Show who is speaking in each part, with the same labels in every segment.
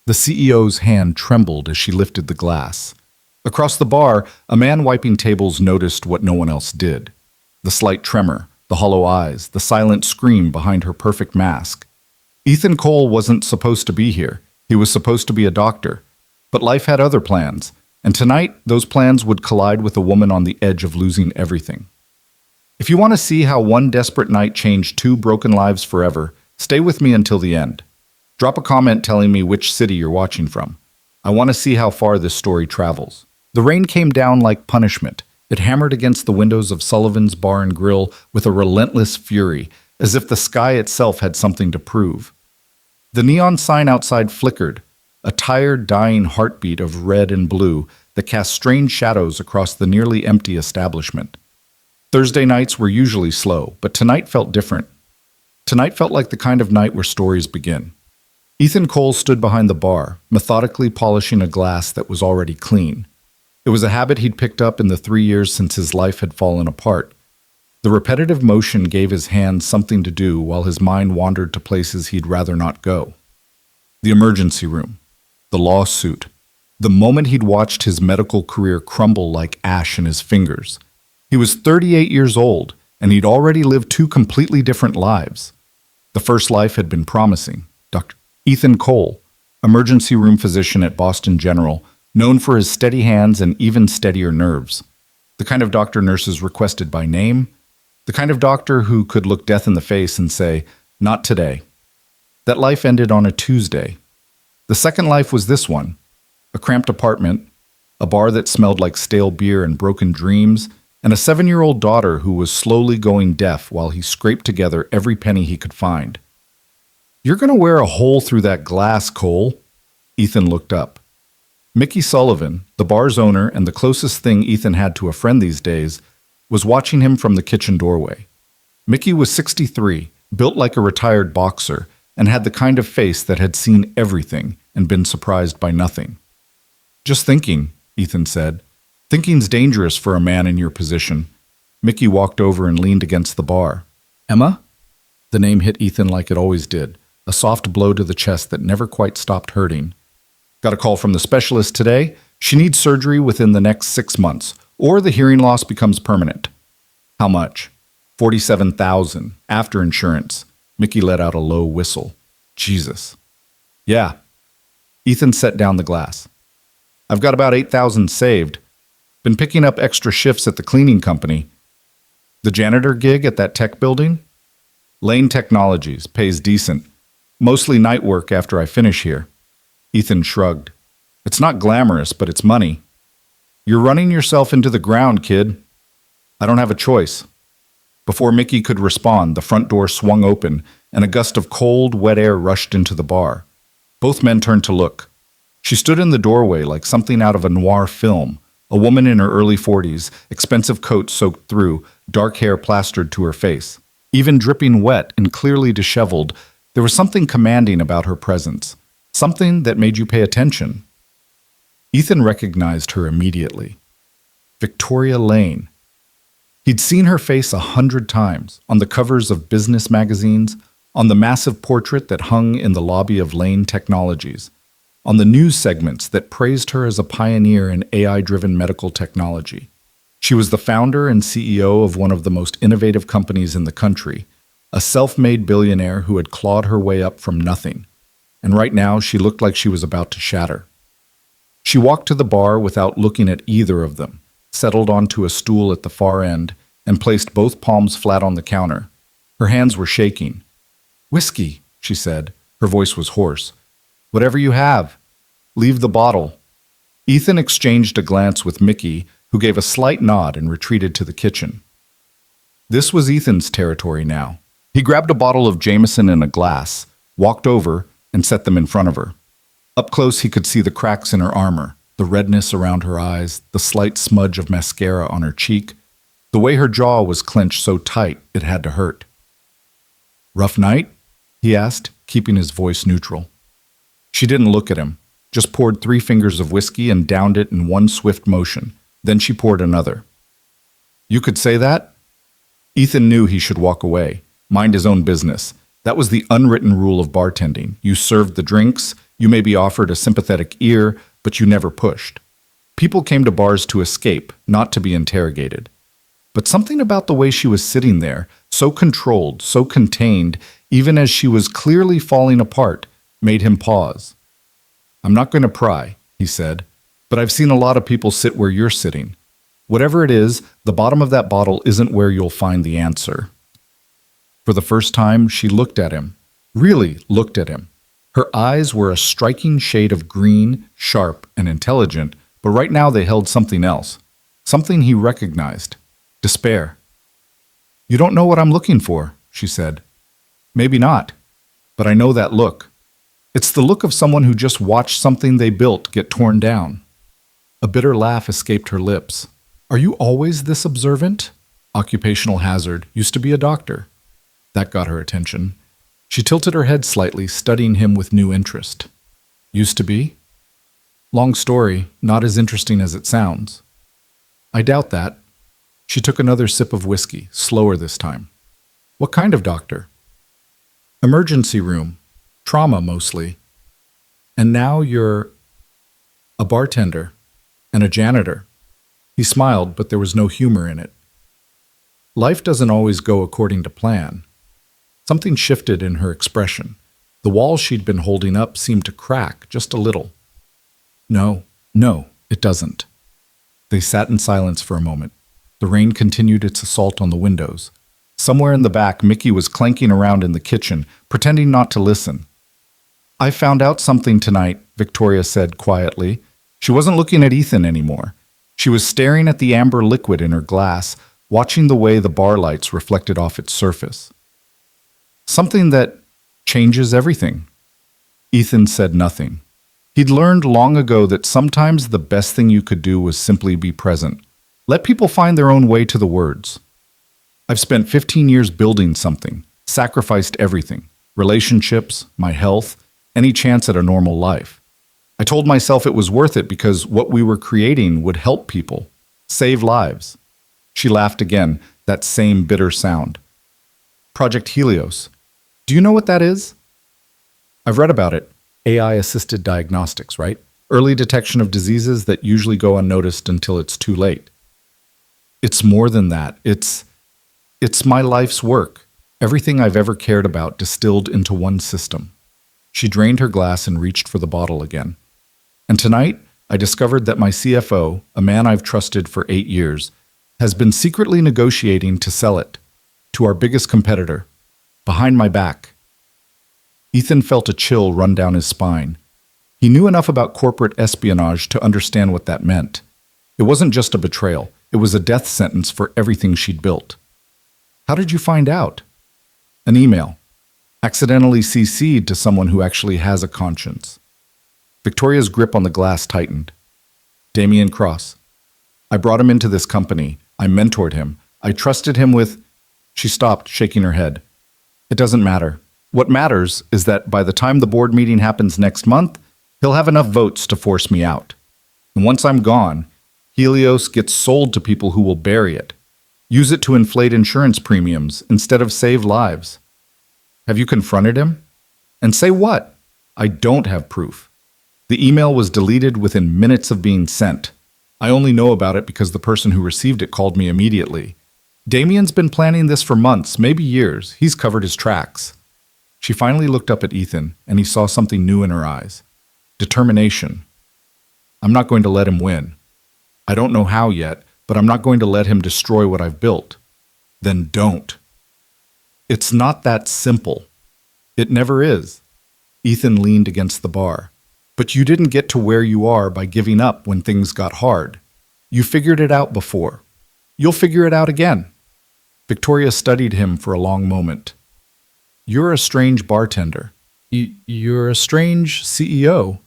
Speaker 1: The CEO's hand trembled as she lifted the glass. Across the bar, a man wiping tables noticed what no one else did. The slight tremor, the hollow eyes, the silent scream behind her perfect mask. Ethan Cole wasn't supposed to be here. He was supposed to be a doctor. But life had other plans, and tonight those plans would collide with a woman on the edge of losing everything. If you want to see how one desperate night changed two broken lives forever, stay with me until the end. Drop a comment telling me which city you're watching from. I want to see how far this story travels. The rain came down like punishment. It hammered against the windows of Sullivan's Bar and Grill with a relentless fury, as if the sky itself had something to prove. The neon sign outside flickered, a tired, dying heartbeat of red and blue that cast strange shadows across the nearly empty establishment. Thursday nights were usually slow, but tonight felt different. Tonight felt like the kind of night where stories begin. Ethan Cole stood behind the bar, methodically polishing a glass that was already clean. It was a habit he'd picked up in the 3 years since his life had fallen apart. The repetitive motion gave his hands something to do while his mind wandered to places he'd rather not go. The emergency room. The lawsuit. The moment he'd watched his medical career crumble like ash in his fingers. He was 38 years old, and he'd already lived two completely different lives. The first life had been promising. Dr. Ethan Cole, emergency room physician at Boston General, known for his steady hands and even steadier nerves. The kind of doctor nurses requested by name. The kind of doctor who could look death in the face and say, "Not today." That life ended on a Tuesday. The second life was this one. A cramped apartment, a bar that smelled like stale beer and broken dreams, and a 7-year-old daughter who was slowly going deaf while he scraped together every penny he could find. "You're going to wear a hole through that glass, Cole." Ethan looked up. Mickey Sullivan, the bar's owner and the closest thing Ethan had to a friend these days, was watching him from the kitchen doorway. Mickey was 63, built like a retired boxer, and had the kind of face that had seen everything and been surprised by nothing. "Just thinking," Ethan said. "Thinking's dangerous for a man in your position." Mickey walked over and leaned against the bar. "Emma?" The name hit Ethan like it always did, a soft blow to the chest that never quite stopped hurting. "Got a call from the specialist today. She needs surgery within the next 6 months, or the hearing loss becomes permanent." "How much?" $47,000, after insurance. Mickey let out a low whistle. "Jesus." "Yeah." Ethan set down the glass. "I've got about 8,000 saved. Been picking up extra shifts at the cleaning company." "The janitor gig at that tech building?" "Lane Technologies, pays decent. Mostly night work after I finish here." Ethan shrugged. "It's not glamorous, but it's money." "You're running yourself into the ground, kid." "I don't have a choice." Before Mickey could respond, the front door swung open, and a gust of cold, wet air rushed into the bar. Both men turned to look. She stood in the doorway like something out of a noir film, a woman in her early 40s, expensive coat soaked through, dark hair plastered to her face. Even dripping wet and clearly disheveled, there was something commanding about her presence, something that made you pay attention. Ethan recognized her immediately. Victoria Lane. He'd seen her face 100 times, on the covers of business magazines, on the massive portrait that hung in the lobby of Lane Technologies, on the news segments that praised her as a pioneer in AI-driven medical technology. She was the founder and CEO of one of the most innovative companies in the country, a self-made billionaire who had clawed her way up from nothing. And right now, she looked like she was about to shatter. She walked to the bar without looking at either of them, settled onto a stool at the far end, and placed both palms flat on the counter. Her hands were shaking. "Whiskey," she said. Her voice was hoarse. "Whatever you have. Leave the bottle." Ethan exchanged a glance with Mickey, who gave a slight nod and retreated to the kitchen. This was Ethan's territory now. He grabbed a bottle of Jameson and a glass, walked over, and set them in front of her. Up close, he could see the cracks in her armor, the redness around her eyes, the slight smudge of mascara on her cheek, the way her jaw was clenched so tight it had to hurt. "Rough night?" he asked, keeping his voice neutral. She didn't look at him, just poured 3 fingers of whiskey and downed it in one swift motion. Then she poured another. "You could say that?" Ethan knew he should walk away, mind his own business. That was the unwritten rule of bartending. You served the drinks, You may be offered a sympathetic ear, but you never pushed. People came to bars to escape, not to be interrogated. But something about the way she was sitting there, so controlled, so contained, even as she was clearly falling apart, made him pause. "I'm not going to pry," he said, "but I've seen a lot of people sit where you're sitting. Whatever it is, the bottom of that bottle isn't where you'll find the answer." For the first time, she looked at him, really looked at him. Her eyes were a striking shade of green, sharp and intelligent, but right now they held something else, something he recognized: despair. "You don't know what I'm looking for," she said. "Maybe not, but I know that look. It's the look of someone who just watched something they built get torn down." A bitter laugh escaped her lips. "Are you always this observant?" Occupational hazard, used to be a doctor. That got her attention. She tilted her head slightly, studying him with new interest. "Used to be?" "Long story, not as interesting as it sounds." "I doubt that." She took another sip of whiskey, slower this time. "What kind of doctor?" "Emergency room. Trauma, mostly." "And now you're a bartender and a janitor." He smiled, but there was no humor in it. "Life doesn't always go according to plan." Something shifted in her expression. The wall she'd been holding up seemed to crack just a little. No, it doesn't." They sat in silence for a moment. The rain continued its assault on the windows. Somewhere in the back, Mickey was clanking around in the kitchen, pretending not to listen. "I found out something tonight," Victoria said quietly. She wasn't looking at Ethan anymore. She was staring at the amber liquid in her glass, watching the way the bar lights reflected off its surface. "Something that changes everything." Ethan said nothing. He'd learned long ago that sometimes the best thing you could do was simply be present. Let people find their own way to the words. "I've spent 15 years building something, sacrificed everything, relationships, my health, any chance at a normal life. I told myself it was worth it because what we were creating would help people, save lives." She laughed again, that same bitter sound. "Project Helios. Do you know what that is?" "I've read about it. AI-assisted diagnostics, right? Early detection of diseases that usually go unnoticed until it's too late." "It's more than that. It's my life's work. Everything I've ever cared about distilled into one system." She drained her glass and reached for the bottle again. "And tonight, I discovered that my CFO, a man I've trusted for 8 years, has been secretly negotiating to sell it to our biggest competitor, behind my back." Ethan felt a chill run down his spine. He knew enough about corporate espionage to understand what that meant. It wasn't just a betrayal. It was a death sentence for everything she'd built. "How did you find out?" "An email. Accidentally CC'd to someone who actually has a conscience." Victoria's grip on the glass tightened. "Damien Cross. I brought him into this company. I mentored him. I trusted him with—" She stopped, shaking her head. "It doesn't matter. What matters is that by the time the board meeting happens next month, he'll have enough votes to force me out. And once I'm gone, Helios gets sold to people who will bury it, use it to inflate insurance premiums instead of save lives." "Have you confronted him?" "And say what?" "I don't have proof. The email was deleted within minutes of being sent. I only know about it because the person who received it called me immediately. Damien's been planning this for months, maybe years. He's covered his tracks." She finally looked up at Ethan, and he saw something new in her eyes. Determination. "I'm not going to let him win. I don't know how yet, but I'm not going to let him destroy what I've built." "Then don't." "It's not that simple." "It never is." Ethan leaned against the bar. "But you didn't get to where you are by giving up when things got hard. You figured it out before. You'll figure it out again." Victoria studied him for a long moment. "You're a strange bartender. You're a strange CEO."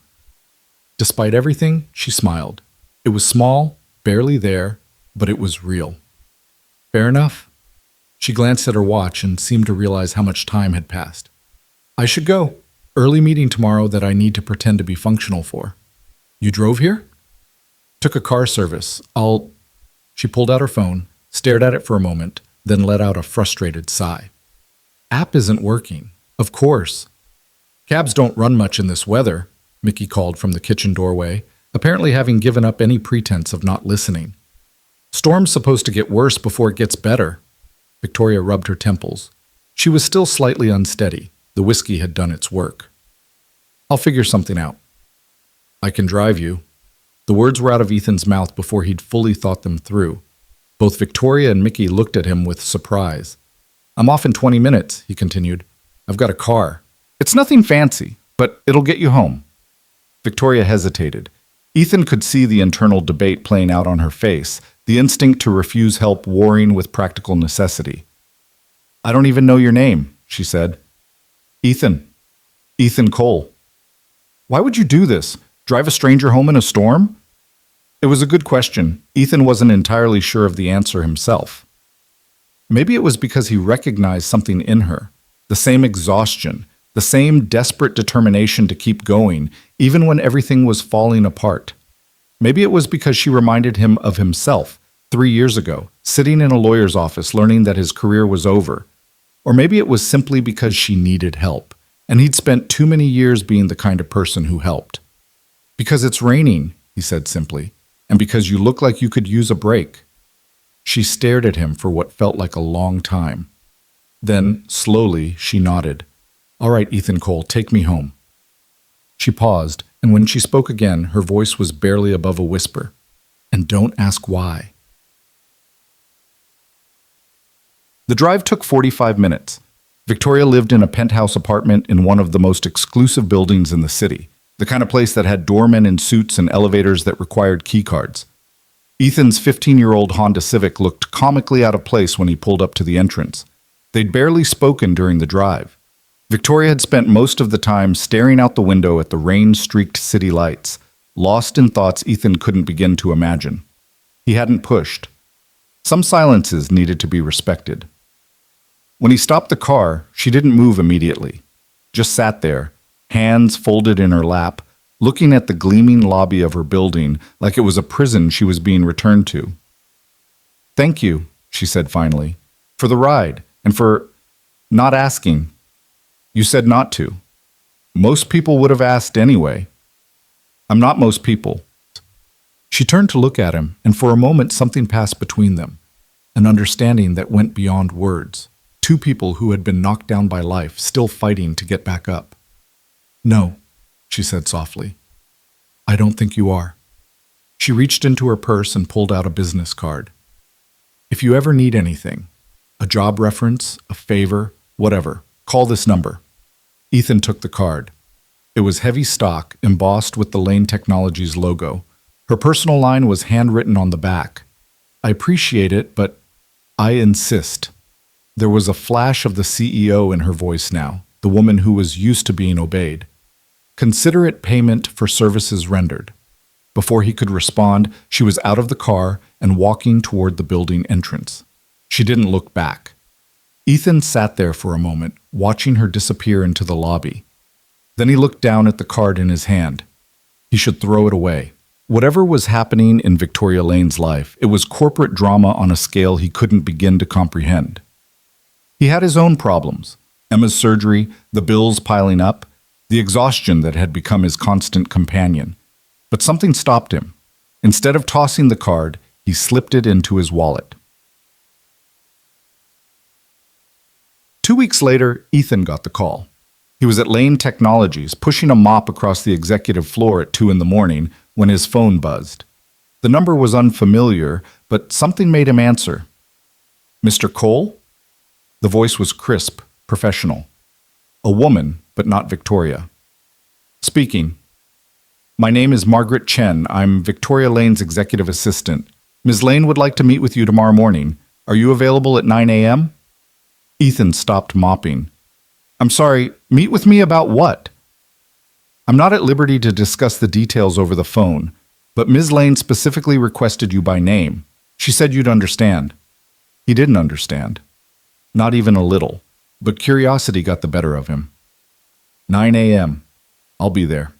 Speaker 1: Despite everything, she smiled. It was small, barely there, but it was real. "Fair enough." She glanced at her watch and seemed to realize how much time had passed. "I should go. Early meeting tomorrow that I need to pretend to be functional for." "You drove here?" "Took a car service. She pulled out her phone, stared at it for a moment, then let out a frustrated sigh. "App isn't working." "Of course. Cabs don't run much in this weather." Mickey called from the kitchen doorway, apparently having given up any pretense of not listening. Storm's supposed to get worse before it gets better. Victoria rubbed her temples. She was still slightly unsteady. The whiskey had done its work. I'll figure something out. I can drive you. The words were out of Ethan's mouth before he'd fully thought them through. Both Victoria and Mickey looked at him with surprise. I'm off in 20 minutes, he continued. I've got a car. It's nothing fancy, but it'll get you home. Victoria hesitated. Ethan could see the internal debate playing out on her face, the instinct to refuse help warring with practical necessity. I don't even know your name, she said. Ethan. Ethan Cole. Why would you do this? Drive a stranger home in a storm? It was a good question. Ethan wasn't entirely sure of the answer himself. Maybe it was because he recognized something in her, the same exhaustion, the same desperate determination to keep going, even when everything was falling apart. Maybe it was because she reminded him of himself 3 years ago, sitting in a lawyer's office learning that his career was over. Or maybe it was simply because she needed help, and he'd spent too many years being the kind of person who helped. Because it's raining, he said simply, and because you look like you could use a break. She stared at him for what felt like a long time. Then, slowly, she nodded. All right, Ethan Cole, take me home. She paused, and when she spoke again, her voice was barely above a whisper. And don't ask why. The drive took 45 minutes. Victoria lived in a penthouse apartment in one of the most exclusive buildings in the city, the kind of place that had doormen in suits and elevators that required keycards. Ethan's 15-year-old Honda Civic looked comically out of place when he pulled up to the entrance. They'd barely spoken during the drive. Victoria had spent most of the time staring out the window at the rain-streaked city lights, lost in thoughts Ethan couldn't begin to imagine. He hadn't pushed. Some silences needed to be respected. When he stopped the car, she didn't move immediately. Just sat there, hands folded in her lap, looking at the gleaming lobby of her building like it was a prison she was being returned to. Thank you, she said finally, for the ride and for not asking. You said not to. Most people would have asked anyway. I'm not most people. She turned to look at him, and for a moment something passed between them, an understanding that went beyond words. Two people who had been knocked down by life, still fighting to get back up. No, she said softly. I don't think you are. She reached into her purse and pulled out a business card. If you ever need anything, a job reference, a favor, whatever, call this number. Ethan took the card. It was heavy stock, embossed with the Lane Technologies logo. Her personal line was handwritten on the back. I appreciate it, but I insist. There was a flash of the CEO in her voice now, the woman who was used to being obeyed. Consider it payment for services rendered. Before he could respond, she was out of the car and walking toward the building entrance. She didn't look back. Ethan sat there for a moment, watching her disappear into the lobby. Then he looked down at the card in his hand. He should throw it away. Whatever was happening in Victoria Lane's life, it was corporate drama on a scale he couldn't begin to comprehend. He had his own problems. Emma's surgery, the bills piling up, the exhaustion that had become his constant companion. But something stopped him. Instead of tossing the card, he slipped it into his wallet. 2 weeks later, Ethan got the call. He was at Lane Technologies, pushing a mop across the executive floor at 2 a.m. when his phone buzzed. The number was unfamiliar, but something made him answer. Mr. Cole? The voice was crisp, professional. A woman, but not Victoria. Speaking. My name is Margaret Chen. I'm Victoria Lane's executive assistant. Ms. Lane would like to meet with you tomorrow morning. Are you available at 9 a.m.? Ethan stopped mopping. I'm sorry, meet with me about what? I'm not at liberty to discuss the details over the phone, but Ms. Lane specifically requested you by name. She said you'd understand. He didn't understand. Not even a little, but curiosity got the better of him. 9 a.m. I'll be there.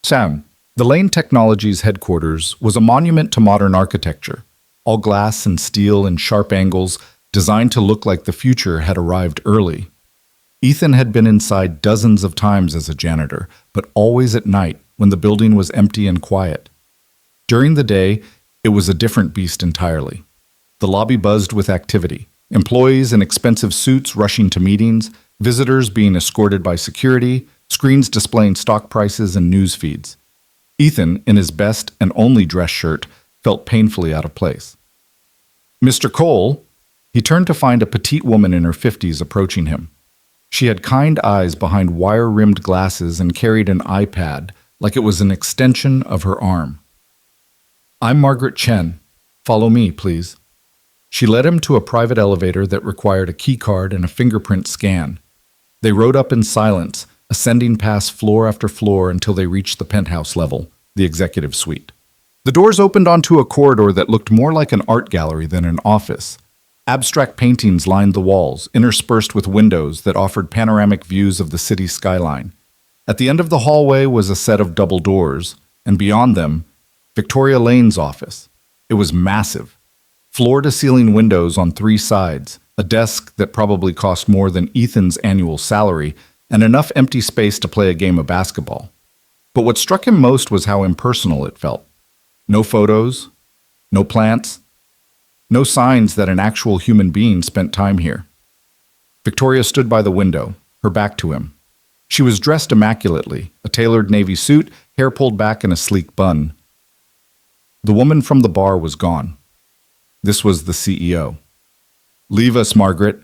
Speaker 1: Sam, the Lane Technologies headquarters was a monument to modern architecture, all glass and steel and sharp angles, designed to look like the future had arrived early. Ethan had been inside dozens of times as a janitor, but always at night when the building was empty and quiet. During the day, it was a different beast entirely. The lobby buzzed with activity, employees in expensive suits rushing to meetings, visitors being escorted by security, screens displaying stock prices and news feeds. Ethan, in his best and only dress shirt, felt painfully out of place. "Mr. Cole," he turned to find a petite woman in her 50s approaching him. She had kind eyes behind wire-rimmed glasses and carried an iPad like it was an extension of her arm. "I'm Margaret Chen. Follow me, please." She led him to a private elevator that required a key card and a fingerprint scan. They rode up in silence, ascending past floor after floor until they reached the penthouse level, the executive suite. The doors opened onto a corridor that looked more like an art gallery than an office. Abstract paintings lined the walls, interspersed with windows that offered panoramic views of the city skyline. At the end of the hallway was a set of double doors, and beyond them, Victoria Lane's office. It was massive. Floor-to-ceiling windows on 3 sides, a desk that probably cost more than Ethan's annual salary, and enough empty space to play a game of basketball. But what struck him most was how impersonal it felt. No photos, no plants, no signs that an actual human being spent time here. Victoria stood by the window, her back to him. She was dressed immaculately, a tailored navy suit, hair pulled back in a sleek bun. The woman from the bar was gone. This was the CEO. "Leave us, Margaret."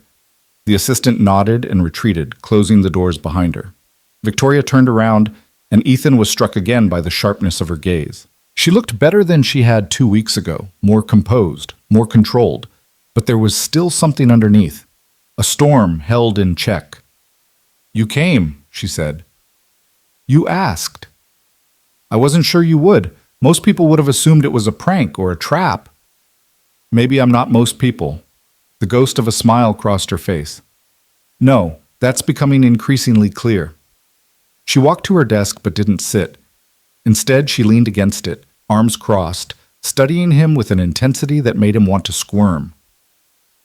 Speaker 1: The assistant nodded and retreated, closing the doors behind her. Victoria turned around, and Ethan was struck again by the sharpness of her gaze. She looked better than she had 2 weeks ago, more composed, more controlled, but there was still something underneath, a storm held in check. "You came," she said. "You asked." "I wasn't sure you would. Most people would have assumed it was a prank or a trap." "Maybe I'm not most people." The ghost of a smile crossed her face. "No, that's becoming increasingly clear." She walked to her desk but didn't sit. Instead, she leaned against it, arms crossed, studying him with an intensity that made him want to squirm.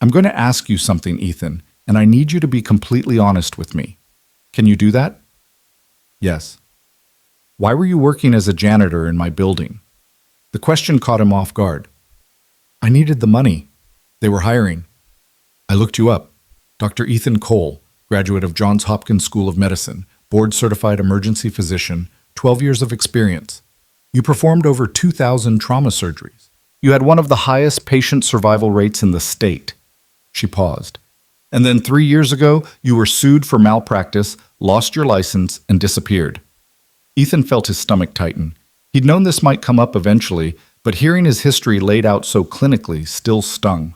Speaker 1: "I'm going to ask you something, Ethan, and I need you to be completely honest with me. Can you do that?" "Yes." "Why were you working as a janitor in my building?" The question caught him off guard. "I needed the money. They were hiring. I looked you up. Dr. Ethan Cole, graduate of Johns Hopkins School of Medicine, board-certified emergency physician, 12 years of experience. You performed over 2,000 trauma surgeries. You had one of the highest patient survival rates in the state." She paused. "And then 3 years ago, you were sued for malpractice, lost your license, and disappeared." Ethan felt his stomach tighten. He'd known this might come up eventually, but hearing his history laid out so clinically still stung.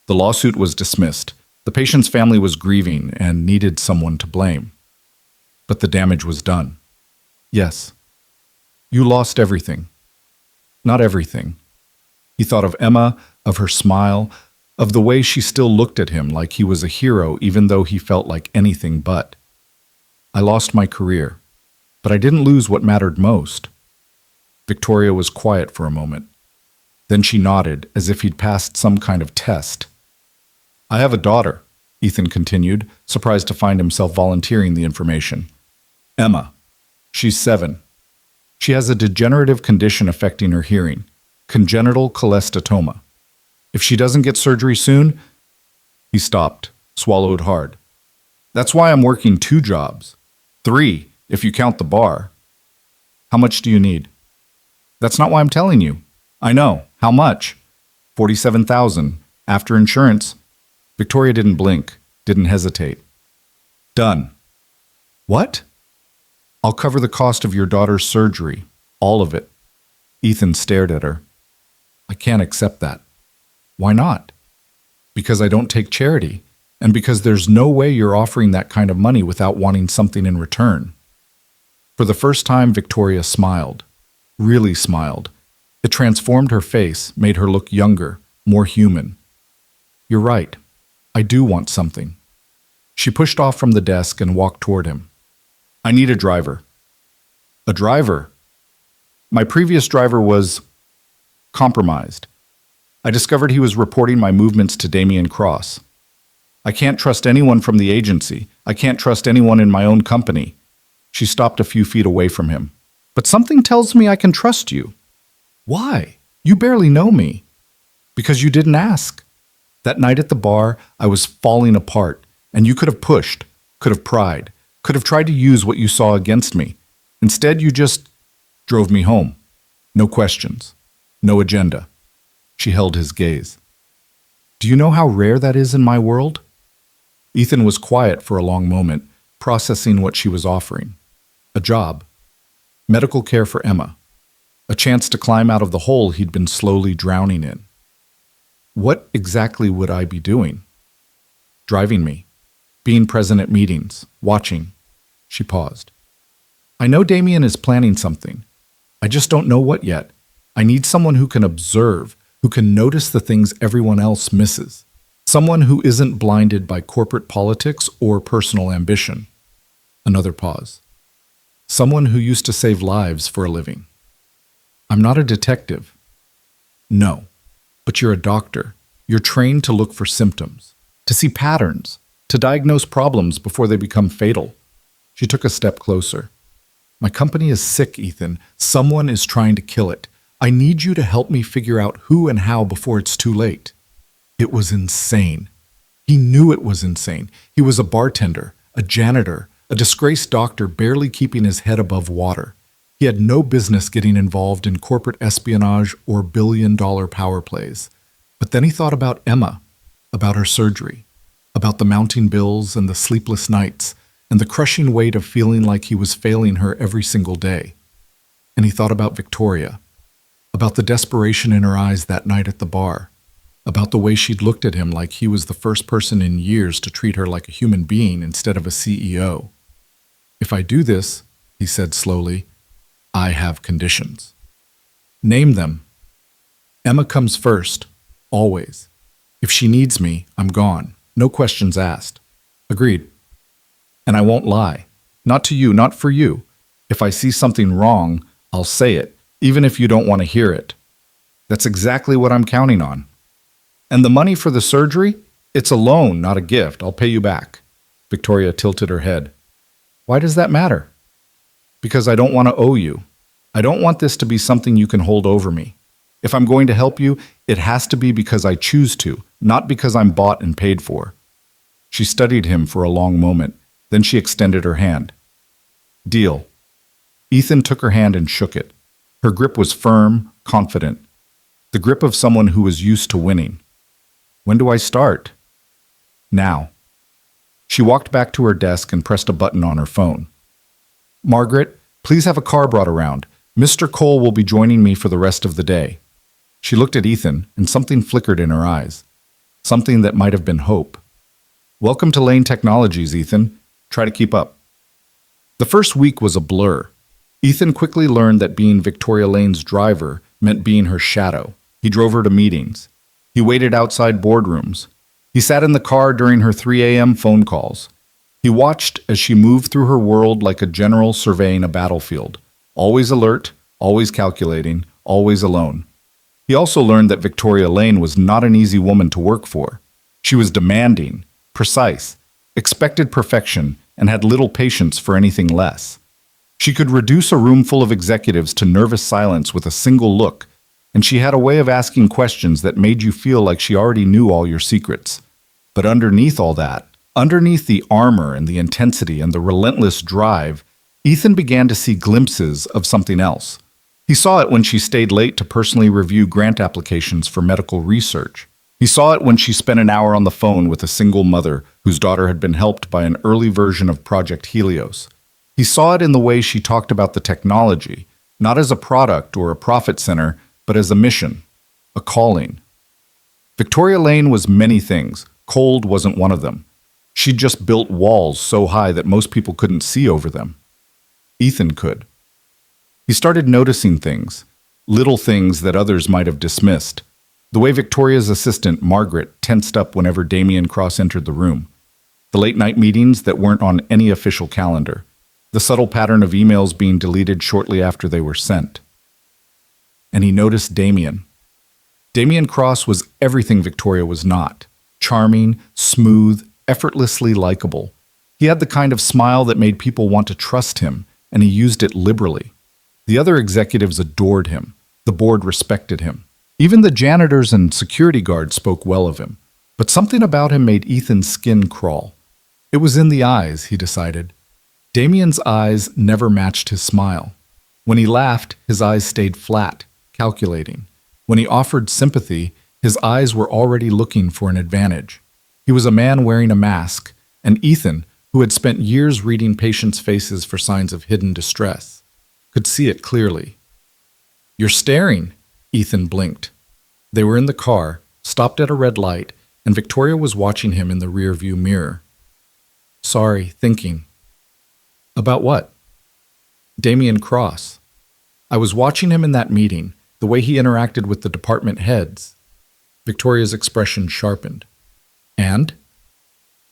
Speaker 1: The lawsuit was dismissed. The patient's family was grieving and needed someone to blame. But the damage was done. "Yes. You lost everything." "Not everything." He thought of Emma, of her smile, of the way she still looked at him like he was a hero even though he felt like anything but. "I lost my career, but I didn't lose what mattered most." Victoria was quiet for a moment. Then she nodded as if he'd passed some kind of test. "I have a daughter," Ethan continued, surprised to find himself volunteering the information. "Emma. She's 7. She has a degenerative condition affecting her hearing, congenital cholesteatoma. If she doesn't get surgery soon..." He stopped, swallowed hard. "That's why I'm working 2 jobs. 3, if you count the bar." "How much do you need?" "That's not why I'm telling you." "I know. How much?" $47,000. After insurance." Victoria didn't blink, didn't hesitate. "Done." "What?" "I'll cover the cost of your daughter's surgery. All of it." Ethan stared at her. "I can't accept that." "Why not?" "Because I don't take charity, and because there's no way you're offering that kind of money without wanting something in return." For the first time, Victoria smiled. Really smiled. It transformed her face, made her look younger, more human. "You're right. I do want something." She pushed off from the desk and walked toward him. "I need a driver." "A driver?" "My previous driver was compromised. I discovered he was reporting my movements to Damien Cross." I can't trust anyone from the agency. I can't trust anyone in my own company. She stopped a few feet away from him. But something tells me I can trust you. Why? You barely know me. Because you didn't ask. That night at the bar, I was falling apart, and you could have pushed, could have pried, could have tried to use what you saw against me. Instead, you just drove me home. No questions. No agenda. She held his gaze. Do you know how rare that is in my world? Ethan was quiet for a long moment, processing what she was offering. A job. Medical care for Emma. A chance to climb out of the hole he'd been slowly drowning in. What exactly would I be doing? Driving me. Being present at meetings. Watching. She paused. I know Damien is planning something. I just don't know what yet. I need someone who can observe, who can notice the things everyone else misses. Someone who isn't blinded by corporate politics or personal ambition. Another pause. Someone who used to save lives for a living. I'm not a detective. No, but you're a doctor. You're trained to look for symptoms, to see patterns, to diagnose problems before they become fatal. She took a step closer. My company is sick, Ethan. Someone is trying to kill it. I need you to help me figure out who and how before it's too late. It was insane. He knew it was insane. He was a bartender, a janitor, a disgraced doctor barely keeping his head above water. He had no business getting involved in corporate espionage or billion-dollar power plays. But then he thought about Emma, about her surgery, about the mounting bills and the sleepless nights, and the crushing weight of feeling like he was failing her every single day. And he thought about Victoria, about the desperation in her eyes that night at the bar, about the way she'd looked at him like he was the first person in years to treat her like a human being instead of a CEO. If I do this, he said slowly, I have conditions. Name them. Emma comes first, always. If she needs me, I'm gone. No questions asked. Agreed. And I won't lie. Not to you, not for you. If I see something wrong, I'll say it, even if you don't want to hear it. That's exactly what I'm counting on. And the money for the surgery? It's a loan, not a gift. I'll pay you back. Victoria tilted her head. Why does that matter? Because I don't want to owe you. I don't want this to be something you can hold over me. If I'm going to help you, it has to be because I choose to, not because I'm bought and paid for. She studied him for a long moment. Then she extended her hand. Deal. Ethan took her hand and shook it. Her grip was firm, confident. The grip of someone who was used to winning. When do I start? Now. She walked back to her desk and pressed a button on her phone. Margaret, please have a car brought around. Mr. Cole will be joining me for the rest of the day. She looked at Ethan, and something flickered in her eyes. Something that might have been hope. Welcome to Lane Technologies, Ethan. Try to keep up. The first week was a blur. Ethan quickly learned that being Victoria Lane's driver meant being her shadow. He drove her to meetings. He waited outside boardrooms. He sat in the car during her 3 a.m. phone calls. He watched as she moved through her world like a general surveying a battlefield, always alert, always calculating, always alone. He also learned that Victoria Lane was not an easy woman to work for. She was demanding, precise, expected perfection, and had little patience for anything less. She could reduce a room full of executives to nervous silence with a single look, and she had a way of asking questions that made you feel like she already knew all your secrets. But underneath all that, underneath the armor and the intensity and the relentless drive, Ethan began to see glimpses of something else. He saw it when she stayed late to personally review grant applications for medical research. He saw it when she spent an hour on the phone with a single mother whose daughter had been helped by an early version of Project Helios. He saw it in the way she talked about the technology, not as a product or a profit center, but as a mission, a calling. Victoria Lane was many things. Cold wasn't one of them. She'd just built walls so high that most people couldn't see over them. Ethan could. He started noticing things, little things that others might have dismissed. The way Victoria's assistant, Margaret, tensed up whenever Damien Cross entered the room. The late-night meetings that weren't on any official calendar. The subtle pattern of emails being deleted shortly after they were sent. And he noticed Damien. Damien Cross was everything Victoria was not. Charming, smooth, effortlessly likable. He had the kind of smile that made people want to trust him, and he used it liberally. The other executives adored him. The board respected him. Even the janitors and security guards spoke well of him. But something about him made Ethan's skin crawl. It was in the eyes, he decided. Damien's eyes never matched his smile. When he laughed, his eyes stayed flat, calculating. When he offered sympathy, his eyes were already looking for an advantage. He was a man wearing a mask, and Ethan, who had spent years reading patients' faces for signs of hidden distress, could see it clearly. "You're staring," Ethan blinked. They were in the car, stopped at a red light, and Victoria was watching him in the rearview mirror. "Sorry, thinking." "About what?" "Damien Cross. I was watching him in that meeting, the way he interacted with the department heads." Victoria's expression sharpened. "And?"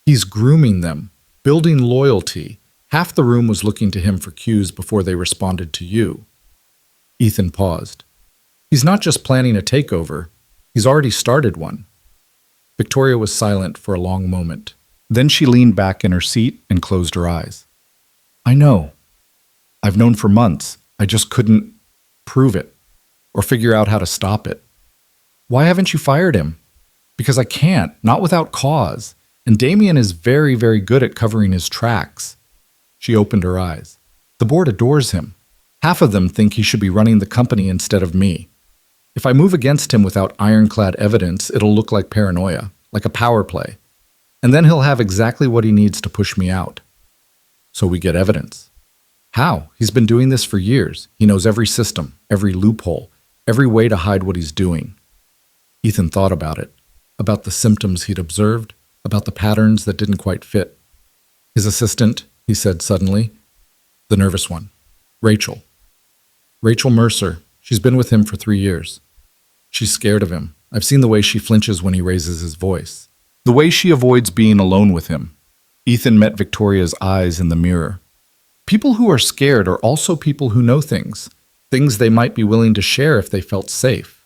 Speaker 1: "He's grooming them, building loyalty. Half the room was looking to him for cues before they responded to you." Ethan paused. "He's not just planning a takeover. He's already started one." Victoria was silent for a long moment. Then she leaned back in her seat and closed her eyes. "I know. I've known for months. I just couldn't prove it or figure out how to stop it." "Why haven't you fired him?" "Because I can't, not without cause. And Damien is very, very good at covering his tracks." She opened her eyes. "The board adores him. Half of them think he should be running the company instead of me. If I move against him without ironclad evidence, it'll look like paranoia, like a power play. And then he'll have exactly what he needs to push me out." "So we get evidence." "How? He's been doing this for years. He knows every system, every loophole, every way to hide what he's doing." Ethan thought about it, about the symptoms he'd observed, about the patterns that didn't quite fit. "His assistant," he said suddenly. "The nervous one. Rachel. Rachel Mercer. She's been with him for 3 years. She's scared of him. I've seen the way she flinches when he raises his voice. The way she avoids being alone with him." Ethan met Victoria's eyes in the mirror. People who are scared are also people who know things they might be willing to share if they felt safe.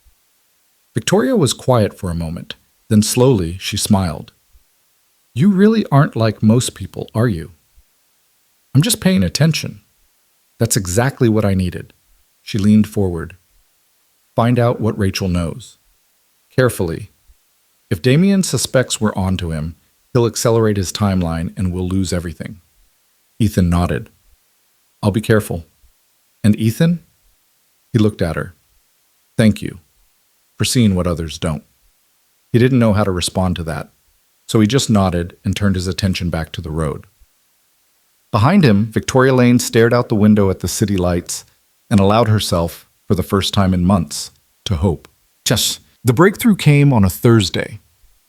Speaker 1: Victoria was quiet for a moment. Then slowly she smiled. "You really aren't like most people, are you?" "I'm just paying attention." "That's exactly what I needed." She leaned forward. "Find out what Rachel knows. Carefully. If Damien suspects we're onto him, he'll accelerate his timeline and we'll lose everything." Ethan nodded. "I'll be careful." "And Ethan?" He looked at her. "Thank you for seeing what others don't." He didn't know how to respond to that, so he just nodded and turned his attention back to the road. Behind him, Victoria Lane stared out the window at the city lights and allowed herself, for the first time in months, to hope. The breakthrough came on a Thursday.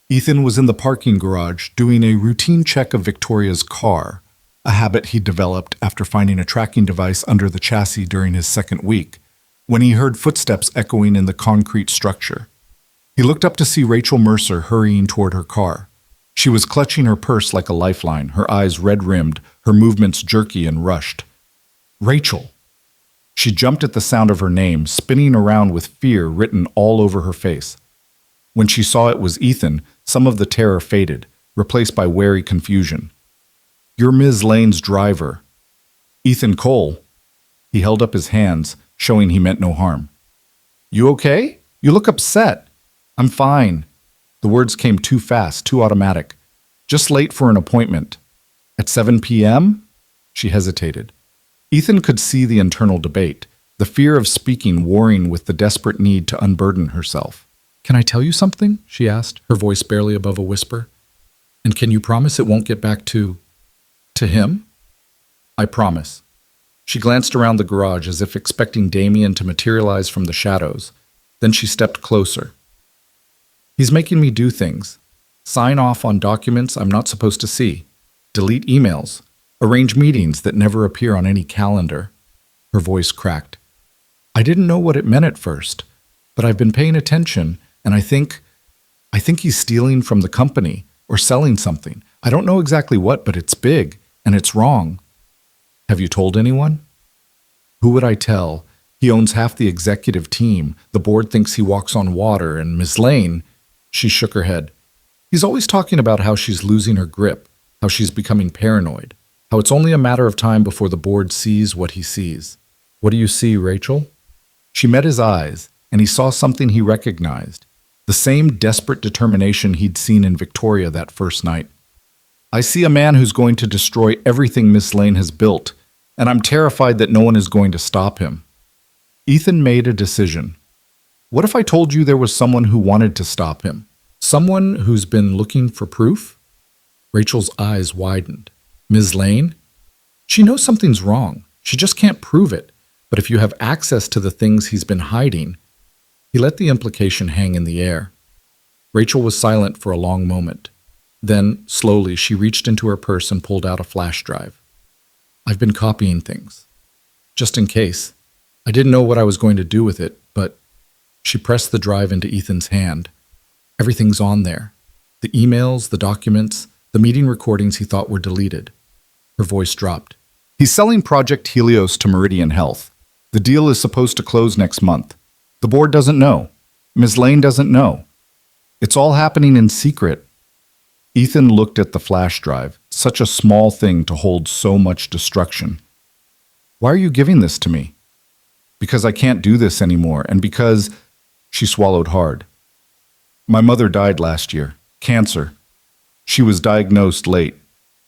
Speaker 1: Ethan was in the parking garage doing a routine check of Victoria's car, a habit he developed after finding a tracking device under the chassis during his second week, when he heard footsteps echoing in the concrete structure. He looked up to see Rachel Mercer hurrying toward her car. She was clutching her purse like a lifeline, her eyes red-rimmed, her movements jerky and rushed. "Rachel!" She jumped at the sound of her name, spinning around with fear written all over her face. When she saw it was Ethan, some of the terror faded, replaced by wary confusion. "You're Ms. Lane's driver." "Ethan Cole." He held up his hands, showing he meant no harm. "You okay? You look upset." "I'm fine." The words came too fast, too automatic. "Just late for an appointment." "At 7 p.m.? She hesitated. Ethan could see the internal debate, the fear of speaking warring with the desperate need to unburden herself. "Can I tell you something?" she asked, her voice barely above a whisper. "And can you promise it won't get back to him?" "I promise." She glanced around the garage as if expecting Damien to materialize from the shadows. Then she stepped closer. "He's making me do things. Sign off on documents I'm not supposed to see. Delete emails. Arrange meetings that never appear on any calendar." Her voice cracked. "I didn't know what it meant at first, but I've been paying attention, and I think he's stealing from the company or selling something. I don't know exactly what, but it's big, and it's wrong." "Have you told anyone?" "Who would I tell? He owns half the executive team. The board thinks he walks on water, and Ms. Lane..." She shook her head. He's always talking about how she's losing her grip, how she's becoming paranoid, how it's only a matter of time before the board sees what he sees. What do you see, Rachel? She met his eyes, and he saw something he recognized, the same desperate determination he'd seen in Victoria that first night. I see a man who's going to destroy everything Miss Lane has built, and I'm terrified that no one is going to stop him. Ethan made a decision. What if I told you there was someone who wanted to stop him? Someone who's been looking for proof? Rachel's eyes widened. Ms. Lane? She knows something's wrong. She just can't prove it. But if you have access to the things he's been hiding... He let the implication hang in the air. Rachel was silent for a long moment. Then, slowly, she reached into her purse and pulled out a flash drive. I've been copying things. Just in case. I didn't know what I was going to do with it, but... She pressed the drive into Ethan's hand. Everything's on there. The emails, the documents, the meeting recordings he thought were deleted. Her voice dropped. He's selling Project Helios to Meridian Health. The deal is supposed to close next month. The board doesn't know. Ms. Lane doesn't know. It's all happening in secret. Ethan looked at the flash drive, such a small thing to hold so much destruction. Why are you giving this to me? Because I can't do this anymore, and because... She swallowed hard. My mother died last year. Cancer. She was diagnosed late.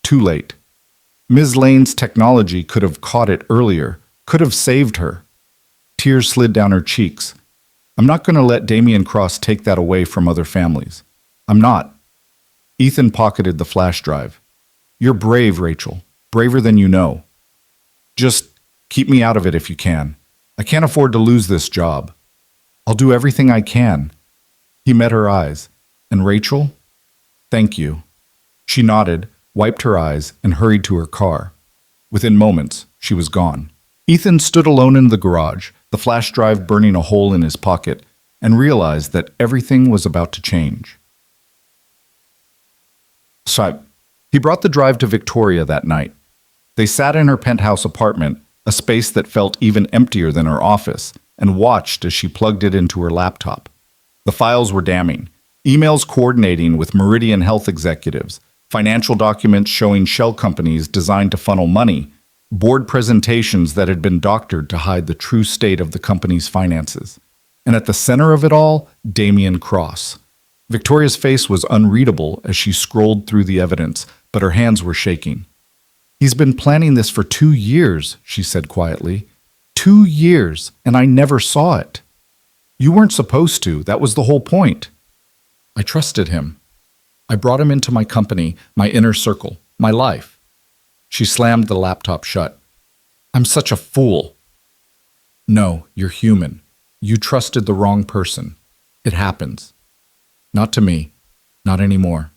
Speaker 1: Too late. Ms. Lane's technology could have caught it earlier, could have saved her. Tears slid down her cheeks. I'm not going to let Damien Cross take that away from other families. I'm not. Ethan pocketed the flash drive. You're brave, Rachel. Braver than you know. Just keep me out of it if you can. I can't afford to lose this job. I'll do everything I can. He met her eyes. And Rachel? Thank you. She nodded, wiped her eyes, and hurried to her car. Within moments, she was gone. Ethan stood alone in the garage, the flash drive burning a hole in his pocket, and realized that everything was about to change. So, he brought the drive to Victoria that night. They sat in her penthouse apartment, a space that felt even emptier than her office, and watched as she plugged it into her laptop. The files were damning. Emails coordinating with Meridian Health executives, financial documents showing shell companies designed to funnel money, board presentations that had been doctored to hide the true state of the company's finances. And at the center of it all, Damien Cross. Victoria's face was unreadable as she scrolled through the evidence, but her hands were shaking. He's been planning this for 2 years, she said quietly. 2 years, and I never saw it. You weren't supposed to. That was the whole point. I trusted him. I brought him into my company, my inner circle, my life. She slammed the laptop shut. I'm such a fool. No, you're human. You trusted the wrong person. It happens. Not to me. Not anymore.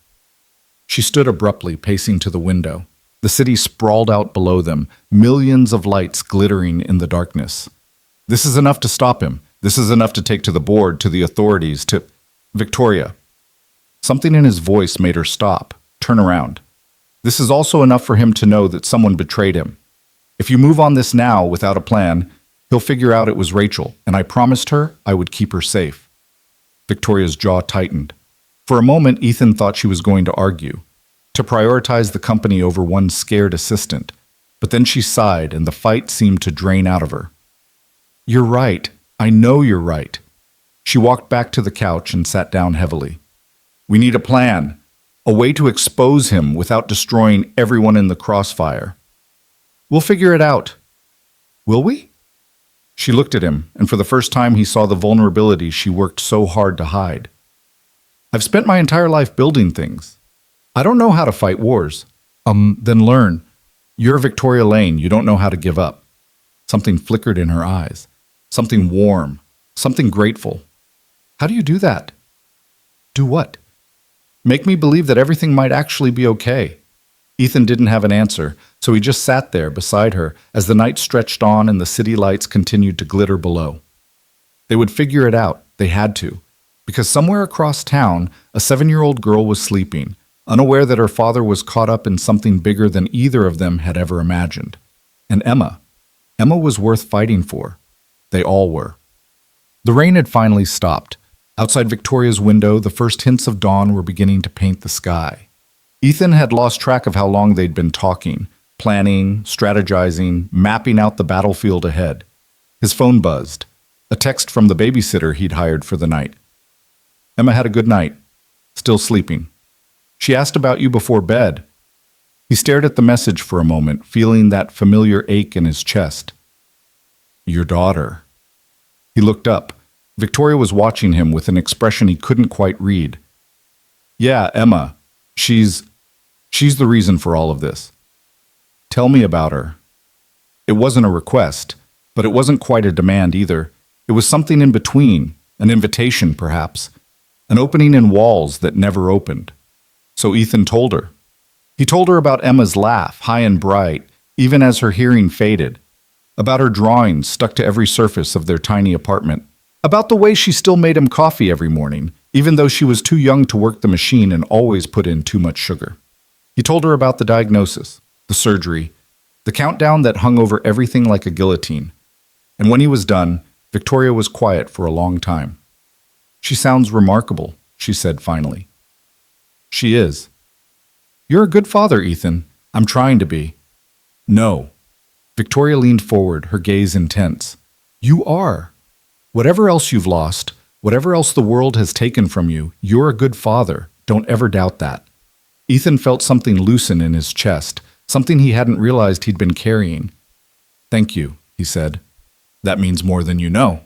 Speaker 1: She stood abruptly, pacing to the window. The city sprawled out below them, millions of lights glittering in the darkness. This is enough to stop him. This is enough to take to the board, to the authorities, to... Victoria. Something in his voice made her stop, turn around. This is also enough for him to know that someone betrayed him. If you move on this now without a plan, he'll figure out it was Rachel, and I promised her I would keep her safe. Victoria's jaw tightened. For a moment, Ethan thought she was going to argue, to prioritize the company over one scared assistant. But then she sighed, and the fight seemed to drain out of her. You're right. I know you're right. She walked back to the couch and sat down heavily. We need a plan, a way to expose him without destroying everyone in the crossfire. We'll figure it out. Will we? She looked at him, and for the first time he saw the vulnerability she worked so hard to hide. I've spent my entire life building things. I don't know how to fight wars. Then learn. You're Victoria Lane. You don't know how to give up. Something flickered in her eyes. Something warm. Something grateful. How do you do that? Do what? Make me believe that everything might actually be okay. Ethan didn't have an answer, so he just sat there beside her as the night stretched on and the city lights continued to glitter below. They would figure it out. They had to. Because somewhere across town, a 7-year-old girl was sleeping, unaware that her father was caught up in something bigger than either of them had ever imagined. And Emma. Emma was worth fighting for. They all were. The rain had finally stopped. Outside Victoria's window, the first hints of dawn were beginning to paint the sky. Ethan had lost track of how long they'd been talking, planning, strategizing, mapping out the battlefield ahead. His phone buzzed. A text from the babysitter he'd hired for the night. Emma had a good night. Still sleeping. She asked about you before bed. He stared at the message for a moment, feeling that familiar ache in his chest. Your daughter. He looked up. Victoria was watching him with an expression he couldn't quite read. Yeah, Emma. She's the reason for all of this. Tell me about her. It wasn't a request, but it wasn't quite a demand either. It was something in between, an invitation perhaps, an opening in walls that never opened. So Ethan told her. He told her about Emma's laugh, high and bright, even as her hearing faded, about her drawings stuck to every surface of their tiny apartment, about the way she still made him coffee every morning, even though she was too young to work the machine and always put in too much sugar. He told her about the diagnosis, the surgery, the countdown that hung over everything like a guillotine. And when he was done, Victoria was quiet for a long time. She sounds remarkable, she said finally. She is. You're a good father, Ethan. I'm trying to be. No. Victoria leaned forward, her gaze intense. You are. Whatever else you've lost, whatever else the world has taken from you, you're a good father. Don't ever doubt that. Ethan felt something loosen in his chest, something he hadn't realized he'd been carrying. Thank you, he said. That means more than you know.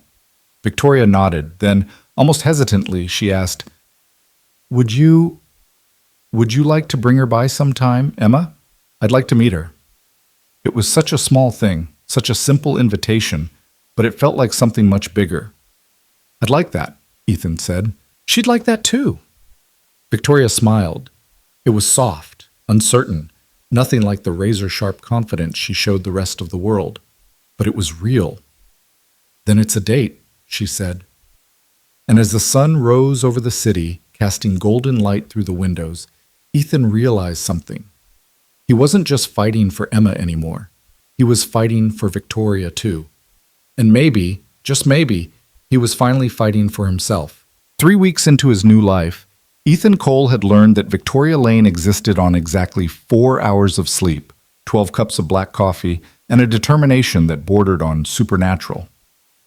Speaker 1: Victoria nodded, then, almost hesitantly, she asked, Would you like to bring her by sometime, Emma? I'd like to meet her. It was such a small thing, such a simple invitation, but it felt like something much bigger. I'd like that, Ethan said. She'd like that too. Victoria smiled. It was soft, uncertain, nothing like the razor-sharp confidence she showed the rest of the world. But it was real. Then it's a date, she said. And as the sun rose over the city, casting golden light through the windows, Ethan realized something. He wasn't just fighting for Emma anymore. He was fighting for Victoria too. And maybe, just maybe, he was finally fighting for himself. 3 weeks into his new life, Ethan Cole had learned that Victoria Lane existed on exactly 4 hours of sleep, 12 cups of black coffee, and a determination that bordered on supernatural.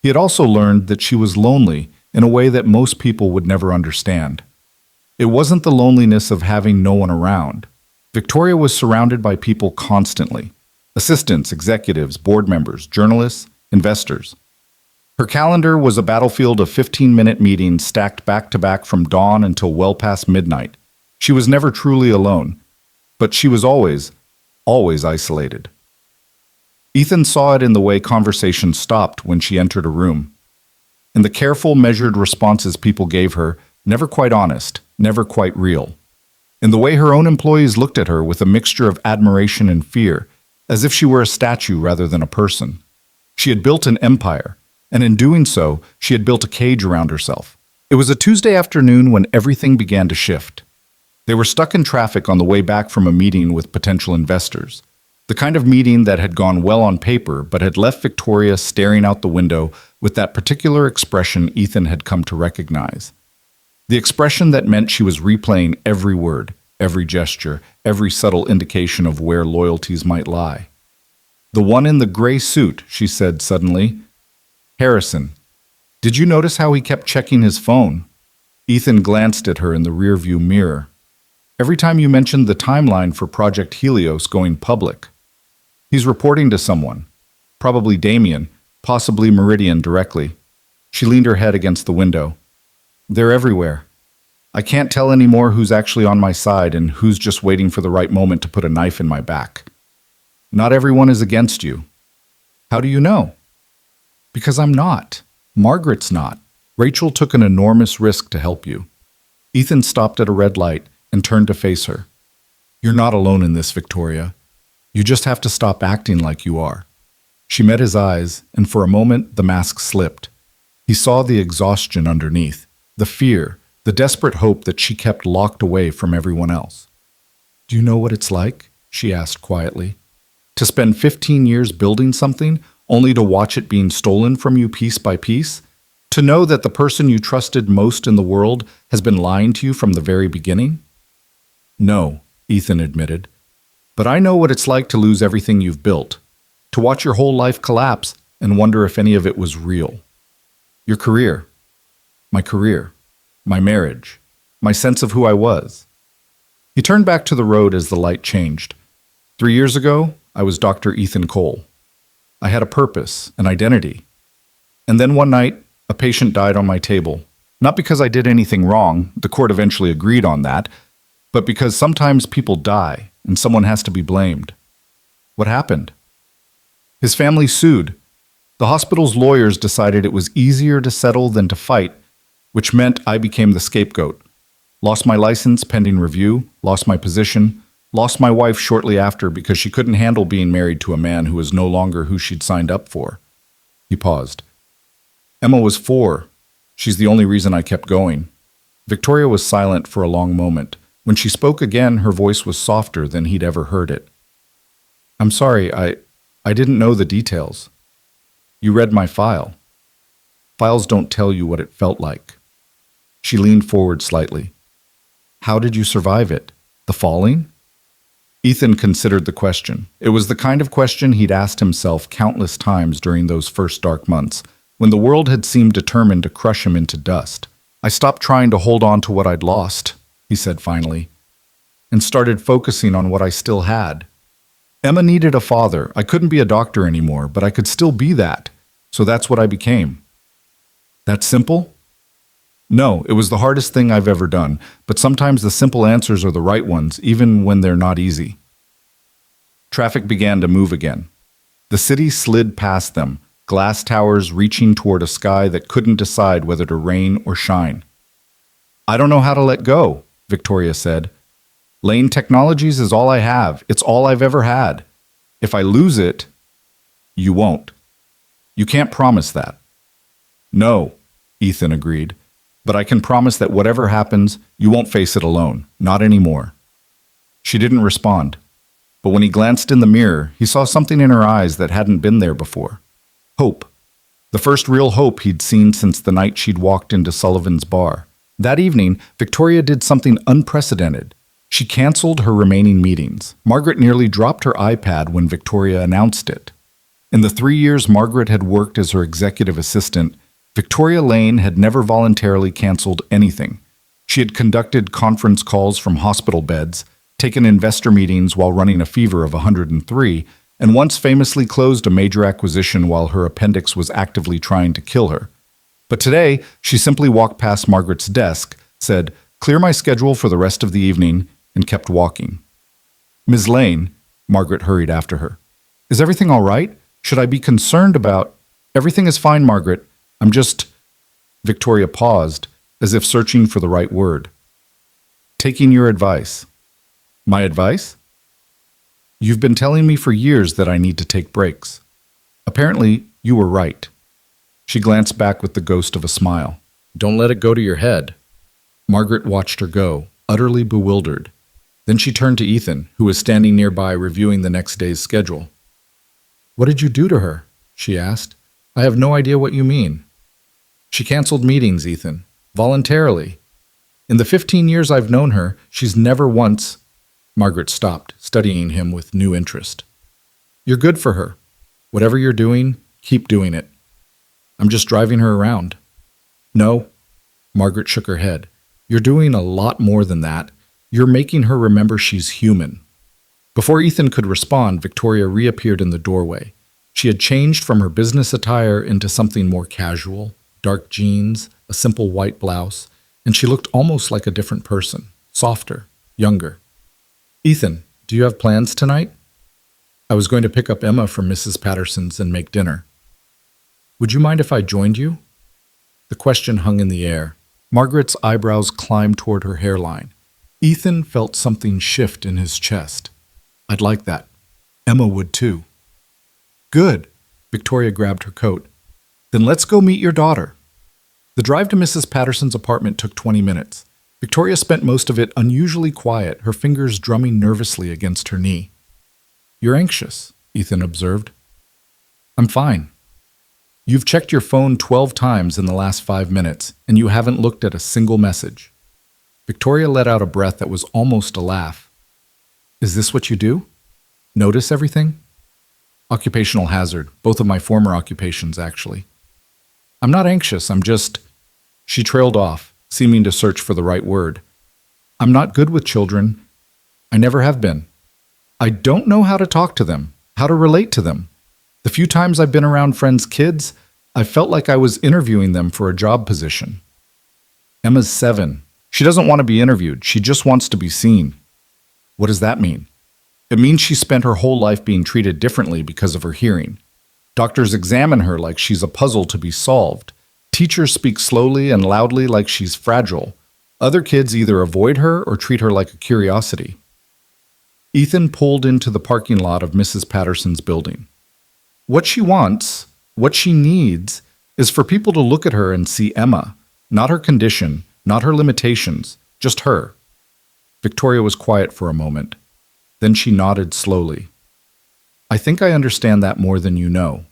Speaker 1: He had also learned that she was lonely in a way that most people would never understand. It wasn't the loneliness of having no one around. Victoria was surrounded by people constantly. Assistants, executives, board members, journalists, investors. Her calendar was a battlefield of 15-minute meetings stacked back-to-back from dawn until well past midnight. She was never truly alone, but she was always isolated. Ethan saw it in the way conversation stopped when she entered a room. In the careful, measured responses people gave her, never quite honest, never quite real. In the way her own employees looked at her with a mixture of admiration and fear, as if she were a statue rather than a person. She had built an empire, and in doing so, she had built a cage around herself. It was a Tuesday afternoon when everything began to shift. They were stuck in traffic on the way back from a meeting with potential investors. The kind of meeting that had gone well on paper, but had left Victoria staring out the window with that particular expression Ethan had come to recognize. The expression that meant she was replaying every word, every gesture, every subtle indication of where loyalties might lie. The one in the gray suit, she said suddenly. Harrison. Did you notice how he kept checking his phone? Ethan glanced at her in the rearview mirror. Every time you mentioned the timeline for Project Helios going public. He's reporting to someone. Probably Damien, possibly Meridian directly. She leaned her head against the window. They're everywhere. I can't tell anymore who's actually on my side and who's just waiting for the right moment to put a knife in my back. Not everyone is against you. How do you know? Because I'm not. Margaret's not. Rachel took an enormous risk to help you. Ethan stopped at a red light and turned to face her. You're not alone in this, Victoria. You just have to stop acting like you are. She met his eyes, and for a moment the mask slipped. He saw the exhaustion underneath, the fear, the desperate hope that she kept locked away from everyone else. Do you know what it's like? She asked quietly. To spend 15 years building something, only to watch it being stolen from you piece by piece? To know that the person you trusted most in the world has been lying to you from the very beginning? No, Ethan admitted. But I know what it's like to lose everything you've built, to watch your whole life collapse and wonder if any of it was real. Your career, my marriage, my sense of who I was. He turned back to the road as the light changed. 3 years ago, I was Dr. Ethan Cole. I had a purpose, an identity. And then one night, a patient died on my table. Not because I did anything wrong, the court eventually agreed on that, but because sometimes people die and someone has to be blamed. What happened? His family sued. The hospital's lawyers decided it was easier to settle than to fight, which meant I became the scapegoat. Lost my license pending review, lost my position, lost my wife shortly after because she couldn't handle being married to a man who was no longer who she'd signed up for. He paused. Emma was 4. She's the only reason I kept going. Victoria was silent for a long moment. When she spoke again, her voice was softer than he'd ever heard it. I'm sorry, I didn't know the details. You read my file. Files don't tell you what it felt like. She leaned forward slightly. How did you survive it? The falling? Ethan considered the question. It was the kind of question he'd asked himself countless times during those first dark months, when the world had seemed determined to crush him into dust. I stopped trying to hold on to what I'd lost, he said finally, and started focusing on what I still had. Emma needed a father. I couldn't be a doctor anymore, but I could still be that. So that's what I became. That simple? No, it was the hardest thing I've ever done, but sometimes the simple answers are the right ones, even when they're not easy. Traffic began to move again. The city slid past them, glass towers reaching toward a sky that couldn't decide whether to rain or shine. I don't know how to let go, Victoria said. Lane Technologies is all I have. It's all I've ever had. If I lose it, you won't. You can't promise that. No, Ethan agreed. But I can promise that whatever happens, you won't face it alone. Not anymore. She didn't respond. But when he glanced in the mirror, he saw something in her eyes that hadn't been there before. Hope. The first real hope he'd seen since the night she'd walked into Sullivan's bar. That evening, Victoria did something unprecedented. She canceled her remaining meetings. Margaret nearly dropped her iPad when Victoria announced it. In the 3 years Margaret had worked as her executive assistant, Victoria Lane had never voluntarily canceled anything. She had conducted conference calls from hospital beds, taken investor meetings while running a fever of 103, and once famously closed a major acquisition while her appendix was actively trying to kill her. But today, she simply walked past Margaret's desk, said, "Clear my schedule for the rest of the evening," and kept walking. "Ms. Lane," Margaret hurried after her. "Is everything all right? Should I be concerned about—" "Everything is fine, Margaret. I'm just—" Victoria paused, as if searching for the right word. "Taking your advice." "My advice?" "You've been telling me for years that I need to take breaks. Apparently, you were right." She glanced back with the ghost of a smile. "Don't let it go to your head." Margaret watched her go, utterly bewildered. Then she turned to Ethan, who was standing nearby reviewing the next day's schedule. "What did you do to her?" she asked. "I have no idea what you mean." "She canceled meetings, Ethan. Voluntarily. In the 15 years I've known her, she's never once—" Margaret stopped, studying him with new interest. "You're good for her. Whatever you're doing, keep doing it. I'm just driving her around." "No." Margaret shook her head. "You're doing a lot more than that. You're making her remember she's human." Before Ethan could respond, Victoria reappeared in the doorway. She had changed from her business attire into something more casual, dark jeans, a simple white blouse, and she looked almost like a different person, softer, younger. "Ethan, do you have plans tonight?" "I was going to pick up Emma from Mrs. Patterson's and make dinner." "Would you mind if I joined you?" The question hung in the air. Margaret's eyebrows climbed toward her hairline. Ethan felt something shift in his chest. "I'd like that. Emma would too." "Good." Victoria grabbed her coat. "Then let's go meet your daughter." The drive to Mrs. Patterson's apartment took 20 minutes. Victoria spent most of it unusually quiet, her fingers drumming nervously against her knee. "You're anxious," Ethan observed. "I'm fine." You've checked your phone 12 times in the last 5 minutes, and you haven't looked at a single message. Victoria let out a breath that was almost a laugh. Is this what you do? Notice everything? Occupational hazard, both of my former occupations, actually. I'm not anxious, I'm just... She trailed off, seeming to search for the right word. I'm not good with children. I never have been. I don't know how to talk to them, how to relate to them. The few times I've been around friends' kids, I felt like I was interviewing them for a job position. Emma's 7. She doesn't want to be interviewed. She just wants to be seen. What does that mean? It means she spent her whole life being treated differently because of her hearing. Doctors examine her like she's a puzzle to be solved. Teachers speak slowly and loudly like she's fragile. Other kids either avoid her or treat her like a curiosity. Ethan pulled into the parking lot of Mrs. Patterson's building. What she wants, what she needs, is for people to look at her and see Emma, not her condition, not her limitations, just her. Victoria was quiet for a moment. Then she nodded slowly. I think I understand that more than you know.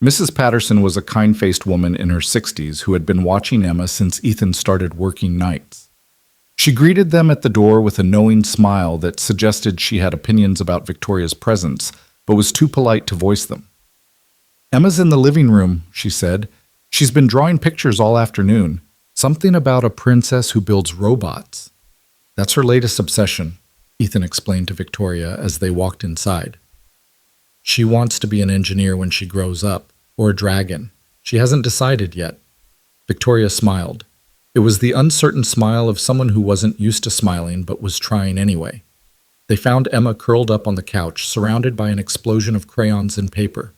Speaker 1: Mrs. Patterson was a kind-faced woman in her 60s who had been watching Emma since Ethan started working nights. She greeted them at the door with a knowing smile that suggested she had opinions about Victoria's presence, but was too polite to voice them. Emma's in the living room, she said. She's been drawing pictures all afternoon. Something about a princess who builds robots. That's her latest obsession, Ethan explained to Victoria as they walked inside. She wants to be an engineer when she grows up, or a dragon. She hasn't decided yet. Victoria smiled. It was the uncertain smile of someone who wasn't used to smiling but was trying anyway. They found Emma curled up on the couch, surrounded by an explosion of crayons and paper.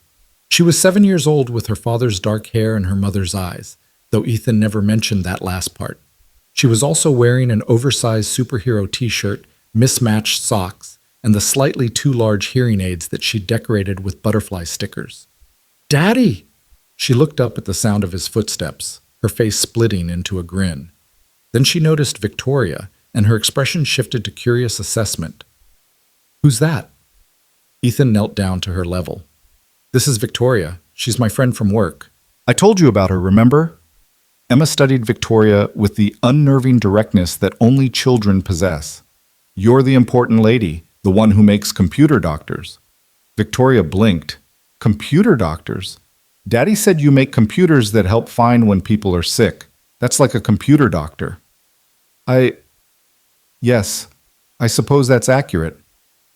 Speaker 1: She was 7 years old with her father's dark hair and her mother's eyes, though Ethan never mentioned that last part. She was also wearing an oversized superhero t-shirt, mismatched socks, and the slightly too large hearing aids that she decorated with butterfly stickers. Daddy! She looked up at the sound of his footsteps, her face splitting into a grin. Then she noticed Victoria, and her expression shifted to curious assessment. Who's that? Ethan knelt down to her level. This is Victoria. She's my friend from work. I told you about her, remember? Emma studied Victoria with the unnerving directness that only children possess. You're the important lady, the one who makes computer doctors. Victoria blinked. Computer doctors? Daddy said you make computers that help find when people are sick. That's like a computer doctor. Yes, I suppose that's accurate.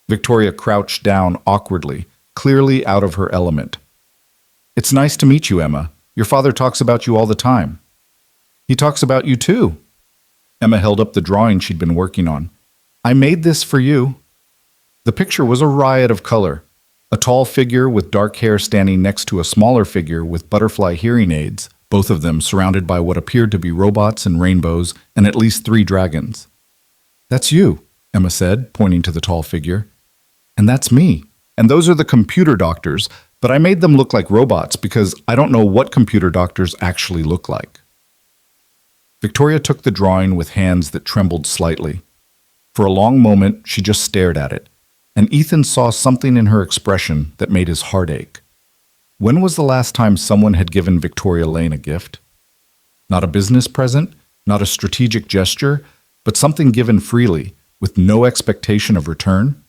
Speaker 1: Victoria crouched down awkwardly, clearly out of her element. It's nice to meet you, Emma. Your father talks about you all the time. He talks about you too. Emma held up the drawing she'd been working on. I made this for you. The picture was a riot of color. A tall figure with dark hair standing next to a smaller figure with butterfly hearing aids, both of them surrounded by what appeared to be robots and rainbows and at least 3 dragons. That's you, Emma said, pointing to the tall figure. And that's me. And those are the computer doctors, but I made them look like robots because I don't know what computer doctors actually look like. Victoria took the drawing with hands that trembled slightly. For a long moment, she just stared at it, and Ethan saw something in her expression that made his heart ache. When was the last time someone had given Victoria Lane a gift? Not a business present, not a strategic gesture, but something given freely, with no expectation of return?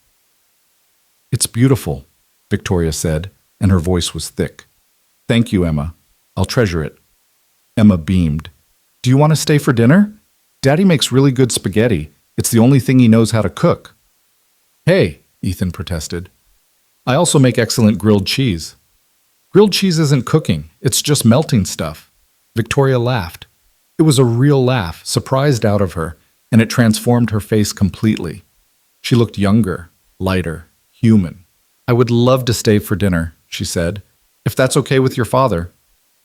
Speaker 1: It's beautiful, Victoria said, and her voice was thick. Thank you, Emma. I'll treasure it. Emma beamed. Do you want to stay for dinner? Daddy makes really good spaghetti. It's the only thing he knows how to cook. Hey, Ethan protested. I also make excellent grilled cheese. Grilled cheese isn't cooking, it's just melting stuff. Victoria laughed. It was a real laugh, surprised out of her, and it transformed her face completely. She looked younger, lighter, human. I would love to stay for dinner, she said, if that's okay with your father.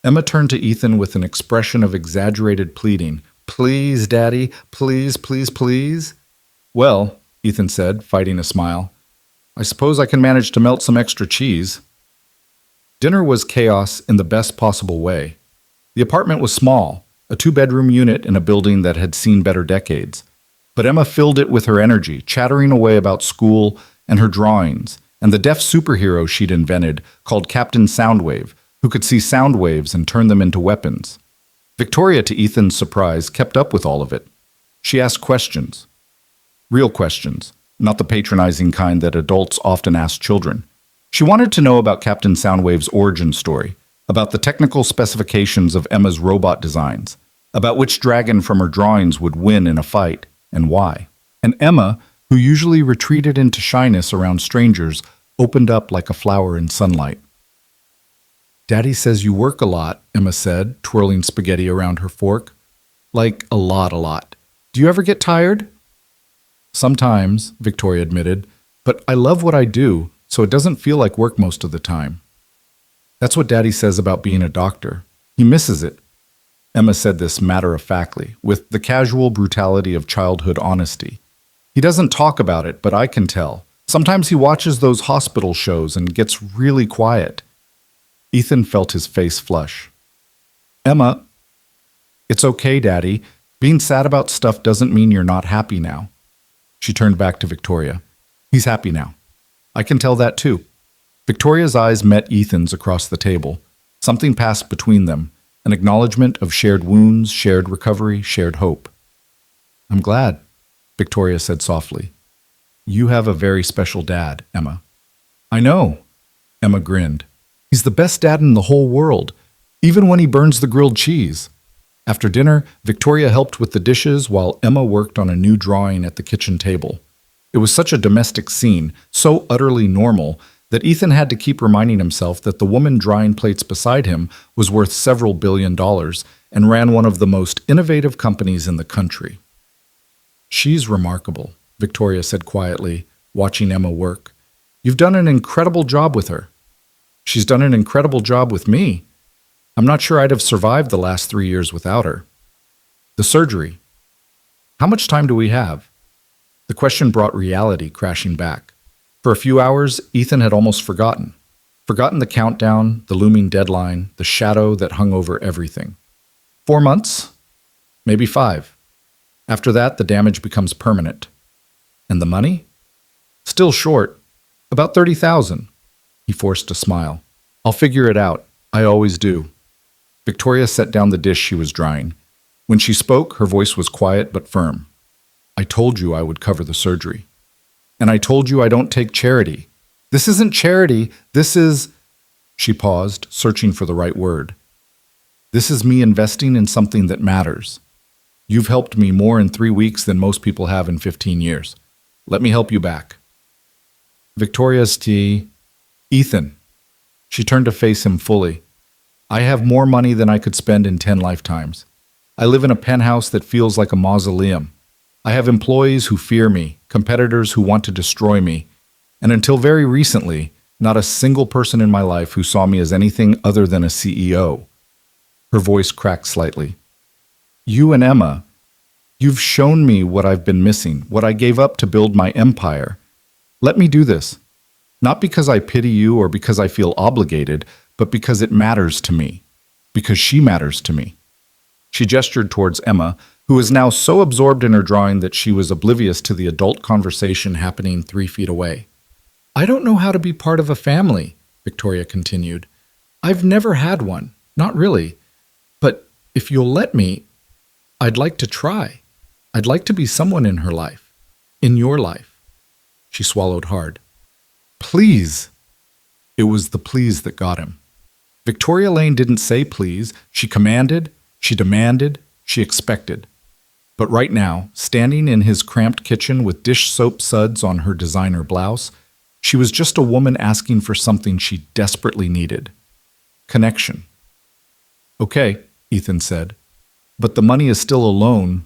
Speaker 1: Emma turned to Ethan with an expression of exaggerated pleading. Please, Daddy, please, please, please. Well, Ethan said, fighting a smile, I suppose I can manage to melt some extra cheese. Dinner was chaos in the best possible way. The apartment was small, a 2-bedroom unit in a building that had seen better decades. But Emma filled it with her energy, chattering away about school and her drawings, and the deaf superhero she'd invented called Captain Soundwave, who could see sound waves and turn them into weapons. Victoria, to Ethan's surprise, kept up with all of it. She asked questions. Real questions, not the patronizing kind that adults often ask children. She wanted to know about Captain Soundwave's origin story, about the technical specifications of Emma's robot designs, about which dragon from her drawings would win in a fight, and why. And Emma, who usually retreated into shyness around strangers, opened up like a flower in sunlight. "Daddy says you work a lot," Emma said, twirling spaghetti around her fork. "Like a lot. Do you ever get tired?" "Sometimes," Victoria admitted, "but I love what I do, so it doesn't feel like work most of the time." "That's what Daddy says about being a doctor. He misses it." Emma said this matter-of-factly, with the casual brutality of childhood honesty. "He doesn't talk about it, but I can tell. Sometimes he watches those hospital shows and gets really quiet." Ethan felt his face flush. "Emma, it's okay, Daddy. Being sad about stuff doesn't mean you're not happy now." She turned back to Victoria. "He's happy now. I can tell that too." Victoria's eyes met Ethan's across the table. Something passed between them, an acknowledgement of shared wounds, shared recovery, shared hope. "I'm glad," Victoria said softly. "You have a very special dad, Emma." "I know," Emma grinned. "He's the best dad in the whole world, even when he burns the grilled cheese." After dinner, Victoria helped with the dishes while Emma worked on a new drawing at the kitchen table. It was such a domestic scene, so utterly normal, that Ethan had to keep reminding himself that the woman drying plates beside him was worth several $billion and ran one of the most innovative companies in the country. "She's remarkable," Victoria said quietly, watching Emma work. "You've done an incredible job with her." "She's done an incredible job with me. I'm not sure I'd have survived the last 3 years without her." "The surgery. How much time do we have?" The question brought reality crashing back. For a few hours, Ethan had almost forgotten the countdown, the looming deadline, the shadow that hung over everything. 4 months? Maybe 5. After that, the damage becomes permanent. And the money? Still short. About 30,000. He forced a smile. "I'll figure it out. I always do." Victoria set down the dish she was drying. When she spoke, her voice was quiet but firm. "I told you I would cover the surgery. And I told you I don't take charity. This isn't charity. This is..." She paused, searching for the right word. "This is me investing in something that matters. You've helped me more in 3 weeks than most people have in 15 years. Let me help you back." Victoria's tea. "Ethan." She turned to face him fully. "I have more money than I could spend in 10 lifetimes. I live in a penthouse that feels like a mausoleum. I have employees who fear me, competitors who want to destroy me, and until very recently, not a single person in my life who saw me as anything other than a CEO." Her voice cracked slightly. "You and Emma, you've shown me what I've been missing, what I gave up to build my empire. Let me do this. Not because I pity you or because I feel obligated, but because it matters to me. Because she matters to me." She gestured towards Emma, who was now so absorbed in her drawing that she was oblivious to the adult conversation happening 3 feet away. "I don't know how to be part of a family," Victoria continued. "I've never had one, not really. But if you'll let me, I'd like to try. I'd like to be someone in her life, in your life." She swallowed hard. "Please." It was the please that got him. Victoria Lane didn't say please. She commanded, she demanded, she expected. But right now, standing in his cramped kitchen with dish soap suds on her designer blouse, she was just a woman asking for something she desperately needed. Connection. "Okay," Ethan said, "but the money is still a loan."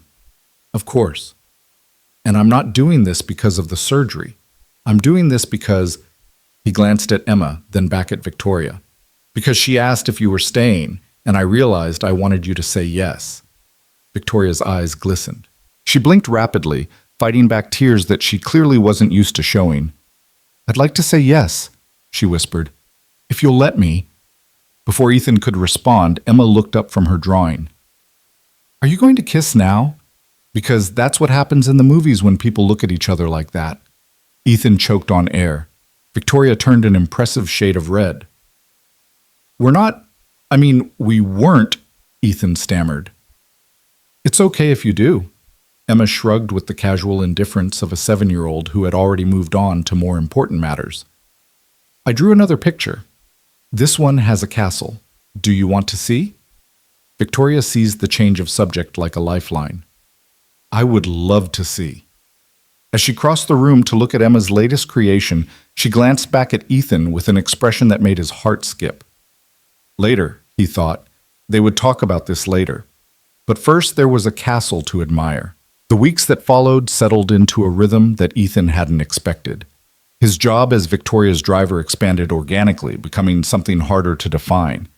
Speaker 1: "Of course. And I'm not doing this because of the surgery. I'm doing this because..." He glanced at Emma, then back at Victoria. "Because she asked if you were staying, and I realized I wanted you to say yes." Victoria's eyes glistened. She blinked rapidly, fighting back tears that she clearly wasn't used to showing. "I'd like to say yes," she whispered. "If you'll let me." Before Ethan could respond, Emma looked up from her drawing. "Are you going to kiss now? Because that's what happens in the movies when people look at each other like that." Ethan choked on air. Victoria turned an impressive shade of red. "We're not We weren't, Ethan stammered. It's okay if you do. Emma shrugged with the casual indifference of a 7-year-old who had already moved on to more important matters. I drew another picture. This one has a castle. Do you want to see? Victoria seized the change of subject like a lifeline. I would love to see. As she crossed the room to look at Emma's latest creation, she glanced back at Ethan with an expression that made his heart skip. Later, he thought, they would talk about this later. But first there was a castle to admire. The weeks that followed settled into a rhythm that Ethan hadn't expected. His job as Victoria's driver expanded organically, becoming something harder to define.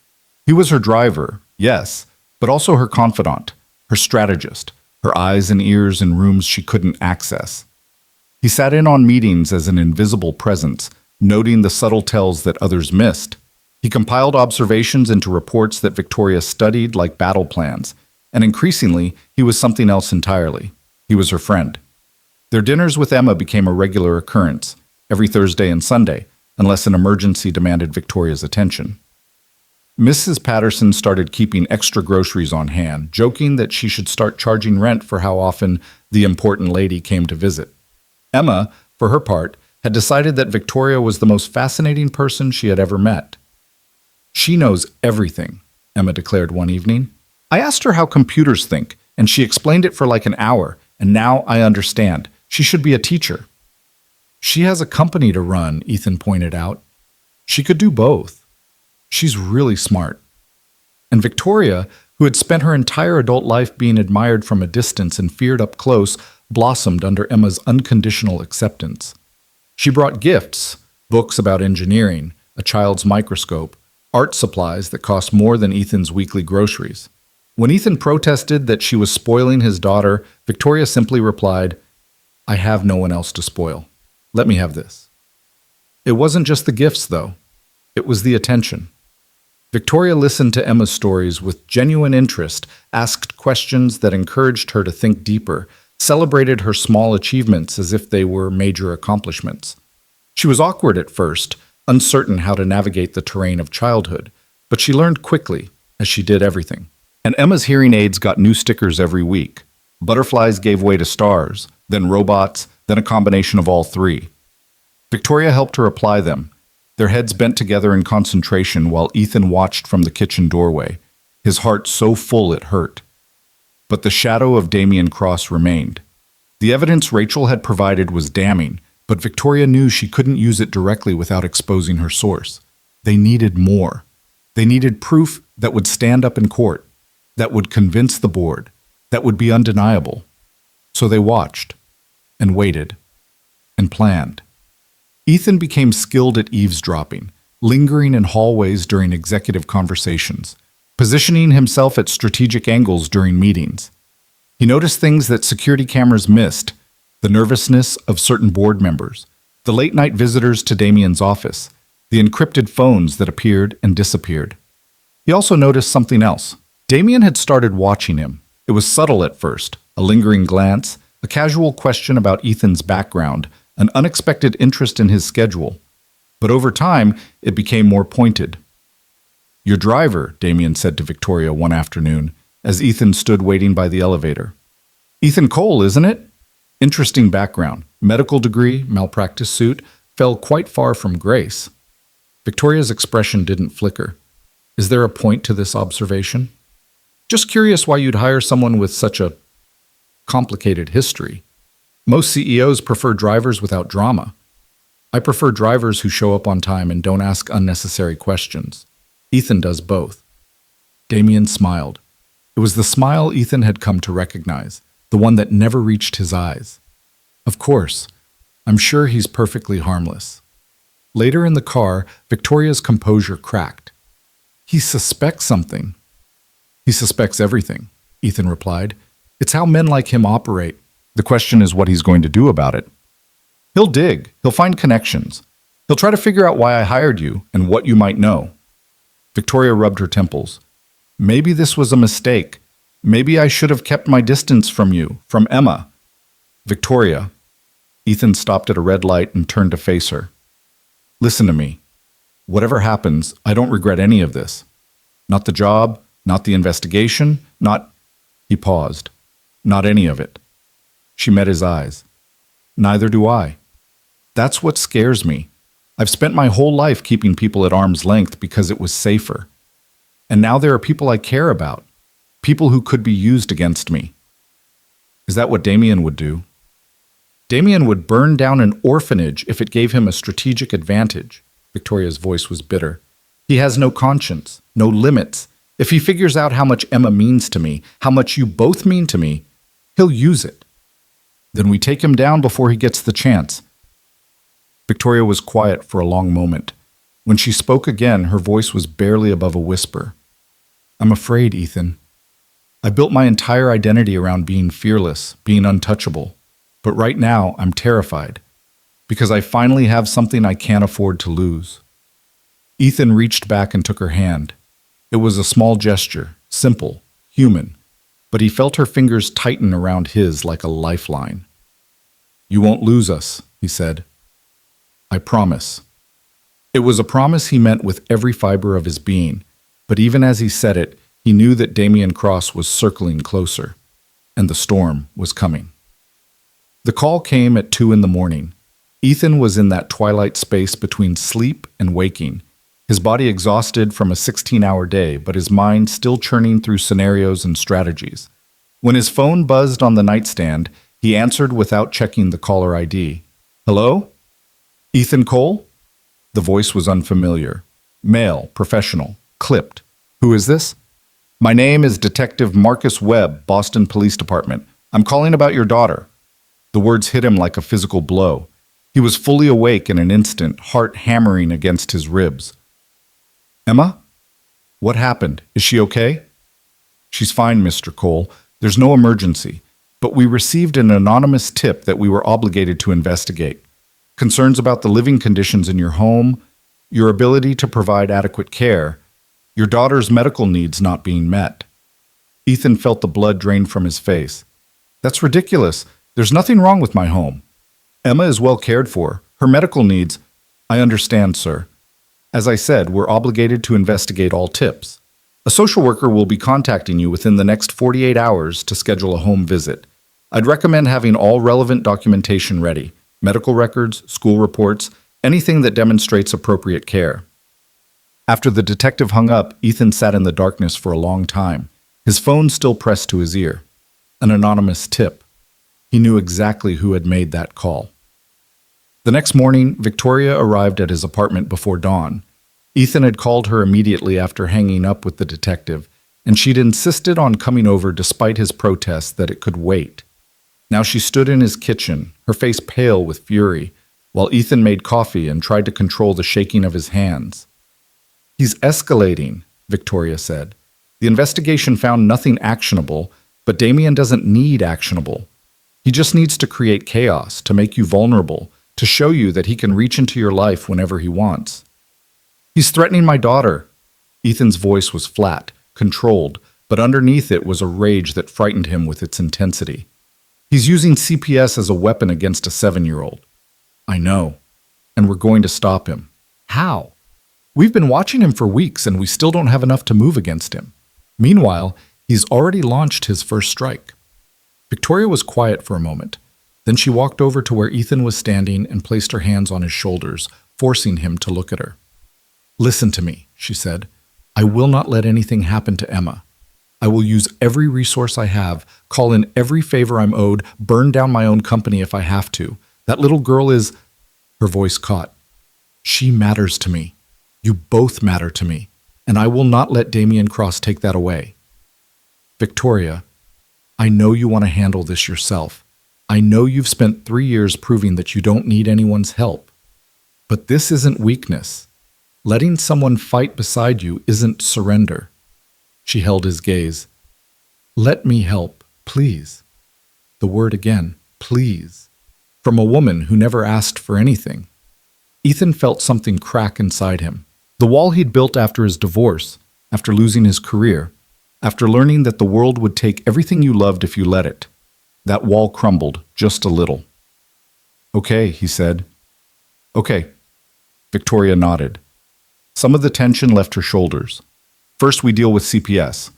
Speaker 1: He was her driver, yes, but also her confidant, her strategist, her eyes and ears in rooms she couldn't access. He sat in on meetings as an invisible presence, noting the subtle tells that others missed. He compiled observations into reports that Victoria studied like battle plans, and increasingly, he was something else entirely. He was her friend. Their dinners with Emma became a regular occurrence, every Thursday and Sunday, unless an emergency demanded Victoria's attention. Mrs. Patterson started keeping extra groceries on hand, joking that she should start charging rent for how often the important lady came to visit. Emma, for her part, had decided that Victoria was the most fascinating person she had ever met. She knows everything, Emma declared one evening. I asked her how computers think, and she explained it for like an hour, and now I understand. She should be a teacher. She has a company to run, Ethan pointed out. She could do both. She's really smart. And Victoria, who had spent her entire adult life being admired from a distance and feared up close, blossomed under Emma's unconditional acceptance. She brought gifts, books about engineering, a child's microscope, art supplies that cost more than Ethan's weekly groceries. When Ethan protested that she was spoiling his daughter, Victoria simply replied, I have no one else to spoil. Let me have this. It wasn't just the gifts, though. It was the attention. Victoria listened to Emma's stories with genuine interest, asked questions that encouraged her to think deeper, celebrated her small achievements as if they were major accomplishments. She was awkward at first, uncertain how to navigate the terrain of childhood, but she learned quickly, as she did everything. And Emma's hearing aids got new stickers every week. Butterflies gave way to stars, then robots, then a combination of all three. Victoria helped her apply them, their heads bent together in concentration while Ethan watched from the kitchen doorway, his heart so full it hurt. But the shadow of Damien Cross remained. The evidence Rachel had provided was damning, but Victoria knew she couldn't use it directly without exposing her source. They needed more. They needed proof that would stand up in court, that would convince the board, that would be undeniable. So they watched, and waited, and planned. Ethan became skilled at eavesdropping, lingering in hallways during executive conversations, positioning himself at strategic angles during meetings. He noticed things that security cameras missed, the nervousness of certain board members, the late-night visitors to Damien's office, the encrypted phones that appeared and disappeared. He also noticed something else. Damien had started watching him. It was subtle at first, a lingering glance, a casual question about Ethan's background, an unexpected interest in his schedule. But over time, it became more pointed. Your driver, Damien said to Victoria one afternoon, as Ethan stood waiting by the elevator. Ethan Cole, isn't it? Interesting background, medical degree, malpractice suit, fell quite far from grace. Victoria's expression didn't flicker. Is there a point to this observation? Just curious why you'd hire someone with such a complicated history. Most CEOs prefer drivers without drama. I prefer drivers who show up on time and don't ask unnecessary questions. Ethan does both. Damien smiled. It was the smile Ethan had come to recognize, the one that never reached his eyes. Of course, I'm sure he's perfectly harmless. Later in the car, Victoria's composure cracked. He suspects something. He suspects everything, Ethan replied. It's how men like him operate. The question is what he's going to do about it. He'll dig. He'll find connections. He'll try to figure out why I hired you and what you might know. Victoria rubbed her temples. Maybe this was a mistake. Maybe I should have kept my distance from you, from Emma. Victoria. Ethan stopped at a red light and turned to face her. Listen to me. Whatever happens, I don't regret any of this. Not the job, not the investigation, not... He paused. Not any of it. She met his eyes. Neither do I. That's what scares me. I've spent my whole life keeping people at arm's length because it was safer. And now there are people I care about, people who could be used against me. Is that what Damien would do? Damien would burn down an orphanage if it gave him a strategic advantage. Victoria's voice was bitter. He has no conscience, no limits. If he figures out how much Emma means to me, how much you both mean to me, he'll use it. Then we take him down before he gets the chance. Victoria was quiet for a long moment. When she spoke again, her voice was barely above a whisper. I'm afraid, Ethan. I built my entire identity around being fearless, being untouchable. But right now, I'm terrified. Because I finally have something I can't afford to lose. Ethan reached back and took her hand. It was a small gesture, simple, human, but he felt her fingers tighten around his like a lifeline. You won't lose us, he said. I promise. It was a promise he meant with every fiber of his being, but even as he said it, he knew that Damien Cross was circling closer, and the storm was coming. The call came at 2 a.m. Ethan was in that twilight space between sleep and waking, his body exhausted from a 16-hour day, but his mind still churning through scenarios and strategies. When his phone buzzed on the nightstand, he answered without checking the caller ID. Hello? Ethan Cole? The voice was unfamiliar. Male, professional, clipped. Who is this? My name is Detective Marcus Webb, Boston Police Department. I'm calling about your daughter. The words hit him like a physical blow. He was fully awake in an instant, heart hammering against his ribs. Emma? What happened? Is she okay? She's fine, Mr. Cole. There's no emergency. But we received an anonymous tip that we were obligated to investigate. Concerns about the living conditions in your home, your ability to provide adequate care, your daughter's medical needs not being met. Ethan felt the blood drain from his face. That's ridiculous. There's nothing wrong with my home. Emma is well cared for. Her medical needs... I understand, sir. As I said, we're obligated to investigate all tips. A social worker will be contacting you within the next 48 hours to schedule a home visit. I'd recommend having all relevant documentation ready. Medical records, school reports, anything that demonstrates appropriate care. After the detective hung up, Ethan sat in the darkness for a long time, his phone still pressed to his ear. An anonymous tip. He knew exactly who had made that call. The next morning, Victoria arrived at his apartment before dawn. Ethan had called her immediately after hanging up with the detective, and she'd insisted on coming over despite his protests that it could wait. Now she stood in his kitchen, her face pale with fury, while Ethan made coffee and tried to control the shaking of his hands. He's escalating, Victoria said. The investigation found nothing actionable, but Damien doesn't need actionable. He just needs to create chaos, to make you vulnerable, to show you that he can reach into your life whenever he wants. He's threatening my daughter. Ethan's voice was flat, controlled, but underneath it was a rage that frightened him with its intensity. He's using CPS as a weapon against a 7-year-old. I know, and we're going to stop him. How? We've been watching him for weeks and we still don't have enough to move against him. Meanwhile, he's already launched his first strike. Victoria was quiet for a moment. Then she walked over to where Ethan was standing and placed her hands on his shoulders, forcing him to look at her. Listen to me, she said. I will not let anything happen to Emma. I will use every resource I have, call in every favor I'm owed, burn down my own company if I have to. That little girl is... Her voice caught. She matters to me. You both matter to me, and I will not let Damien Cross take that away. Victoria, I know you want to handle this yourself. I know you've spent 3 years proving that you don't need anyone's help. But this isn't weakness. Letting someone fight beside you isn't surrender. She held his gaze. Let me help, please. The word again, please. From a woman who never asked for anything. Ethan felt something crack inside him. The wall he'd built after his divorce, after losing his career, after learning that the world would take everything you loved if you let it. That wall crumbled just a little. Okay, he said. Okay. Victoria nodded. Some of the tension left her shoulders. First, we deal with CPS.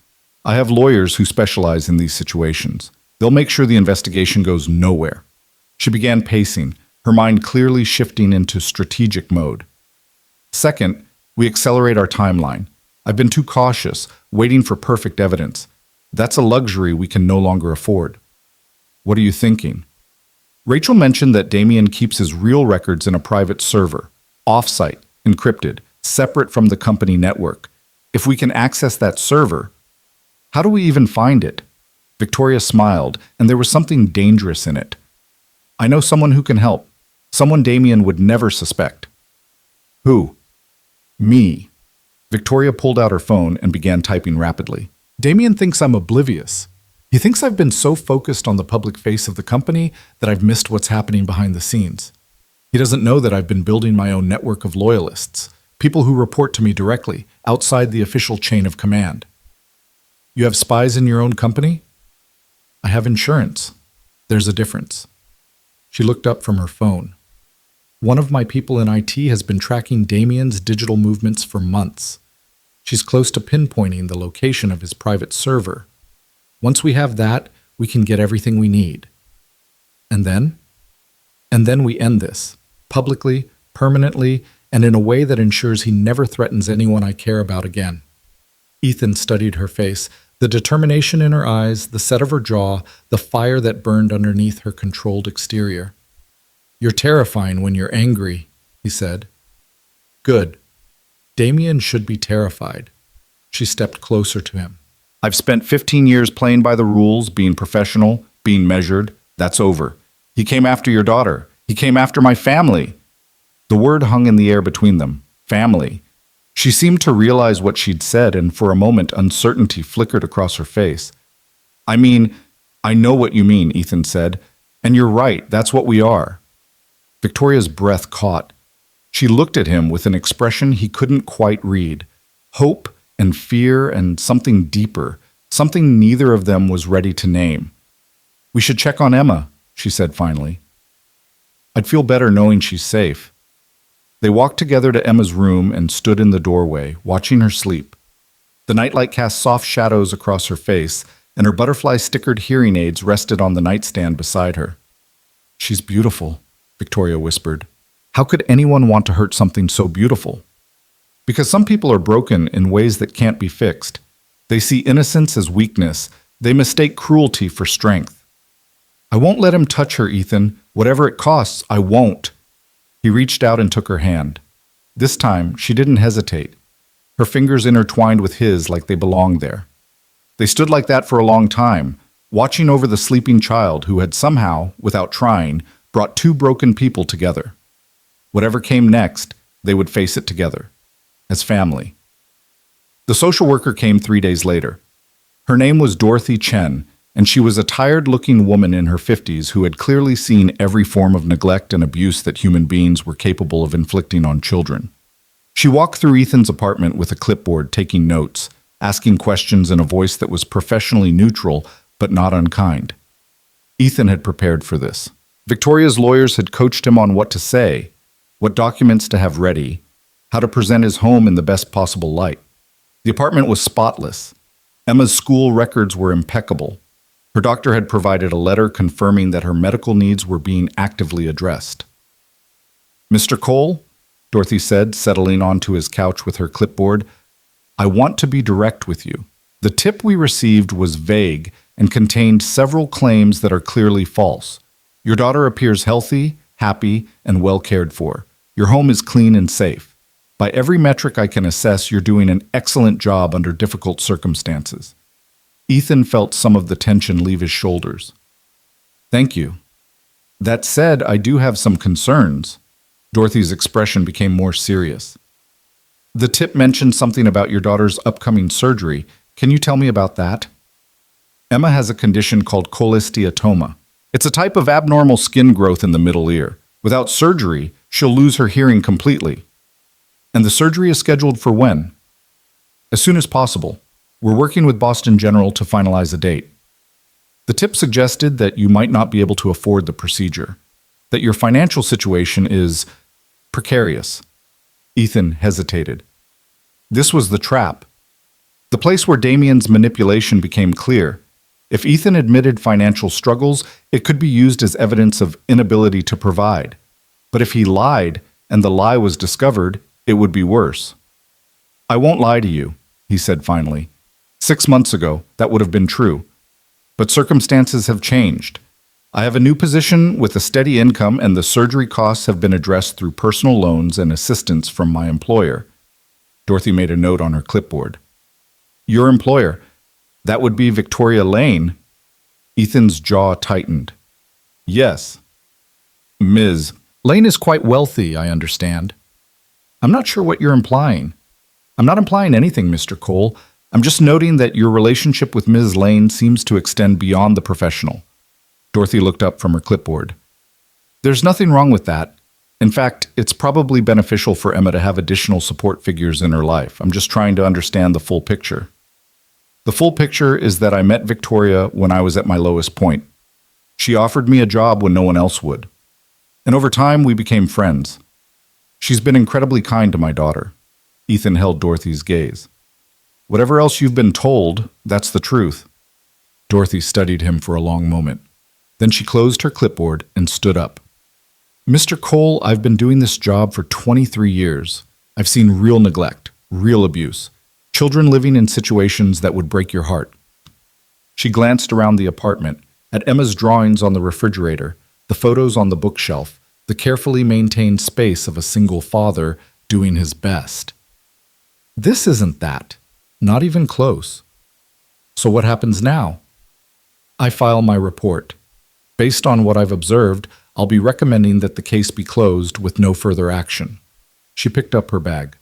Speaker 1: I have lawyers who specialize in these situations. They'll make sure the investigation goes nowhere. She began pacing, her mind clearly shifting into strategic mode. Second, we accelerate our timeline. I've been too cautious, waiting for perfect evidence. That's a luxury we can no longer afford. What are you thinking? Rachel mentioned that Damien keeps his real records in a private server, off-site, encrypted, separate from the company network. If we can access that server, how do we even find it? Victoria smiled, and there was something dangerous in it. I know someone who can help. Someone Damien would never suspect. Who? Me. Victoria pulled out her phone and began typing rapidly. Damien thinks I'm oblivious. He thinks I've been so focused on the public face of the company that I've missed what's happening behind the scenes. He doesn't know that I've been building my own network of loyalists, people who report to me directly, outside the official chain of command. You have spies in your own company? I have insurance. There's a difference. She looked up from her phone. One of my people in IT has been tracking Damien's digital movements for months. She's close to pinpointing the location of his private server. Once we have that, we can get everything we need. And then? And then we end this, publicly, permanently, and in a way that ensures he never threatens anyone I care about again. Ethan studied her face, the determination in her eyes, the set of her jaw, the fire that burned underneath her controlled exterior. You're terrifying when you're angry, he said. Good. Damien should be terrified. She stepped closer to him. I've spent 15 years playing by the rules, being professional, being measured. That's over. He came after your daughter. He came after my family. The word hung in the air between them. Family. She seemed to realize what she'd said, and for a moment uncertainty flickered across her face. I know what you mean, Ethan said. And you're right, that's what we are. Victoria's breath caught. She looked at him with an expression he couldn't quite read. Hope and fear and something deeper, something neither of them was ready to name. We should check on Emma, she said finally. I'd feel better knowing she's safe. They walked together to Emma's room and stood in the doorway, watching her sleep. The nightlight cast soft shadows across her face, and her butterfly-stickered hearing aids rested on the nightstand beside her. She's beautiful, Victoria whispered. How could anyone want to hurt something so beautiful? Because some people are broken in ways that can't be fixed. They see innocence as weakness. They mistake cruelty for strength. I won't let him touch her, Ethan. Whatever it costs, I won't. He reached out and took her hand. This time, she didn't hesitate. Her fingers intertwined with his like they belonged there. They stood like that for a long time, watching over the sleeping child who had somehow, without trying, brought two broken people together. Whatever came next, they would face it together, as family. The social worker came 3 days later. Her name was Dorothy Chen, and she was a tired-looking woman in her 50s who had clearly seen every form of neglect and abuse that human beings were capable of inflicting on children. She walked through Ethan's apartment with a clipboard, taking notes, asking questions in a voice that was professionally neutral but not unkind. Ethan had prepared for this. Victoria's lawyers had coached him on what to say, what documents to have ready, how to present his home in the best possible light. The apartment was spotless. Emma's school records were impeccable. Her doctor had provided a letter confirming that her medical needs were being actively addressed. Mr. Cole, Dorothy said, settling onto his couch with her clipboard, I want to be direct with you. The tip we received was vague and contained several claims that are clearly false. Your daughter appears healthy, happy, and well cared for. Your home is clean and safe. By every metric I can assess, you're doing an excellent job under difficult circumstances. Ethan felt some of the tension leave his shoulders. Thank you. That said, I do have some concerns. Dorothy's expression became more serious. The tip mentioned something about your daughter's upcoming surgery. Can you tell me about that? Emma has a condition called cholesteatoma. It's a type of abnormal skin growth in the middle ear. Without surgery, she'll lose her hearing completely. And the surgery is scheduled for when? As soon as possible. We're working with Boston General to finalize a date. The tip suggested that you might not be able to afford the procedure, that your financial situation is precarious. Ethan hesitated. This was the trap. The place where Damien's manipulation became clear. If Ethan admitted financial struggles, it could be used as evidence of inability to provide. But if he lied, and the lie was discovered, it would be worse. "I won't lie to you," he said finally. 6 months ago, that would have been true. But circumstances have changed. I have a new position with a steady income, and the surgery costs have been addressed through personal loans and assistance from my employer. Dorothy made a note on her clipboard. "Your employer? That would be Victoria Lane?" Ethan's jaw tightened. "Yes. Ms. Lane is quite wealthy, I understand." "I'm not sure what you're implying." "I'm not implying anything, Mr. Cole. I'm just noting that your relationship with Ms. Lane seems to extend beyond the professional." Dorothy looked up from her clipboard. "There's nothing wrong with that. In fact, it's probably beneficial for Emma to have additional support figures in her life. I'm just trying to understand the full picture." "The full picture is that I met Victoria when I was at my lowest point. She offered me a job when no one else would. And over time, we became friends. She's been incredibly kind to my daughter." Ethan held Dorothy's gaze. "Whatever else you've been told, that's the truth." Dorothy studied him for a long moment. Then she closed her clipboard and stood up. "Mr. Cole, I've been doing this job for 23 years. I've seen real neglect, real abuse, children living in situations that would break your heart." She glanced around the apartment, at Emma's drawings on the refrigerator, the photos on the bookshelf, the carefully maintained space of a single father doing his best. "This isn't that. Not even close." "So what happens now?" "I file my report. Based on what I've observed, I'll be recommending that the case be closed with no further action." She picked up her bag.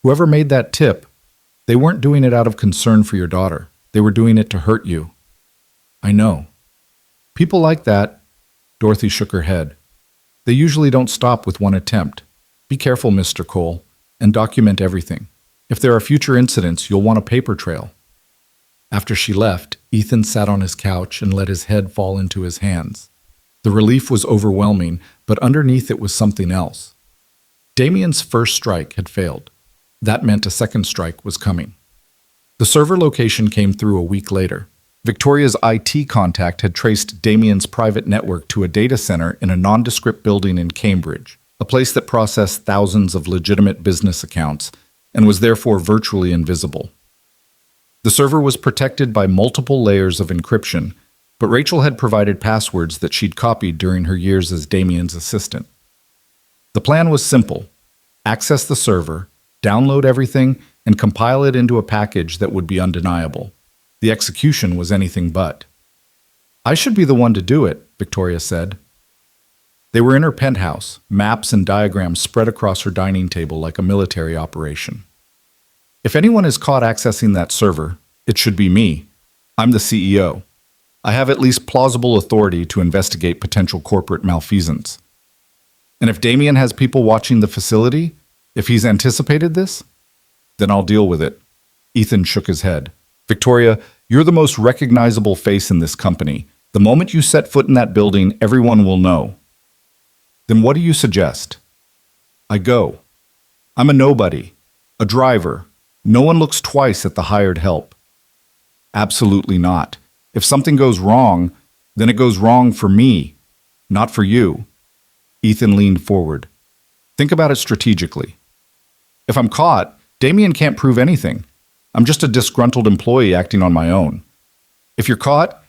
Speaker 1: "Whoever made that tip, they weren't doing it out of concern for your daughter. They were doing it to hurt you." "I know." "People like that," Dorothy shook her head. "They usually don't stop with one attempt. Be careful, Mr. Cole, and document everything. If there are future incidents, you'll want a paper trail." After she left, Ethan sat on his couch and let his head fall into his hands. The relief was overwhelming, but underneath it was something else. Damien's first strike had failed. That meant a second strike was coming. The server location came through a week later. Victoria's IT contact had traced Damien's private network to a data center in a nondescript building in Cambridge, a place that processed thousands of legitimate business accounts and was therefore virtually invisible. The server was protected by multiple layers of encryption, but Rachel had provided passwords that she'd copied during her years as Damien's assistant. The plan was simple: access the server, download everything, and compile it into a package that would be undeniable. The execution was anything but. "I should be the one to do it," Victoria said. They were in her penthouse, maps and diagrams spread across her dining table like a military operation. "If anyone is caught accessing that server, it should be me. I'm the CEO. I have at least plausible authority to investigate potential corporate malfeasance. And if Damien has people watching the facility, if he's anticipated this, then I'll deal with it." Ethan shook his head. "Victoria, you're the most recognizable face in this company. The moment you set foot in that building, everyone will know." "Then what do you suggest?" "I go. I'm a nobody, a driver. No one looks twice at the hired help." "Absolutely not. If something goes wrong, then it goes wrong for me, not for you." Ethan leaned forward. "Think about it strategically. If I'm caught, Damien can't prove anything. I'm just a disgruntled employee acting on my own. If you're caught,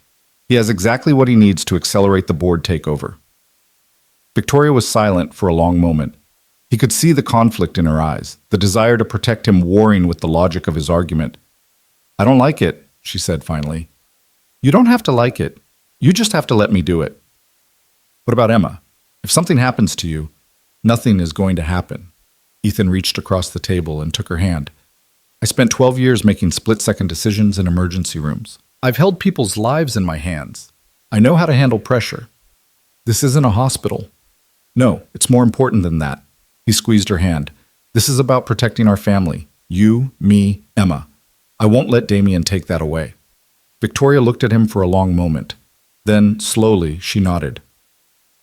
Speaker 1: he has exactly what he needs to accelerate the board takeover." Victoria was silent for a long moment. He could see the conflict in her eyes, the desire to protect him warring with the logic of his argument. "I don't like it," she said finally. "You don't have to like it. You just have to let me do it." "What about Emma? If something happens to you, nothing is going to happen." Ethan reached across the table and took her hand. "I spent 12 years making split-second decisions in emergency rooms. I've held people's lives in my hands. I know how to handle pressure. This isn't a hospital. No, it's more important than that." He squeezed her hand. "This is about protecting our family. You, me, Emma. I won't let Damien take that away." Victoria looked at him for a long moment. Then, slowly, she nodded.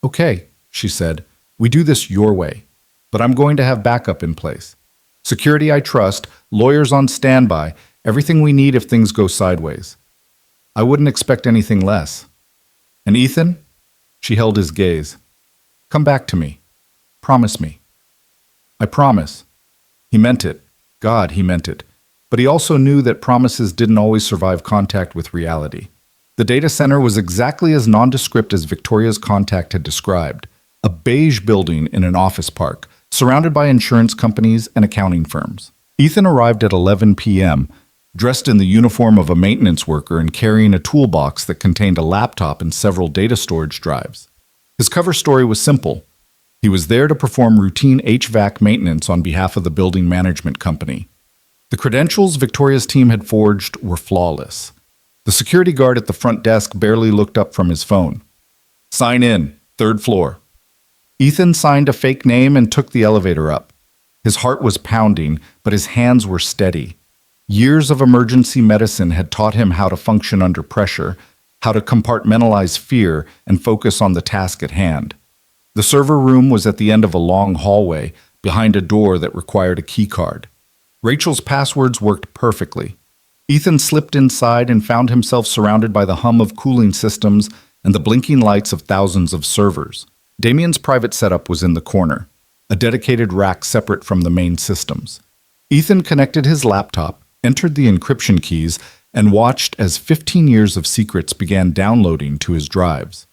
Speaker 1: "Okay," she said. "We do this your way. But I'm going to have backup in place. Security I trust, lawyers on standby, Everything we need if things go sideways. I wouldn't expect anything less. And Ethan? She held his gaze. Come back to me. Promise me. I promise. He meant it. God, he meant it. But he also knew that promises didn't always survive contact with reality. The data center was exactly as nondescript as Victoria's contact had described. A beige building in an office park, surrounded by insurance companies and accounting firms. Ethan arrived at 11 p.m., dressed in the uniform of a maintenance worker and carrying a toolbox that contained a laptop and several data storage drives. His cover story was simple. He was there to perform routine HVAC maintenance on behalf of the building management company. The credentials Victoria's team had forged were flawless. The security guard at the front desk barely looked up from his phone. Sign in, 3rd floor. Ethan signed a fake name and took the elevator up. His heart was pounding, but his hands were steady. Years of emergency medicine had taught him how to function under pressure, how to compartmentalize fear and focus on the task at hand. The server room was at the end of a long hallway, behind a door that required a keycard. Rachel's passwords worked perfectly. Ethan slipped inside and found himself surrounded by the hum of cooling systems and the blinking lights of thousands of servers. Damien's private setup was in the corner, a dedicated rack separate from the main systems. Ethan connected his laptop, entered the encryption keys, and watched as 15 years of secrets began downloading to his drives.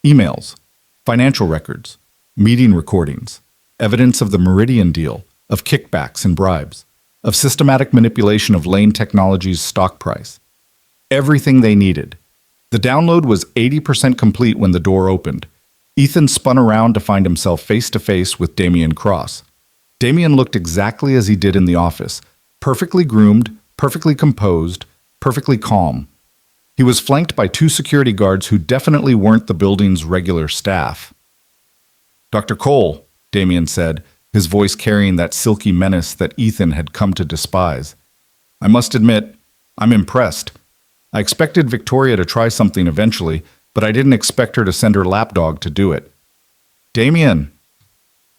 Speaker 1: Emails, financial records, meeting recordings, evidence of the Meridian deal, of kickbacks and bribes, of systematic manipulation of Lane Technologies' stock price. Everything they needed. The download was 80% complete when the door opened. Ethan spun around to find himself face-to-face with Damien Cross. Damien looked exactly as he did in the office, perfectly groomed, perfectly composed, perfectly calm. He was flanked by 2 security guards who definitely weren't the building's regular staff. Dr. Cole, Damien said, his voice carrying that silky menace that Ethan had come to despise. I must admit, I'm impressed. I expected Victoria to try something eventually, but I didn't expect her to send her lapdog to do it. Damien.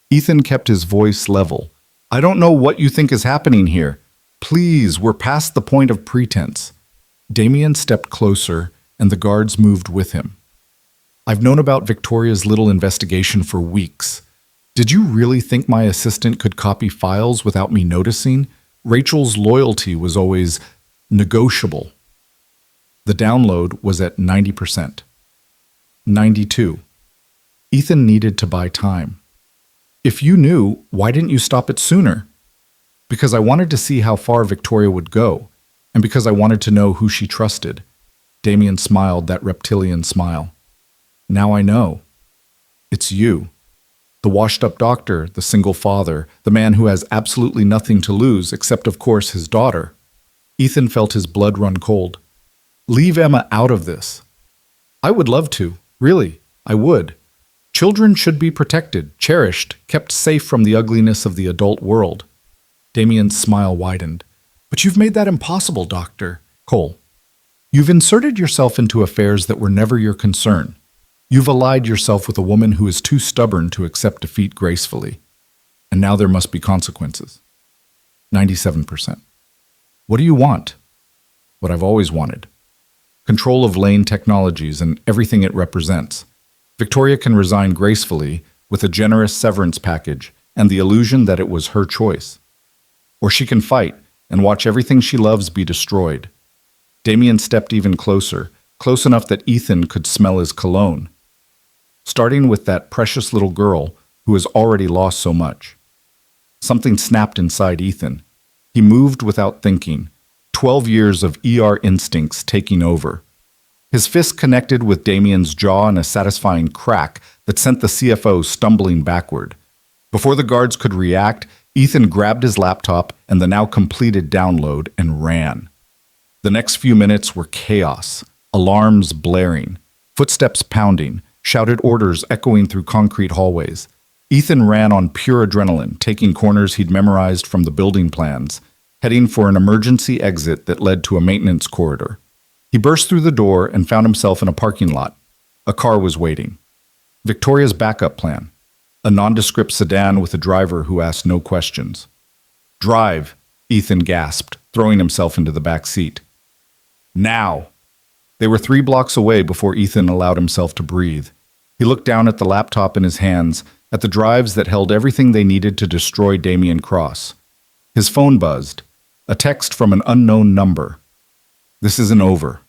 Speaker 1: Ethan kept his voice level. I don't know what you think is happening here. Please, we're past the point of pretense. Damien stepped closer, and the guards moved with him. I've known about Victoria's little investigation for weeks. Did you really think my assistant could copy files without me noticing? Rachel's loyalty was always negotiable. The download was at 90%. 92. Ethan needed to buy time. If you knew, why didn't you stop it sooner? Because I wanted to see how far Victoria would go, and because I wanted to know who she trusted. Damien smiled that reptilian smile. Now I know. It's you. The washed-up doctor, the single father, the man who has absolutely nothing to lose except, of course, his daughter. Ethan felt his blood run cold. Leave Emma out of this. I would love to. Really, I would. Children should be protected, cherished, kept safe from the ugliness of the adult world. Damien's smile widened. But you've made that impossible, Doctor Cole. You've inserted yourself into affairs that were never your concern. You've allied yourself with a woman who is too stubborn to accept defeat gracefully. And now there must be consequences. 97%. What do you want? What I've always wanted. Control of Lane Technologies and everything it represents. Victoria can resign gracefully with a generous severance package and the illusion that it was her choice. Or she can fight and watch everything she loves be destroyed. Damien stepped even closer, close enough that Ethan could smell his cologne. Starting with that precious little girl who has already lost so much. Something snapped inside Ethan. He moved without thinking, 12 years of ER instincts taking over. His fist connected with Damien's jaw in a satisfying crack that sent the CFO stumbling backward. Before the guards could react, Ethan grabbed his laptop and the now completed download and ran. The next few minutes were chaos, alarms blaring, footsteps pounding, shouted orders echoing through concrete hallways. Ethan ran on pure adrenaline, taking corners he'd memorized from the building plans, heading for an emergency exit that led to a maintenance corridor. He burst through the door and found himself in a parking lot. A car was waiting. Victoria's backup plan. A nondescript sedan with a driver who asked no questions. Drive, Ethan gasped, throwing himself into the back seat. Now! They were 3 blocks away before Ethan allowed himself to breathe. He looked down at the laptop in his hands, at the drives that held everything they needed to destroy Damien Cross. His phone buzzed. A text from an unknown number. This isn't over.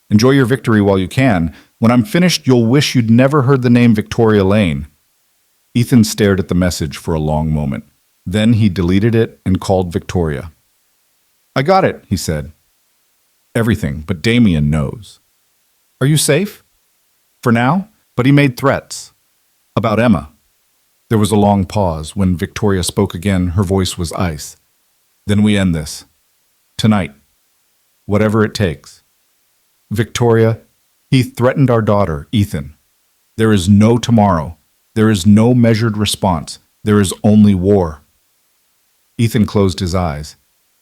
Speaker 1: Enjoy your victory while you can. When I'm finished, you'll wish you'd never heard the name Victoria Lane. Ethan stared at the message for a long moment. Then he deleted it and called Victoria. I got it, he said. Everything, but Damien knows. Are you safe? For now, but he made threats. About Emma. There was a long pause. When Victoria spoke again, her voice was ice. Then we end this. Tonight. Whatever it takes. Victoria, he threatened our daughter, Ethan. There is no tomorrow. There is no measured response. There is only war. Ethan closed his eyes.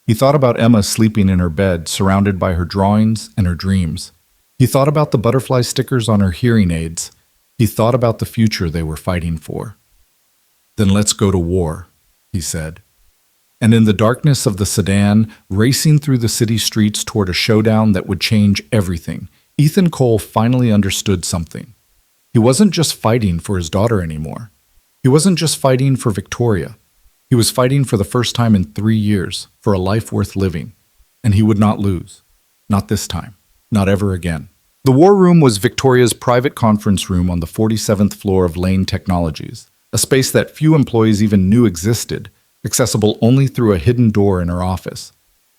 Speaker 1: He thought about Emma sleeping in her bed, surrounded by her drawings and her dreams. He thought about the butterfly stickers on her hearing aids. He thought about the future they were fighting for. Then let's go to war, he said. And in the darkness of the sedan, racing through the city streets toward a showdown that would change everything, Ethan Cole finally understood something. He wasn't just fighting for his daughter anymore. He wasn't just fighting for Victoria. He was fighting for the first time in 3 years, for a life worth living. And he would not lose. Not this time. Not ever again. The war room was Victoria's private conference room on the 47th floor of Lane Technologies, a space that few employees even knew existed, accessible only through a hidden door in her office.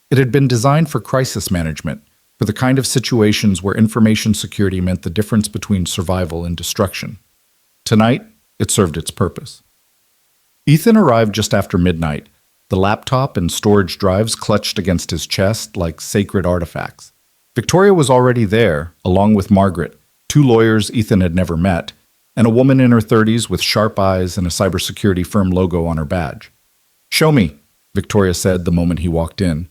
Speaker 1: It had been designed for crisis management, for the kind of situations where information security meant the difference between survival and destruction. Tonight, it served its purpose. Ethan arrived just after midnight, the laptop and storage drives clutched against his chest like sacred artifacts. Victoria was already there, along with Margaret, 2 lawyers Ethan had never met, and a woman in her 30s with sharp eyes and a cybersecurity firm logo on her badge. Show me, Victoria said the moment he walked in.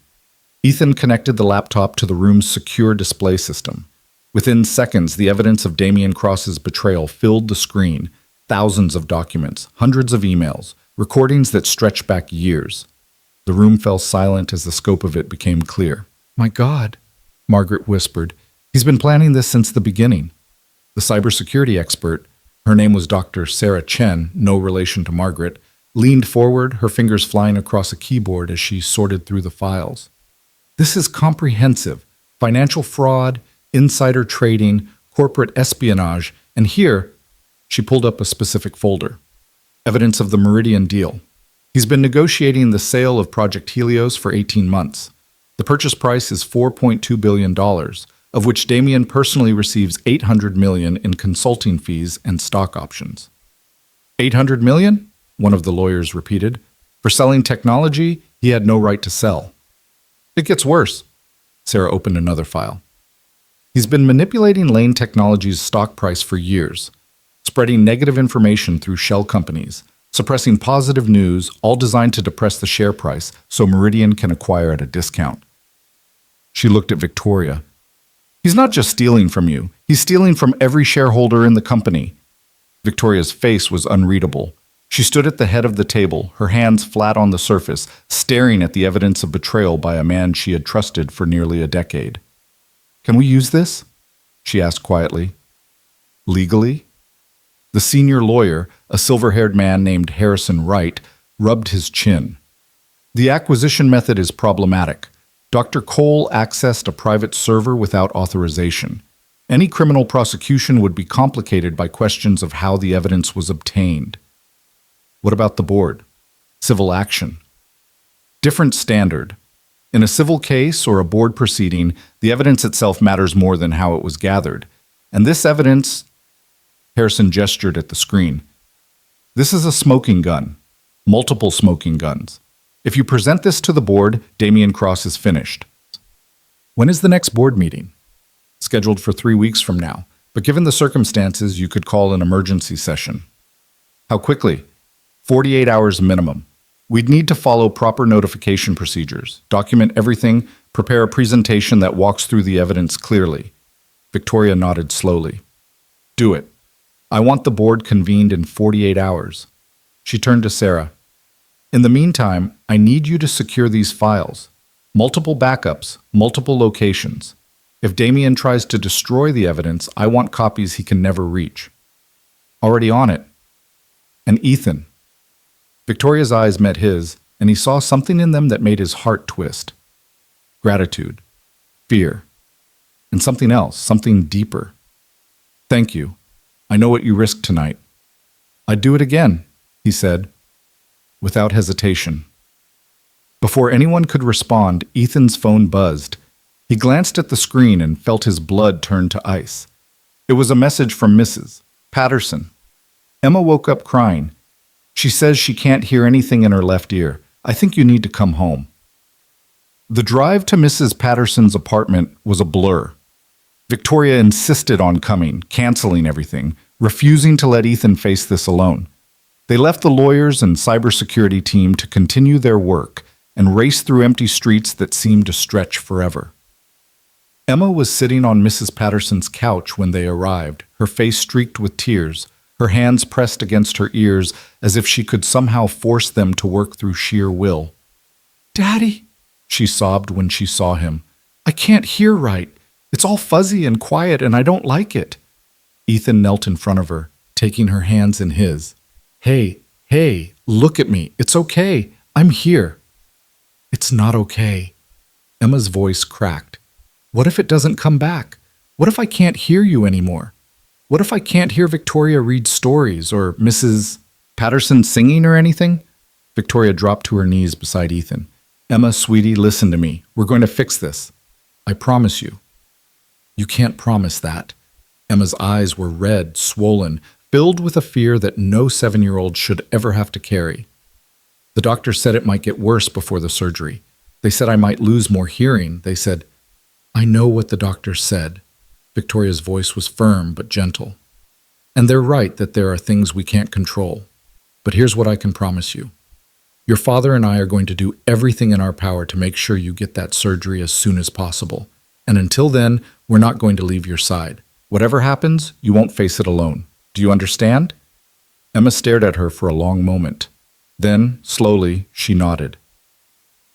Speaker 1: Ethan connected the laptop to the room's secure display system. Within seconds, the evidence of Damien Cross's betrayal filled the screen. Thousands of documents, hundreds of emails, recordings that stretched back years. The room fell silent as the scope of it became clear. My God, Margaret whispered. He's been planning this since the beginning. The cybersecurity expert, her name was Dr. Sarah Chen, no relation to Margaret, leaned forward, her fingers flying across a keyboard as she sorted through the files. This is comprehensive. Financial fraud, insider trading, corporate espionage, and here, she pulled up a specific folder. Evidence of the Meridian deal. He's been negotiating the sale of Project Helios for 18 months. The purchase price is $4.2 billion, of which Damien personally receives $800 million in consulting fees and stock options. $800 million? One of the lawyers repeated. For selling technology he had no right to sell. It gets worse. Sarah opened another file. He's been manipulating Lane Technologies' stock price for years, spreading negative information through shell companies, suppressing positive news, all designed to depress the share price so Meridian can acquire at a discount. She looked at Victoria. He's not just stealing from you. He's stealing from every shareholder in the company. Victoria's face was unreadable. She stood at the head of the table, her hands flat on the surface, staring at the evidence of betrayal by a man she had trusted for nearly a decade. Can we use this? She asked quietly. Legally? The senior lawyer, a silver-haired man named Harrison Wright, rubbed his chin. The acquisition method is problematic. Dr. Cole accessed a private server without authorization. Any criminal prosecution would be complicated by questions of how the evidence was obtained. What about the board? Civil action. Different standard. In a civil case or a board proceeding, the evidence itself matters more than how it was gathered. And this evidence... Harrison gestured at the screen. This is a smoking gun. Multiple smoking guns. If you present this to the board, Damien Cross is finished. When is the next board meeting? Scheduled for 3 weeks from now, but given the circumstances, you could call an emergency session. How quickly? 48 hours minimum. We'd need to follow proper notification procedures, document everything, prepare a presentation that walks through the evidence clearly. Victoria nodded slowly. Do it. I want the board convened in 48 hours. She turned to Sarah. In the meantime, I need you to secure these files. Multiple backups, multiple locations. If Damien tries to destroy the evidence, I want copies he can never reach. Already on it. And Ethan. Victoria's eyes met his, and he saw something in them that made his heart twist. Gratitude. Fear. And something else, something deeper. Thank you. I know what you risked tonight. I'd do it again, he said, without hesitation. Before anyone could respond, Ethan's phone buzzed. He glanced at the screen and felt his blood turn to ice. It was a message from Mrs. Patterson. Emma woke up crying. She says she can't hear anything in her left ear. I think you need to come home. The drive to Mrs. Patterson's apartment was a blur. Victoria insisted on coming, canceling everything, refusing to let Ethan face this alone. They left the lawyers and cybersecurity team to continue their work and race through empty streets that seemed to stretch forever. Emma was sitting on Mrs. Patterson's couch when they arrived, her face streaked with tears, her hands pressed against her ears as if she could somehow force them to work through sheer will. "Daddy," she sobbed when she saw him. "I can't hear right. It's all fuzzy and quiet and I don't like it." Ethan knelt in front of her, taking her hands in his. Hey, look at me. It's okay. I'm here." "It's not okay." Emma's voice cracked. "What if it doesn't come back? What if I can't hear you anymore? What if I can't hear Victoria read stories or Mrs. Patterson singing or anything?" Victoria dropped to her knees beside Ethan. "Emma, sweetie, listen to me. We're going to fix this. I promise you." "You can't promise that." Emma's eyes were red, swollen, filled with a fear that no 7-year-old should ever have to carry. "The doctor said it might get worse before the surgery. They said I might lose more hearing. They said—" "I know what the doctor said." Victoria's voice was firm but gentle. "And they're right that there are things we can't control. But here's what I can promise you. Your father and I are going to do everything in our power to make sure you get that surgery as soon as possible. And until then, we're not going to leave your side. Whatever happens, you won't face it alone. Do you understand?" Emma stared at her for a long moment. Then, slowly, she nodded.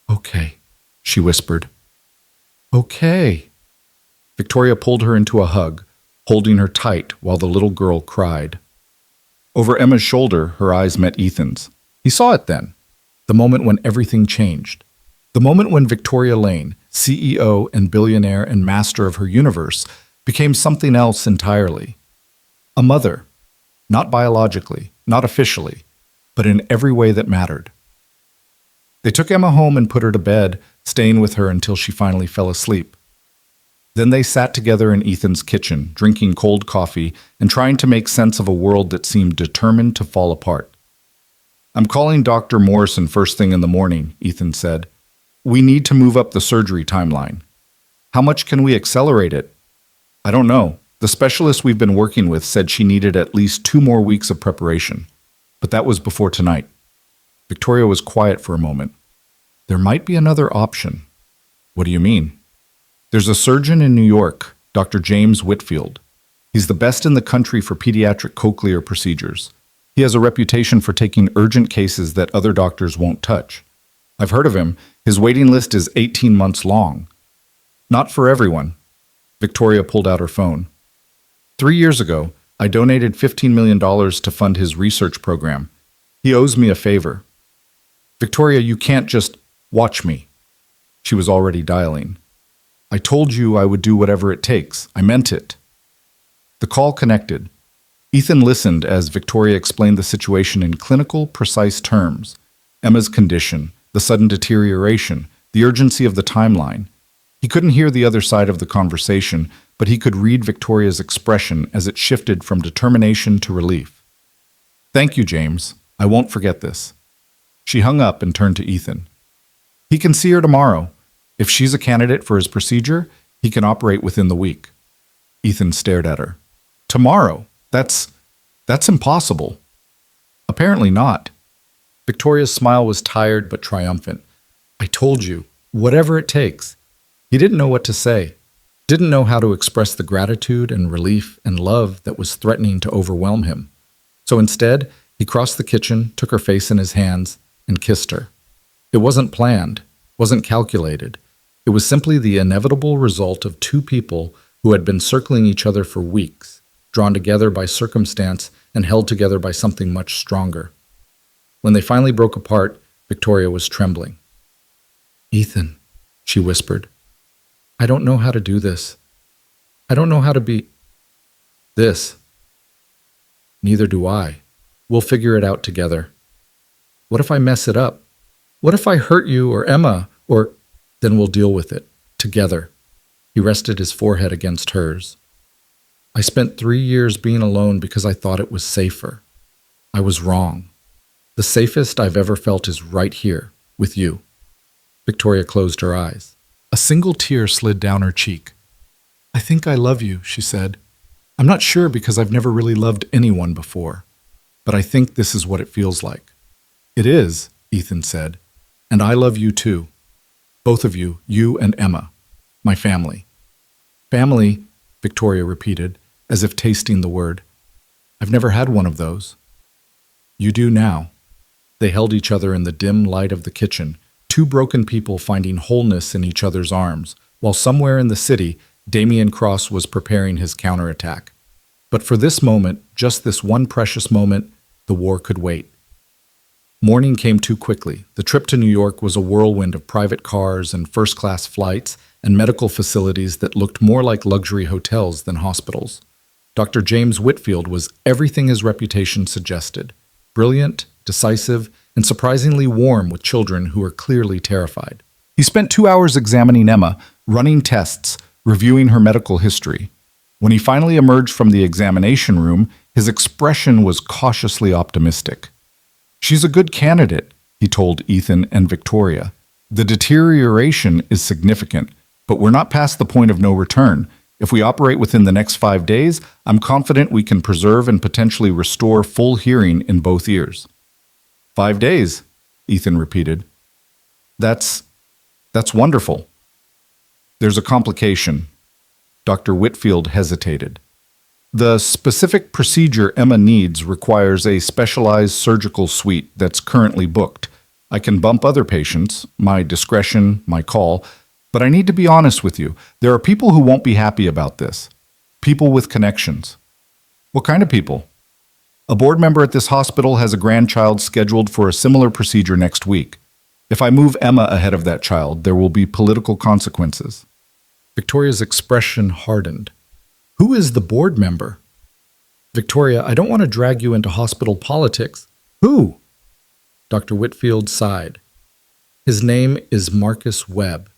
Speaker 1: "Okay," she whispered. "Okay." Victoria pulled her into a hug, holding her tight while the little girl cried. Over Emma's shoulder, her eyes met Ethan's. He saw it then, the moment when everything changed. The moment when Victoria Lane, CEO and billionaire and master of her universe, became something else entirely. A mother, not biologically, not officially, but in every way that mattered. They took Emma home and put her to bed, staying with her until she finally fell asleep. Then they sat together in Ethan's kitchen, drinking cold coffee and trying to make sense of a world that seemed determined to fall apart. "I'm calling Dr. Morrison first thing in the morning," Ethan said. "We need to move up the surgery timeline." "How much can we accelerate it?" "I don't know. The specialist we've been working with said she needed at least 2 more weeks of preparation. But that was before tonight." Victoria was quiet for a moment. "There might be another option." "What do you mean?" "There's a surgeon in New York, Dr. James Whitfield. He's the best in the country for pediatric cochlear procedures. He has a reputation for taking urgent cases that other doctors won't touch. I've heard of him. His waiting list is 18 months long." "Not for everyone." Victoria pulled out her phone. 3 years ago, I donated $15 million to fund his research program. He owes me a favor." "Victoria, you can't just watch me." She was already dialing. "I told you I would do whatever it takes. I meant it." The call connected. Ethan listened as Victoria explained the situation in clinical, precise terms. Emma's condition, the sudden deterioration, the urgency of the timeline. He couldn't hear the other side of the conversation, but he could read Victoria's expression as it shifted from determination to relief. "Thank you, James. I won't forget this." She hung up and turned to Ethan. "He can see her tomorrow. If she's a candidate for his procedure, he can operate within the week." Ethan stared at her. "Tomorrow? That's impossible." "Apparently not." Victoria's smile was tired but triumphant. "I told you, whatever it takes." He didn't know what to say, didn't know how to express the gratitude and relief and love that was threatening to overwhelm him. So instead, he crossed the kitchen, took her face in his hands, and kissed her. It wasn't planned, wasn't calculated. It was simply the inevitable result of two people who had been circling each other for weeks, drawn together by circumstance and held together by something much stronger. When they finally broke apart, Victoria was trembling. "Ethan," she whispered, "I don't know how to do this. I don't know how to be this." "Neither do I. We'll figure it out together." "What if I mess it up? What if I hurt you or Emma or—" "Then we'll deal with it. Together." He rested his forehead against hers. "I spent 3 years being alone because I thought it was safer. I was wrong. The safest I've ever felt is right here, with you." Victoria closed her eyes. A single tear slid down her cheek. "I think I love you," she said. "I'm not sure because I've never really loved anyone before, but I think this is what it feels like." "It is," Ethan said, "and I love you too. Both of you, you and Emma, my family." "Family," Victoria repeated, as if tasting the word. "I've never had one of those." "You do now." They held each other in the dim light of the kitchen, two broken people finding wholeness in each other's arms, while somewhere in the city, Damian Cross was preparing his counterattack. But for this moment, just this one precious moment, the war could wait. Morning came too quickly. The trip to New York was a whirlwind of private cars and first-class flights and medical facilities that looked more like luxury hotels than hospitals. Dr. James Whitfield was everything his reputation suggested: brilliant, decisive, and surprisingly warm with children who were clearly terrified. He spent 2 hours examining Emma, running tests, reviewing her medical history. When he finally emerged from the examination room, his expression was cautiously optimistic. "She's a good candidate," he told Ethan and Victoria. "The deterioration is significant, but we're not past the point of no return. If we operate within the next 5 days, I'm confident we can preserve and potentially restore full hearing in both ears." 5 days, Ethan repeated. That's wonderful." "There's a complication." Dr. Whitfield hesitated. "The specific procedure Emma needs requires a specialized surgical suite that's currently booked. I can bump other patients, my discretion, my call, but I need to be honest with you. There are people who won't be happy about this. People with connections." "What kind of people?" "A board member at this hospital has a grandchild scheduled for a similar procedure next week. If I move Emma ahead of that child, there will be political consequences." Victoria's expression hardened. "Who is the board member?" "Victoria, I don't want to drag you into hospital politics." "Who?" Dr. Whitfield sighed. "His name is Marcus Webb.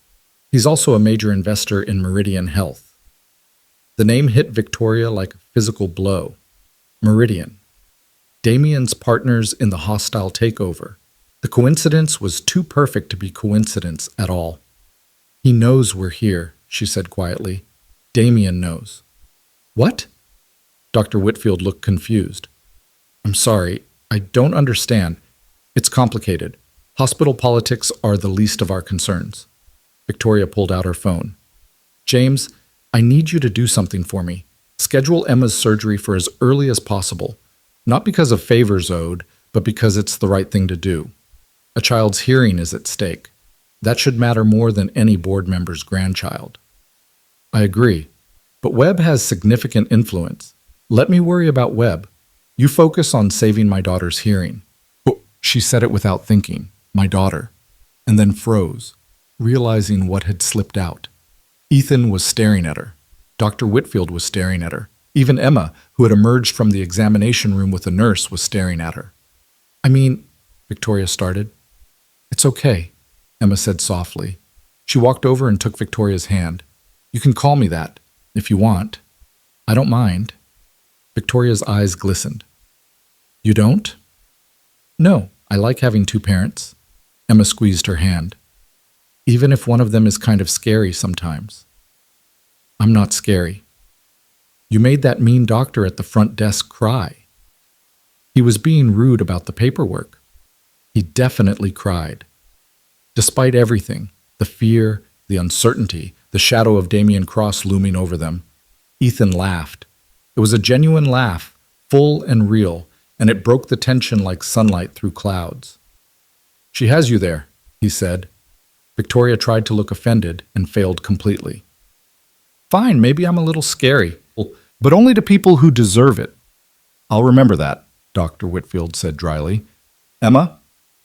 Speaker 1: He's also a major investor in Meridian Health." The name hit Victoria like a physical blow. Meridian. Damian's partners in the hostile takeover. The coincidence was too perfect to be coincidence at all. "He knows we're here," she said quietly. "Damian knows." "What?" Dr. Whitfield looked confused. "I'm sorry, I don't understand. It's complicated. Hospital politics are the least of our concerns." Victoria pulled out her phone. "James, I need you to do something for me. Schedule Emma's surgery for as early as possible. Not because of favors owed, but because it's the right thing to do. A child's hearing is at stake. That should matter more than any board member's grandchild." "I agree. But Webb has significant influence. Let me worry about Webb. You focus on saving my daughter's hearing." Oh, she said it without thinking. "My daughter." And then froze, realizing what had slipped out. Ethan was staring at her. Dr. Whitfield was staring at her. Even Emma, who had emerged from the examination room with a nurse, was staring at her. "I mean," Victoria started. "It's okay," Emma said softly. She walked over and took Victoria's hand. "You can call me that, if you want. I don't mind." Victoria's eyes glistened. "You don't?" "No, I like having two parents." Emma squeezed her hand. "Even if one of them is kind of scary sometimes." "I'm not scary." "You made that mean doctor at the front desk cry." "He was being rude about the paperwork." "He definitely cried." Despite everything, the fear, the uncertainty, the shadow of Damian Cross looming over them, Ethan laughed. It was a genuine laugh, full and real, and it broke the tension like sunlight through clouds. "She has you there," he said. Victoria tried to look offended and failed completely. Fine, maybe I'm a little scary, but only to people who deserve it. I'll remember that, Dr. Whitfield said dryly. Emma,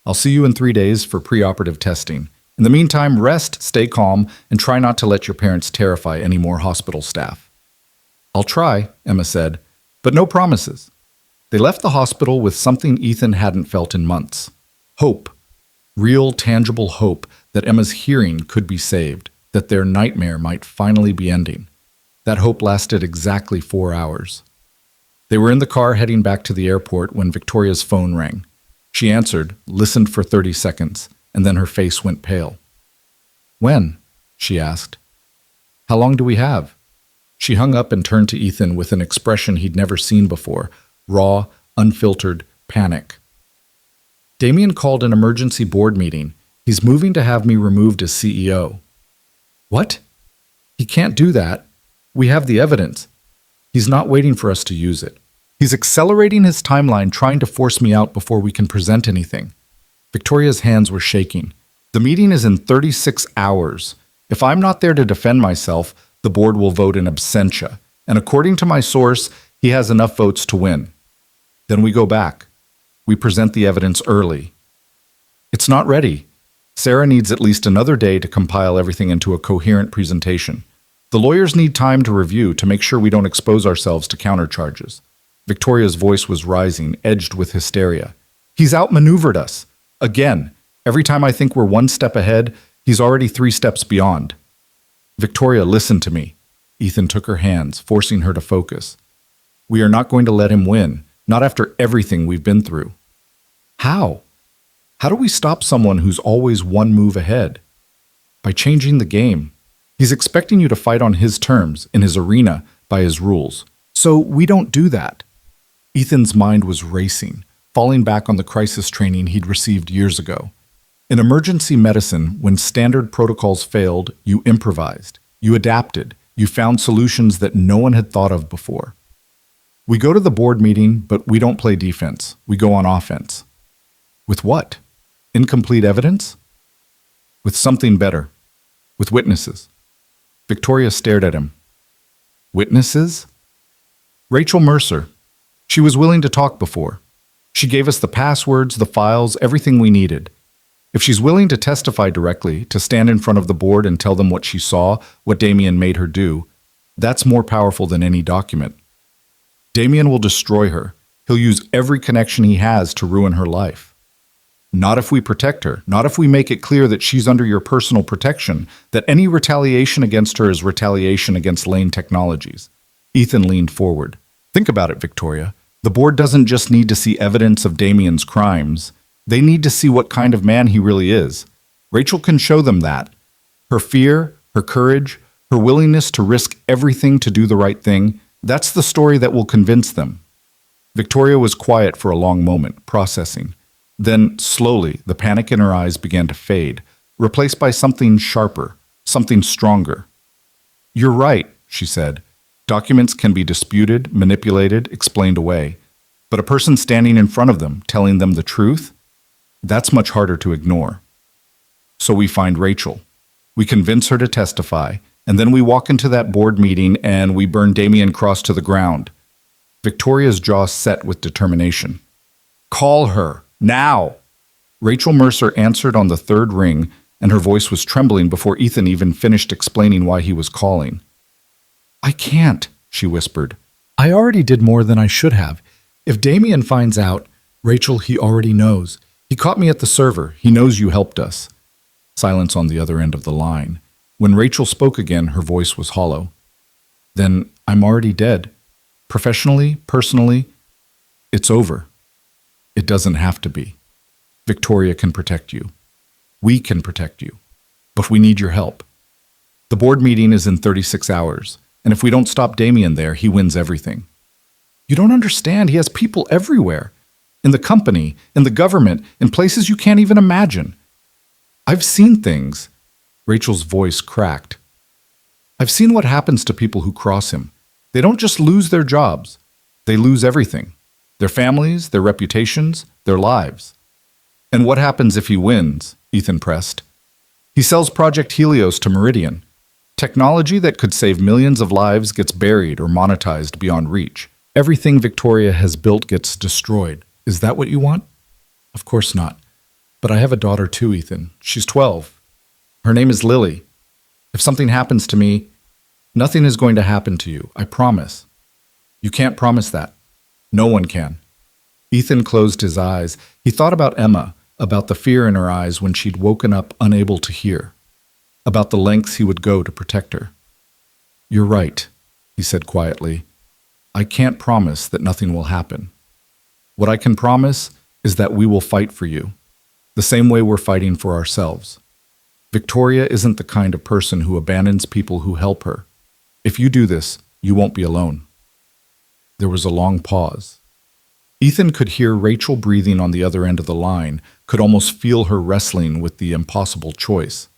Speaker 1: I'll see you in 3 days for preoperative testing. In the meantime, rest, stay calm, and try not to let your parents terrify any more hospital staff. I'll try, Emma said, but no promises. They left the hospital with something Ethan hadn't felt in months. Hope. Real, tangible hope that Emma's hearing could be saved, that their nightmare might finally be ending. That hope lasted exactly 4 hours. They were in the car heading back to the airport when Victoria's phone rang. She answered, listened for 30 seconds, and then her face went pale. When? She asked. How long do we have? She hung up and turned to Ethan with an expression he'd never seen before, raw, unfiltered panic. Damien called an emergency board meeting. He's moving to have me removed as CEO. What? He can't do that. We have the evidence. He's not waiting for us to use it. He's accelerating his timeline, trying to force me out before we can present anything. Victoria's hands were shaking. The meeting is in 36 hours. If I'm not there to defend myself, the board will vote in absentia. And according to my source, he has enough votes to win. Then we go back. We present the evidence early. It's not ready. Sarah needs at least another day to compile everything into a coherent presentation. The lawyers need time to review to make sure we don't expose ourselves to countercharges. Victoria's voice was rising, edged with hysteria. He's outmaneuvered us. Again, every time I think we're 1 step ahead, he's already 3 steps beyond. Victoria, listen to me. Ethan took her hands, forcing her to focus. We are not going to let him win, not after everything we've been through. How? How do we stop someone who's always 1 move ahead? By changing the game. He's expecting you to fight on his terms, in his arena, by his rules. So we don't do that. Ethan's mind was racing, falling back on the crisis training he'd received years ago. In emergency medicine, when standard protocols failed, you improvised, you adapted, you found solutions that no one had thought of before. We go to the board meeting, but we don't play defense. We go on offense. With what? Incomplete evidence? With something better. With witnesses. Victoria stared at him. Witnesses? Rachel Mercer. She was willing to talk before. She gave us the passwords, the files, everything we needed. If she's willing to testify directly, to stand in front of the board and tell them what she saw, what Damien made her do, that's more powerful than any document. Damien will destroy her. He'll use every connection he has to ruin her life. Not if we protect her, not if we make it clear that she's under your personal protection, that any retaliation against her is retaliation against Lane Technologies. Ethan leaned forward. Think about it, Victoria. The board doesn't just need to see evidence of Damien's crimes. They need to see what kind of man he really is. Rachel can show them that. Her fear, her courage, her willingness to risk everything to do the right thing, that's the story that will convince them. Victoria was quiet for a long moment, processing. Then, slowly, the panic in her eyes began to fade, replaced by something sharper, something stronger. You're right, she said. Documents can be disputed, manipulated, explained away. But a person standing in front of them, telling them the truth, that's much harder to ignore. So we find Rachel. We convince her to testify, and then we walk into that board meeting and we burn Damien Cross to the ground. Victoria's jaw set with determination. Call her, now! Rachel Mercer answered on the 3rd ring, and her voice was trembling before Ethan even finished explaining why he was calling. I can't, she whispered. I already did more than I should have. If Damien finds out, Rachel, he already knows. He caught me at the server. He knows you helped us. Silence on the other end of the line. When Rachel spoke again, her voice was hollow. Then I'm already dead. Professionally, personally, it's over. It doesn't have to be. Victoria can protect you. We can protect you. But we need your help. The board meeting is in 36 hours. And if we don't stop Damien there, he wins everything. You don't understand. He has people everywhere. In the company, in the government, in places you can't even imagine. I've seen things. Rachel's voice cracked. I've seen what happens to people who cross him. They don't just lose their jobs. They lose everything. Their families, their reputations, their lives. And what happens if he wins? Ethan pressed. He sells Project Helios to Meridian. Technology that could save millions of lives gets buried or monetized beyond reach. Everything Victoria has built gets destroyed. Is that what you want? Of course not. But I have a daughter too, Ethan. She's 12. Her name is Lily. If something happens to me, nothing is going to happen to you, I promise. You can't promise that. No one can. Ethan closed his eyes. He thought about Emma, about the fear in her eyes when she'd woken up unable to hear, about the lengths he would go to protect her. You're right, he said quietly. I can't promise that nothing will happen. What I can promise is that we will fight for you, the same way we're fighting for ourselves. Victoria isn't the kind of person who abandons people who help her. If you do this, you won't be alone. There was a long pause. Ethan could hear Rachel breathing on the other end of the line, could almost feel her wrestling with the impossible choice.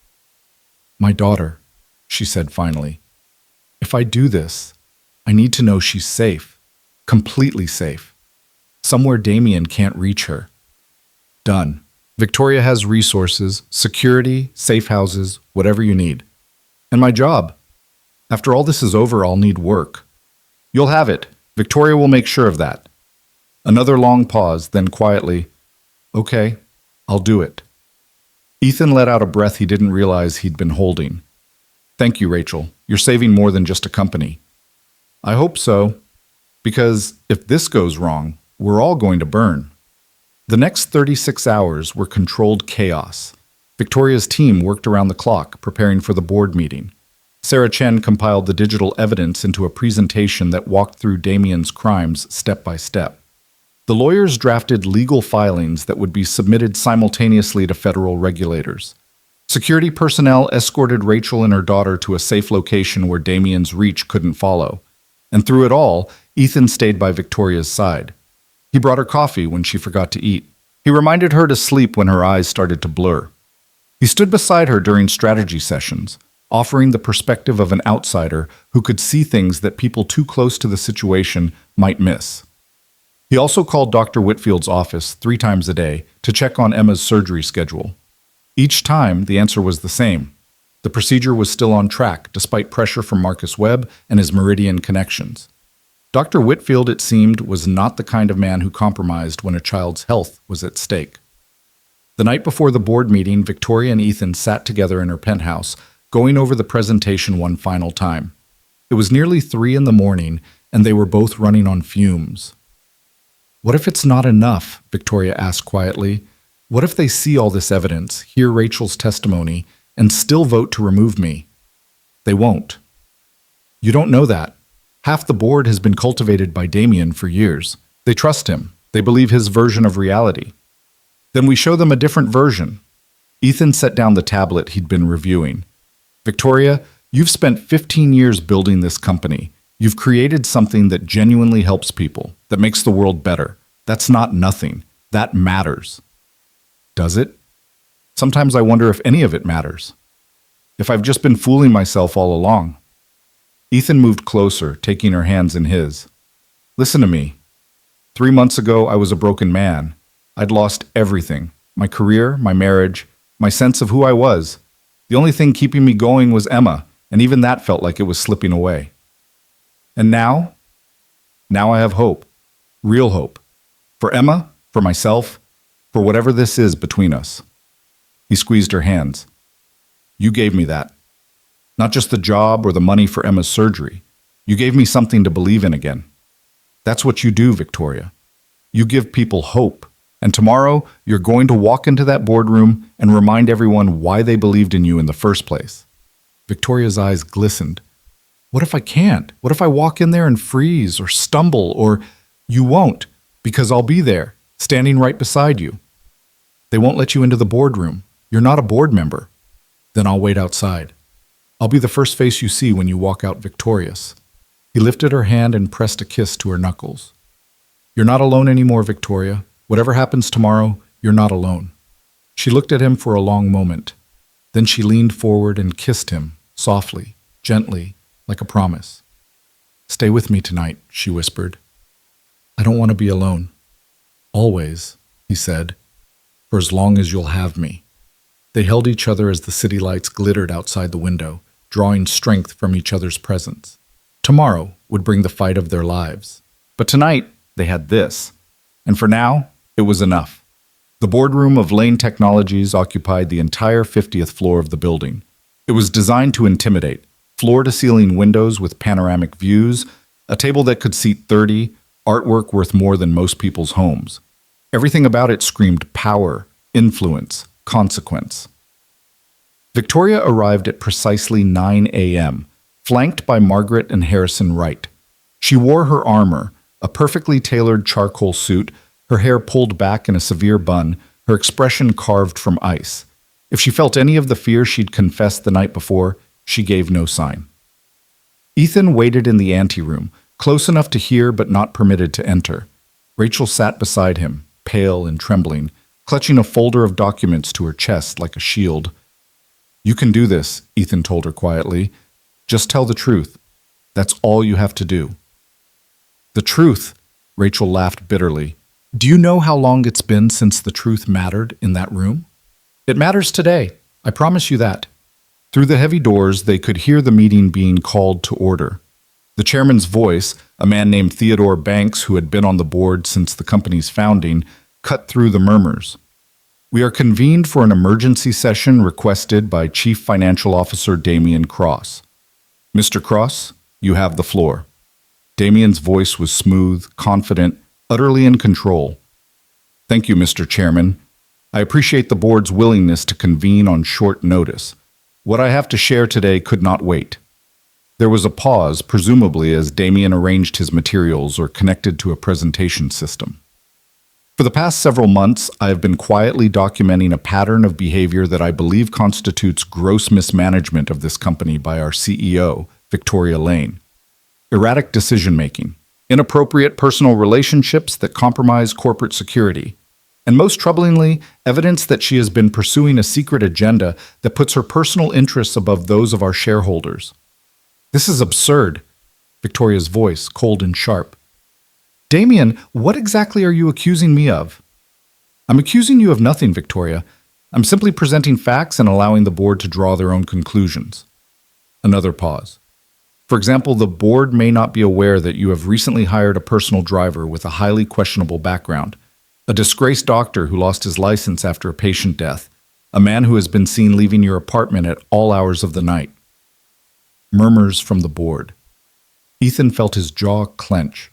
Speaker 1: My daughter, she said finally. If I do this, I need to know she's safe, completely safe. Somewhere Damien can't reach her. Done. Victoria has resources, security, safe houses, whatever you need. And my job. After all this is over, I'll need work. You'll have it. Victoria will make sure of that. Another long pause, then quietly, okay, I'll do it. Ethan let out a breath he didn't realize he'd been holding. Thank you, Rachel. You're saving more than just a company. I hope so, because if this goes wrong, we're all going to burn. The next 36 hours were controlled chaos. Victoria's team worked around the clock, preparing for the board meeting. Sarah Chen compiled the digital evidence into a presentation that walked through Damien's crimes step by step. The lawyers drafted legal filings that would be submitted simultaneously to federal regulators. Security personnel escorted Rachel and her daughter to a safe location where Damien's reach couldn't follow. And through it all, Ethan stayed by Victoria's side. He brought her coffee when she forgot to eat. He reminded her to sleep when her eyes started to blur. He stood beside her during strategy sessions, offering the perspective of an outsider who could see things that people too close to the situation might miss. He also called Dr. Whitfield's office 3 times a day to check on Emma's surgery schedule. Each time, the answer was the same. The procedure was still on track, despite pressure from Marcus Webb and his Meridian connections. Dr. Whitfield, it seemed, was not the kind of man who compromised when a child's health was at stake. The night before the board meeting, Victoria and Ethan sat together in her penthouse, going over the presentation one final time. It was nearly 3 in the morning, and they were both running on fumes. What if it's not enough? Victoria asked quietly. What if they see all this evidence, hear Rachel's testimony, and still vote to remove me? They won't. You don't know that. Half the board has been cultivated by Damien for years. They trust him. They believe his version of reality. Then we show them a different version. Ethan set down the tablet he'd been reviewing. Victoria, you've spent 15 years building this company. You've created something that genuinely helps people, that makes the world better. That's not nothing. That matters. Does it? Sometimes I wonder if any of it matters. If I've just been fooling myself all along. Ethan moved closer, taking her hands in his. Listen to me. 3 months ago, I was a broken man. I'd lost everything. My career, my marriage, my sense of who I was. The only thing keeping me going was Emma, and even that felt like it was slipping away. And now? Now I have hope. Real hope. For Emma, for myself, for whatever this is between us. He squeezed her hands. You gave me that. Not just the job or the money for Emma's surgery. You gave me something to believe in again. That's what you do, Victoria. You give people hope. And tomorrow, you're going to walk into that boardroom and remind everyone why they believed in you in the first place. Victoria's eyes glistened. What if I can't? What if I walk in there and freeze or stumble or you won't, because I'll be there, standing right beside you. They won't let you into the boardroom. You're not a board member. Then I'll wait outside. I'll be the first face you see when you walk out victorious. He lifted her hand and pressed a kiss to her knuckles. You're not alone anymore, Victoria. Whatever happens tomorrow, you're not alone. She looked at him for a long moment. Then she leaned forward and kissed him, softly, gently, like a promise. Stay with me tonight, she whispered. I don't want to be alone. Always, he said, for as long as you'll have me. They held each other as the city lights glittered outside the window, drawing strength from each other's presence. Tomorrow would bring the fight of their lives. But tonight, they had this. And for now, it was enough. The boardroom of Lane Technologies occupied the entire 50th floor of the building. It was designed to intimidate, floor-to-ceiling windows with panoramic views, a table that could seat 30, artwork worth more than most people's homes. Everything about it screamed power, influence, consequence. Victoria arrived at precisely 9 a.m., flanked by Margaret and Harrison Wright. She wore her armor, a perfectly tailored charcoal suit, her hair pulled back in a severe bun, her expression carved from ice. If she felt any of the fear she'd confessed the night before, she gave no sign. Ethan waited in the anteroom, close enough to hear but not permitted to enter. Rachel sat beside him, pale and trembling, clutching a folder of documents to her chest like a shield. "You can do this," Ethan told her quietly. "Just tell the truth. That's all you have to do." "The truth?" Rachel laughed bitterly. "Do you know how long it's been since the truth mattered in that room? It matters today, I promise you that." Through the heavy doors, they could hear the meeting being called to order. The chairman's voice, a man named Theodore Banks who had been on the board since the company's founding, cut through the murmurs. "We are convened for an emergency session requested by Chief Financial Officer Damian Cross. Mr. Cross, you have the floor." Damian's voice was smooth, confident, utterly in control. "Thank you, Mr. Chairman. I appreciate the board's willingness to convene on short notice. What I have to share today could not wait." There was a pause, presumably as Damian arranged his materials or connected to a presentation system. "For the past several months, I have been quietly documenting a pattern of behavior that I believe constitutes gross mismanagement of this company by our CEO, Victoria Lane. Erratic decision-making, inappropriate personal relationships that compromise corporate security, and most troublingly, evidence that she has been pursuing a secret agenda that puts her personal interests above those of our shareholders. This is absurd." Victoria's voice, cold and sharp. "Damian, what exactly are you accusing me of?" "I'm accusing you of nothing, Victoria. I'm simply presenting facts and allowing the board to draw their own conclusions." Another pause. "For example, the board may not be aware that you have recently hired a personal driver with a highly questionable background, a disgraced doctor who lost his license after a patient death, a man who has been seen leaving your apartment at all hours of the night." Murmurs from the board. Ethan felt his jaw clench.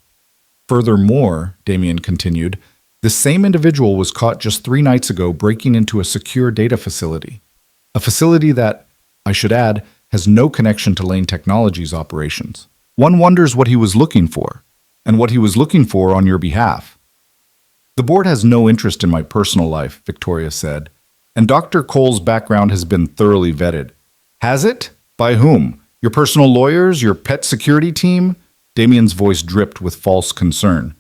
Speaker 1: "Furthermore," Damian continued, "this same individual was caught just 3 nights ago breaking into a secure data facility. A facility that, I should add, has no connection to Lane Technologies' operations. One wonders what he was looking for, and what he was looking for on your behalf." "The board has no interest in my personal life," Victoria said, "and Dr. Cole's background has been thoroughly vetted." "Has it? By whom? Your personal lawyers? Your pet security team?" Damian's voice dripped with false concern.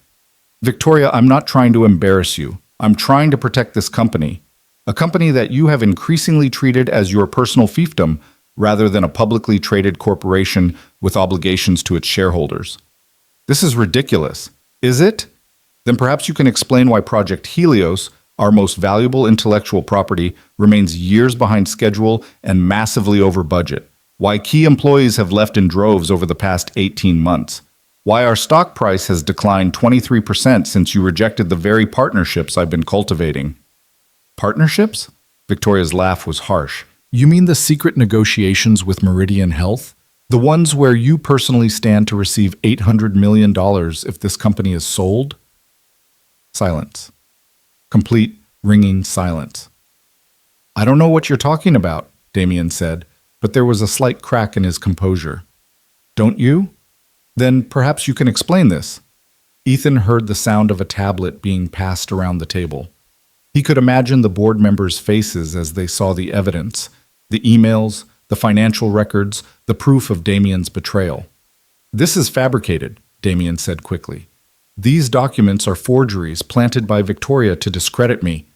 Speaker 1: "Victoria, I'm not trying to embarrass you. I'm trying to protect this company, a company that you have increasingly treated as your personal fiefdom rather than a publicly traded corporation with obligations to its shareholders. This is ridiculous. Is it? Then perhaps you can explain why Project Helios, our most valuable intellectual property, remains years behind schedule and massively over budget. Why key employees have left in droves over the past 18 months. Why our stock price has declined 23% since you rejected the very partnerships I've been cultivating." "Partnerships?" Victoria's laugh was harsh. "You mean the secret negotiations with Meridian Health? The ones where you personally stand to receive $800 million if this company is sold?" Silence. Complete, ringing silence. "I don't know what you're talking about," Damian said, but there was a slight crack in his composure. "Don't you? Then perhaps you can explain this." Ethan heard the sound of a tablet being passed around the table. He could imagine the board members' faces as they saw the evidence, the emails, the financial records, the proof of Damian's betrayal. "This is fabricated," Damian said quickly. "These documents are forgeries planted by Victoria to discredit me.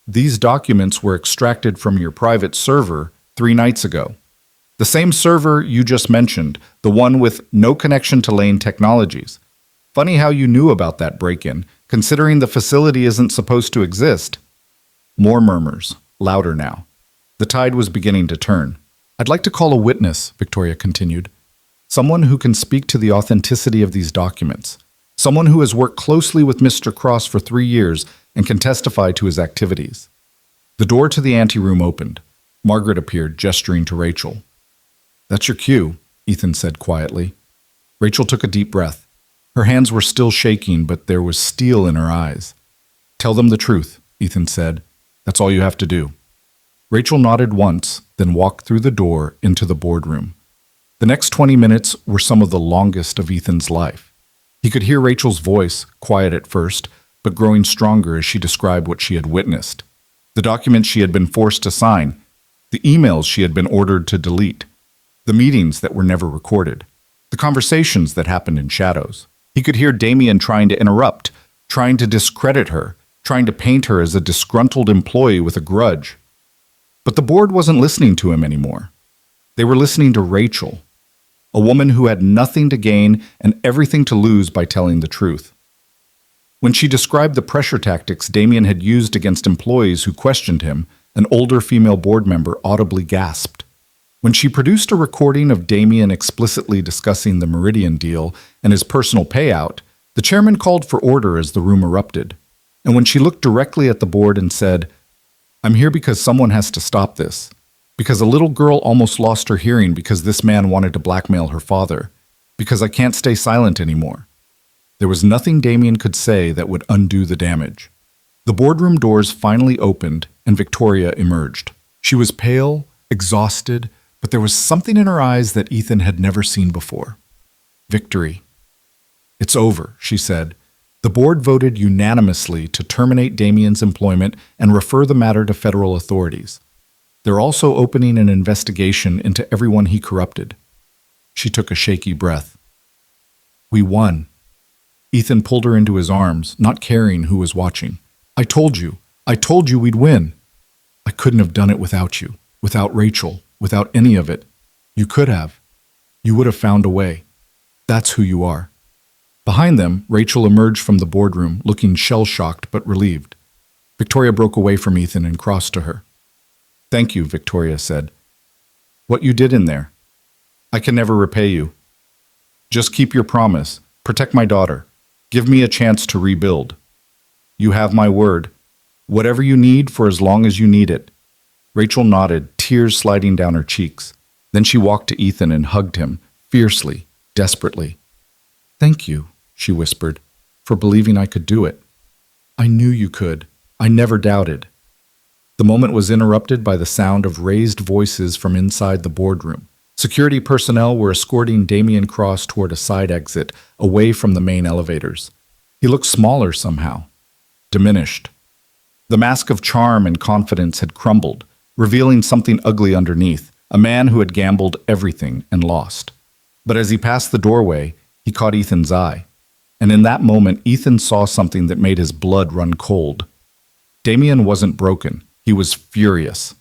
Speaker 1: These documents were extracted from your private server 3 nights ago. The same server you just mentioned, the one with no connection to Lane Technologies. Funny how you knew about that break-in, considering the facility isn't supposed to exist." More murmurs, louder now. The tide was beginning to turn. "I'd like to call a witness," Victoria continued. "Someone who can speak to the authenticity of these documents. Someone who has worked closely with Mr. Cross for 3 years and can testify to his activities." The door to the anteroom opened. Margaret appeared, gesturing to Rachel. "That's your cue," Ethan said quietly. Rachel took a deep breath. Her hands were still shaking, but there was steel in her eyes. "Tell them the truth," Ethan said. "That's all you have to do." Rachel nodded once, then walked through the door into the boardroom. The next 20 minutes were some of the longest of Ethan's life. He could hear Rachel's voice, quiet at first, but growing stronger as she described what she had witnessed. The documents she had been forced to sign, the emails she had been ordered to delete, the meetings that were never recorded, the conversations that happened in shadows. He could hear Damien trying to interrupt, trying to discredit her, trying to paint her as a disgruntled employee with a grudge. But the board wasn't listening to him anymore. They were listening to Rachel, a woman who had nothing to gain and everything to lose by telling the truth. When she described the pressure tactics Damien had used against employees who questioned him, an older female board member audibly gasped. When she produced a recording of Damien explicitly discussing the Meridian deal and his personal payout, the chairman called for order as the room erupted. And when she looked directly at the board and said, "I'm here because someone has to stop this. Because a little girl almost lost her hearing because this man wanted to blackmail her father. Because I can't stay silent anymore." There was nothing Damien could say that would undo the damage. The boardroom doors finally opened and Victoria emerged. She was pale, exhausted, but there was something in her eyes that Ethan had never seen before. Victory. "It's over," she said. The board voted unanimously to terminate Damien's employment and refer the matter to federal authorities. They're also opening an investigation into everyone he corrupted. She took a shaky breath. "We won." Ethan pulled her into his arms, not caring who was watching. I told you we'd win." "I couldn't have done it without you, without Rachel, without any of it. You could have. You would have found a way. That's who you are." Behind them, Rachel emerged from the boardroom, looking shell-shocked but relieved. Victoria broke away from Ethan and crossed to her. "Thank you," Victoria said. "What you did in there, I can never repay you. Just keep your promise. Protect my daughter. Give me a chance to rebuild. You have my word. Whatever you need for as long as you need it." Rachel nodded, tears sliding down her cheeks. Then she walked to Ethan and hugged him, fiercely, desperately. "Thank you," she whispered, "for believing I could do it. I knew you could. I never doubted." The moment was interrupted by the sound of raised voices from inside the boardroom. Security personnel were escorting Damien Cross toward a side exit, away from the main elevators. He looked smaller somehow, diminished. The mask of charm and confidence had crumbled, revealing something ugly underneath, a man who had gambled everything and lost. But as he passed the doorway, he caught Ethan's eye. And in that moment, Ethan saw something that made his blood run cold. Damien wasn't broken. He was furious.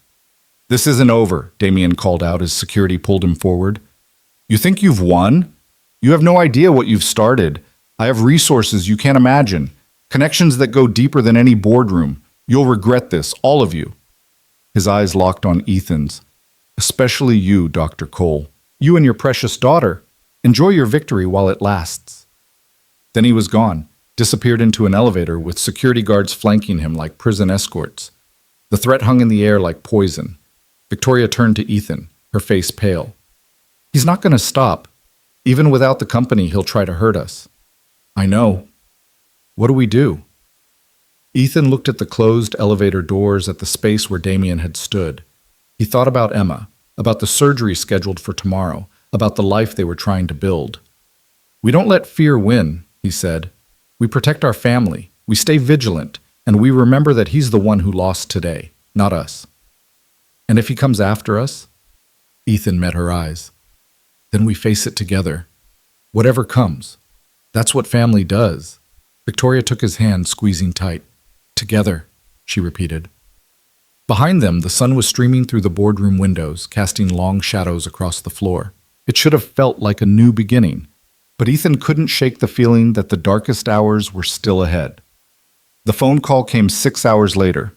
Speaker 1: "This isn't over," Damien called out as security pulled him forward. "You think you've won? You have no idea what you've started. I have resources you can't imagine, connections that go deeper than any boardroom. You'll regret this, all of you." His eyes locked on Ethan's. "Especially you, Dr. Cole. You and your precious daughter. Enjoy your victory while it lasts." Then he was gone, disappeared into an elevator with security guards flanking him like prison escorts. The threat hung in the air like poison. Victoria turned to Ethan, her face pale. "He's not going to stop. Even without the company, he'll try to hurt us." "I know. What do we do?" Ethan looked at the closed elevator doors at the space where Damien had stood. He thought about Emma, about the surgery scheduled for tomorrow, about the life they were trying to build. "We don't let fear win," he said. "We protect our family, we stay vigilant, and we remember that he's the one who lost today, not us." "And if he comes after us?" Ethan met her eyes. "Then we face it together. Whatever comes. That's what family does." Victoria took his hand, squeezing tight. "Together," she repeated. Behind them, the sun was streaming through the boardroom windows, casting long shadows across the floor. It should have felt like a new beginning, but Ethan couldn't shake the feeling that the darkest hours were still ahead. The phone call came 6 hours later.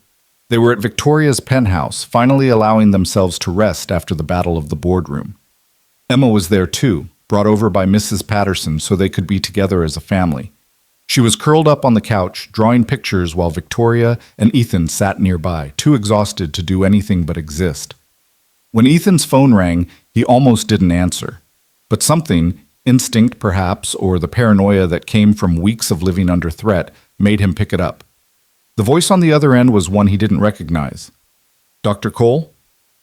Speaker 1: They were at Victoria's penthouse, finally allowing themselves to rest after the battle of the boardroom. Emma was there too, brought over by Mrs. Patterson so they could be together as a family. She was curled up on the couch, drawing pictures while Victoria and Ethan sat nearby, too exhausted to do anything but exist. When Ethan's phone rang, he almost didn't answer. But something, instinct perhaps, or the paranoia that came from weeks of living under threat, made him pick it up. The voice on the other end was one he didn't recognize. "Dr. Cole?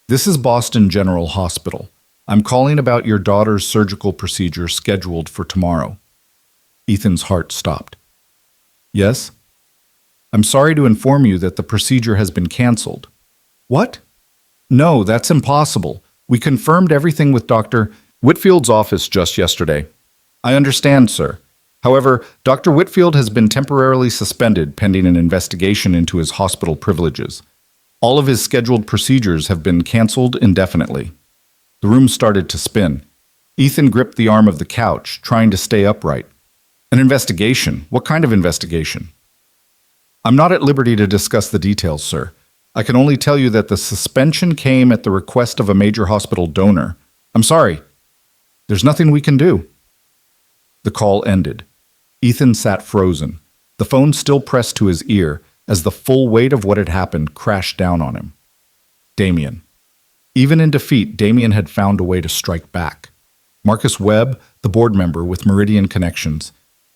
Speaker 1: This is Boston General Hospital. I'm calling about your daughter's surgical procedure scheduled for tomorrow." Ethan's heart stopped. "Yes? I'm sorry to inform you that the procedure has been canceled." "What?" "No, that's impossible. We confirmed everything with Dr. Whitfield's office just yesterday." "I understand, sir. However, Dr. Whitfield has been temporarily suspended pending an investigation into his hospital privileges. All of his scheduled procedures have been canceled indefinitely." The room started to spin. Ethan gripped the arm of the couch, trying to stay upright. "An investigation? What kind of investigation?" "I'm not at liberty to discuss the details, sir. I can only tell you that the suspension came at the request of a major hospital donor. I'm sorry. There's nothing we can do." The call ended. Ethan sat frozen, the phone still pressed to his ear as the full weight of what had happened crashed down on him. Damien. Even in defeat, Damien had found a way to strike back. Marcus Webb, the board member with Meridian connections,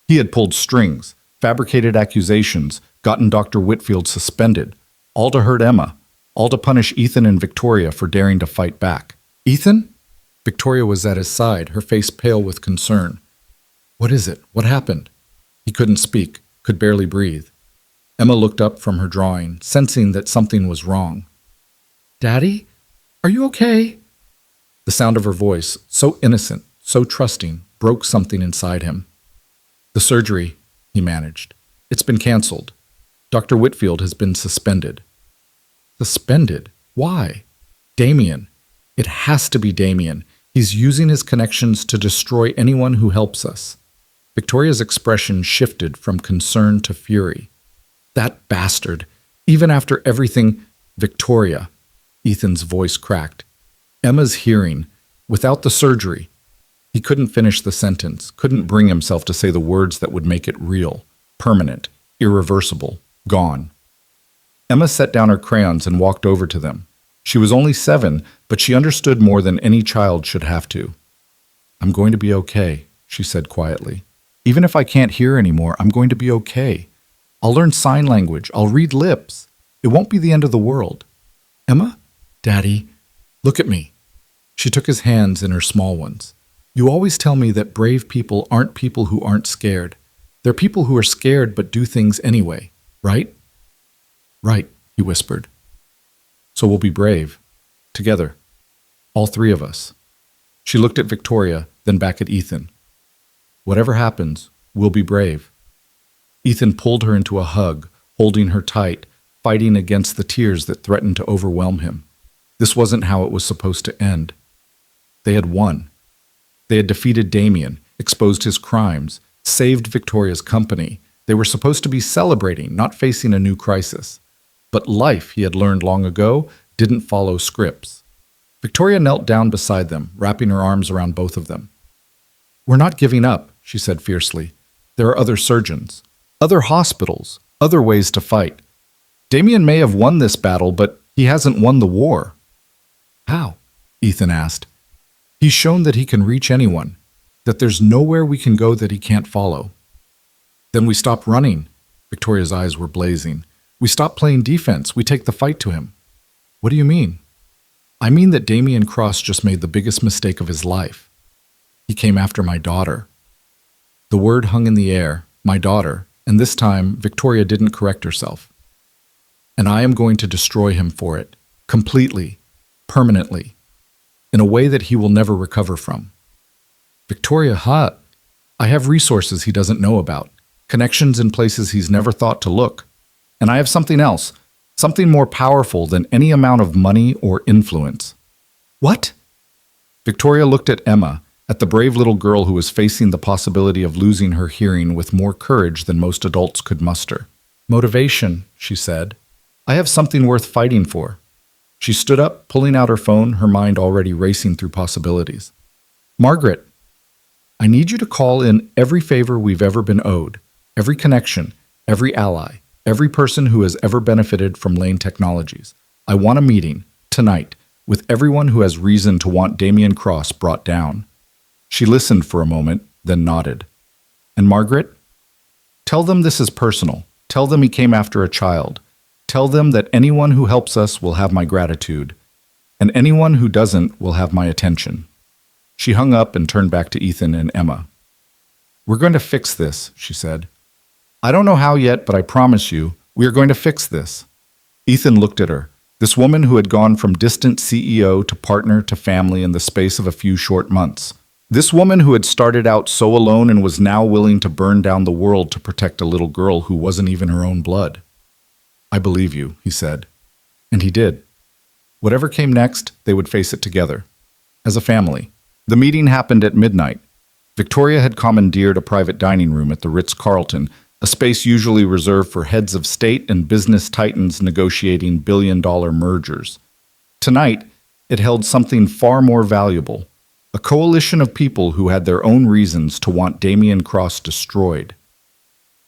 Speaker 1: he had pulled strings, fabricated accusations, gotten Dr. Whitfield suspended, all to hurt Emma, all to punish Ethan and Victoria for daring to fight back. "Ethan?" Victoria was at his side, her face pale with concern. "What is it? What happened?" He couldn't speak, could barely breathe. Emma looked up from her drawing, sensing that something was wrong. "Daddy? Are you okay?" The sound of her voice, so innocent, so trusting, broke something inside him. "The surgery," he managed. "It's been canceled. Dr. Whitfield has been suspended." Suspended? Why? Damien. It has to be Damien. He's using his connections to destroy anyone who helps us. Victoria's expression shifted from concern to fury. "That bastard. Even after everything—" "Victoria." Ethan's voice cracked. "Emma's hearing. Without the surgery." He couldn't finish the sentence, couldn't bring himself to say the words that would make it real, permanent, irreversible, gone. Emma set down her crayons and walked over to them. She was only 7, but she understood more than any child should have to. "I'm going to be okay," she said quietly. "Even if I can't hear anymore, I'm going to be okay. I'll learn sign language. I'll read lips. It won't be the end of the world." "Emma? Daddy, look at me." She took his hands in her small ones. "You always tell me that brave people aren't people who aren't scared. They're people who are scared but do things anyway, right?" "Right," he whispered. "So we'll be brave. Together. All 3 of us." She looked at Victoria, then back at Ethan. "Whatever happens, we'll be brave." Ethan pulled her into a hug, holding her tight, fighting against the tears that threatened to overwhelm him. This wasn't how it was supposed to end. They had won. They had defeated Damien, exposed his crimes, saved Victoria's company. They were supposed to be celebrating, not facing a new crisis. But life, he had learned long ago, didn't follow scripts. Victoria knelt down beside them, wrapping her arms around both of them. "We're not giving up," she said fiercely. "There are other surgeons, other hospitals, other ways to fight. Damien may have won this battle, but he hasn't won the war." "How?" Ethan asked. "He's shown that he can reach anyone, that there's nowhere we can go that he can't follow." "Then we stop running." Victoria's eyes were blazing. "We stop playing defense. We take the fight to him." "What do you mean?" "I mean that Damien Cross just made the biggest mistake of his life. He came after my daughter." The word hung in the air, my daughter, and this time Victoria didn't correct herself. "And I am going to destroy him for it, completely, permanently, in a way that he will never recover from." "Victoria, I have resources he doesn't know about, connections in places he's never thought to look. And I have something else, something more powerful than any amount of money or influence." "What?" Victoria looked at Emma, at the brave little girl who was facing the possibility of losing her hearing with more courage than most adults could muster. "Motivation," she said. I have something worth fighting for. She stood up, pulling out her phone, her mind already racing through possibilities. Margaret, I need you to call in every favor we've ever been owed, every connection, every ally, every person who has ever benefited from Lane Technologies. I want a meeting, tonight, with everyone who has reason to want Damien Cross brought down. She listened for a moment, then nodded. And Margaret? Tell them this is personal. Tell them he came after a child. Tell them that anyone who helps us will have my gratitude, and anyone who doesn't will have my attention. She hung up and turned back to Ethan and Emma. We're going to fix this, she said. I don't know how yet, but I promise you, we are going to fix this. Ethan looked at her, this woman who had gone from distant CEO to partner to family in the space of a few short months. This woman who had started out so alone and was now willing to burn down the world to protect a little girl who wasn't even her own blood. I believe you, he said. And he did. Whatever came next, they would face it together. As a family. The meeting happened at midnight. Victoria had commandeered a private dining room at the Ritz-Carlton, a space usually reserved for heads of state and business titans negotiating billion-dollar mergers. Tonight, it held something far more valuable, a coalition of people who had their own reasons to want Damien Cross destroyed.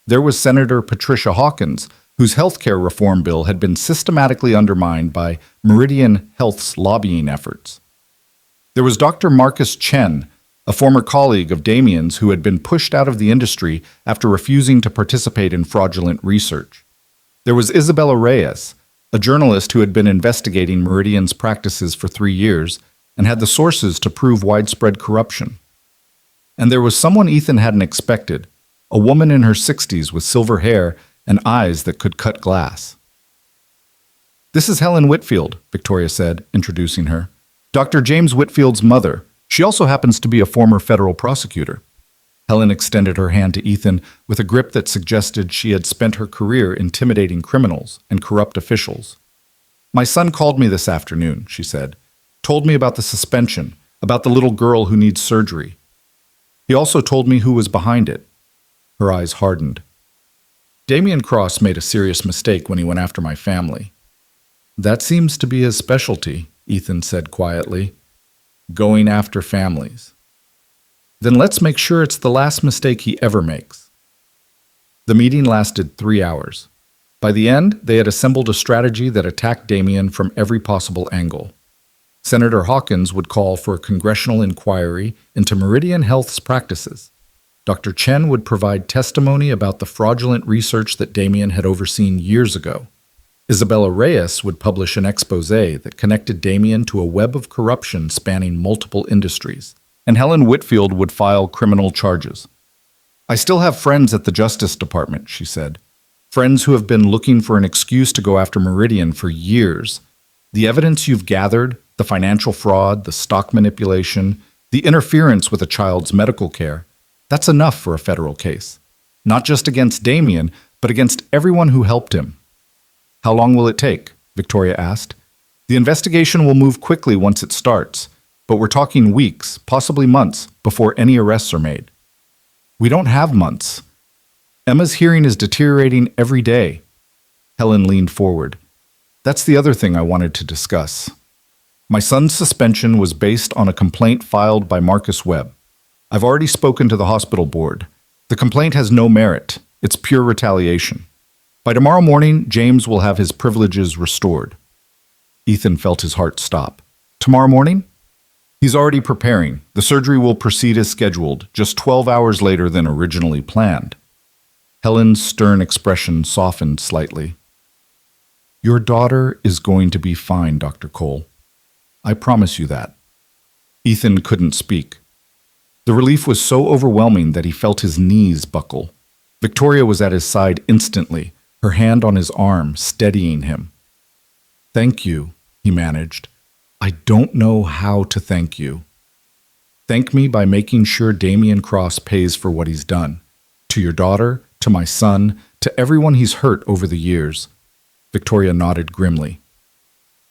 Speaker 1: There was Senator Patricia Hawkins, whose healthcare reform bill had been systematically undermined by Meridian Health's lobbying efforts. There was Dr. Marcus Chen, a former colleague of Damien's who had been pushed out of the industry after refusing to participate in fraudulent research. There was Isabella Reyes, a journalist who had been investigating Meridian's practices for 3 years and had the sources to prove widespread corruption. And there was someone Ethan hadn't expected, a woman in her 60s with silver hair and eyes that could cut glass. This is Helen Whitfield, Victoria said, introducing her. Dr. James Whitfield's mother. She also happens to be a former federal prosecutor. Helen extended her hand to Ethan with a grip that suggested she had spent her career intimidating criminals and corrupt officials. My son called me this afternoon, she said. Told me about the suspension, about the little girl who needs surgery. He also told me who was behind it. Her eyes hardened. Damien Cross made a serious mistake when he went after my family. That seems to be his specialty, Ethan said quietly. Going after families. Then let's make sure it's the last mistake he ever makes. The meeting lasted 3 hours. By the end, they had assembled a strategy that attacked Damien from every possible angle. Senator Hawkins would call for a congressional inquiry into Meridian Health's practices. Dr. Chen would provide testimony about the fraudulent research that Damien had overseen years ago. Isabella Reyes would publish an expose that connected Damien to a web of corruption spanning multiple industries, and Helen Whitfield would file criminal charges. I still have friends at the Justice Department, she said. Friends who have been looking for an excuse to go after Meridian for years. The evidence you've gathered, the financial fraud, the stock manipulation, the interference with a child's medical care, that's enough for a federal case. Not just against Damien, but against everyone who helped him. How long will it take? Victoria asked. The investigation will move quickly once it starts, but we're talking weeks, possibly months, before any arrests are made. We don't have months. Emma's hearing is deteriorating every day. Helen leaned forward. That's the other thing I wanted to discuss. My son's suspension was based on a complaint filed by Marcus Webb. I've already spoken to the hospital board. The complaint has no merit. It's pure retaliation. By tomorrow morning, James will have his privileges restored. Ethan felt his heart stop. Tomorrow morning? He's already preparing. The surgery will proceed as scheduled, just 12 hours later than originally planned. Helen's stern expression softened slightly. Your daughter is going to be fine, Dr. Cole. I promise you that. Ethan couldn't speak. The relief was so overwhelming that he felt his knees buckle. Victoria was at his side instantly, her hand on his arm, steadying him. Thank you, he managed. I don't know how to thank you. Thank me by making sure Damien Cross pays for what he's done. To your daughter, to my son, to everyone he's hurt over the years. Victoria nodded grimly.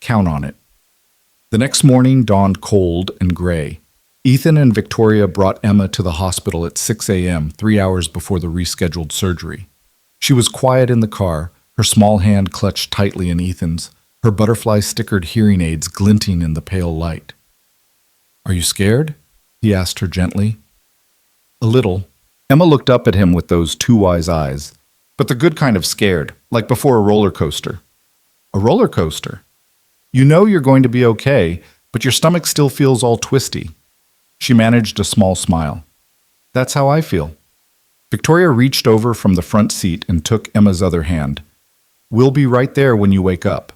Speaker 1: Count on it. The next morning dawned cold and gray. Ethan and Victoria brought Emma to the hospital at 6 a.m., 3 hours before the rescheduled surgery. She was quiet in the car, Her small hand clutched tightly in Ethan's, her butterfly-stickered hearing aids glinting in the pale light. "Are you scared?" he asked her gently. "A little." Emma looked up at him with those two wise eyes, but the good kind of scared, like before a roller coaster. A roller coaster? You know you're going to be okay, but your stomach still feels all twisty. She managed a small smile. "That's how I feel." Victoria reached over from the front seat and took Emma's other hand. "We'll be right there when you wake up.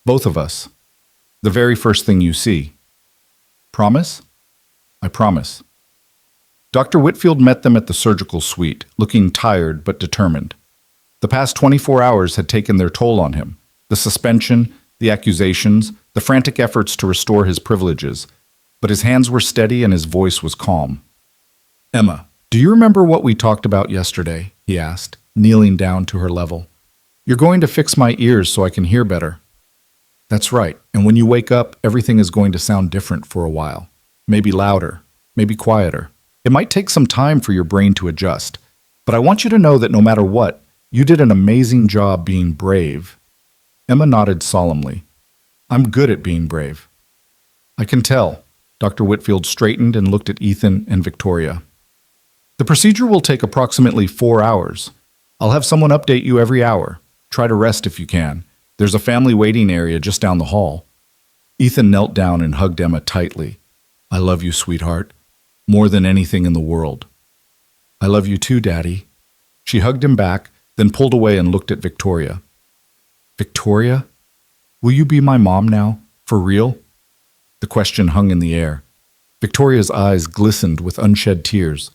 Speaker 1: Both of us. The very first thing you see. Promise?" "I promise." Dr. Whitfield met them at the surgical suite, looking tired but determined. The past 24 hours had taken their toll on him. The suspension, the accusations, the frantic efforts to restore his privileges. But his hands were steady and his voice was calm. "Emma, do you remember what we talked about yesterday?" he asked, kneeling down to her level. "You're going to fix my ears so I can hear better." "That's right, and when you wake up, everything is going to sound different for a while. Maybe louder, maybe quieter. It might take some time for your brain to adjust, but I want you to know that no matter what, you did an amazing job being brave." Emma nodded solemnly. "I'm good at being brave." "I can tell." Dr. Whitfield straightened and looked at Ethan and Victoria. "The procedure will take approximately 4 hours. I'll have someone update you every hour. Try to rest if you can. There's a family waiting area just down the hall." Ethan knelt down and hugged Emma tightly. "I love you, sweetheart. More than anything in the world." "I love you too, Daddy." She hugged him back, then pulled away and looked at Victoria. "Victoria? Will you be my mom now? For real?" The question hung in the air. Victoria's eyes glistened with unshed tears.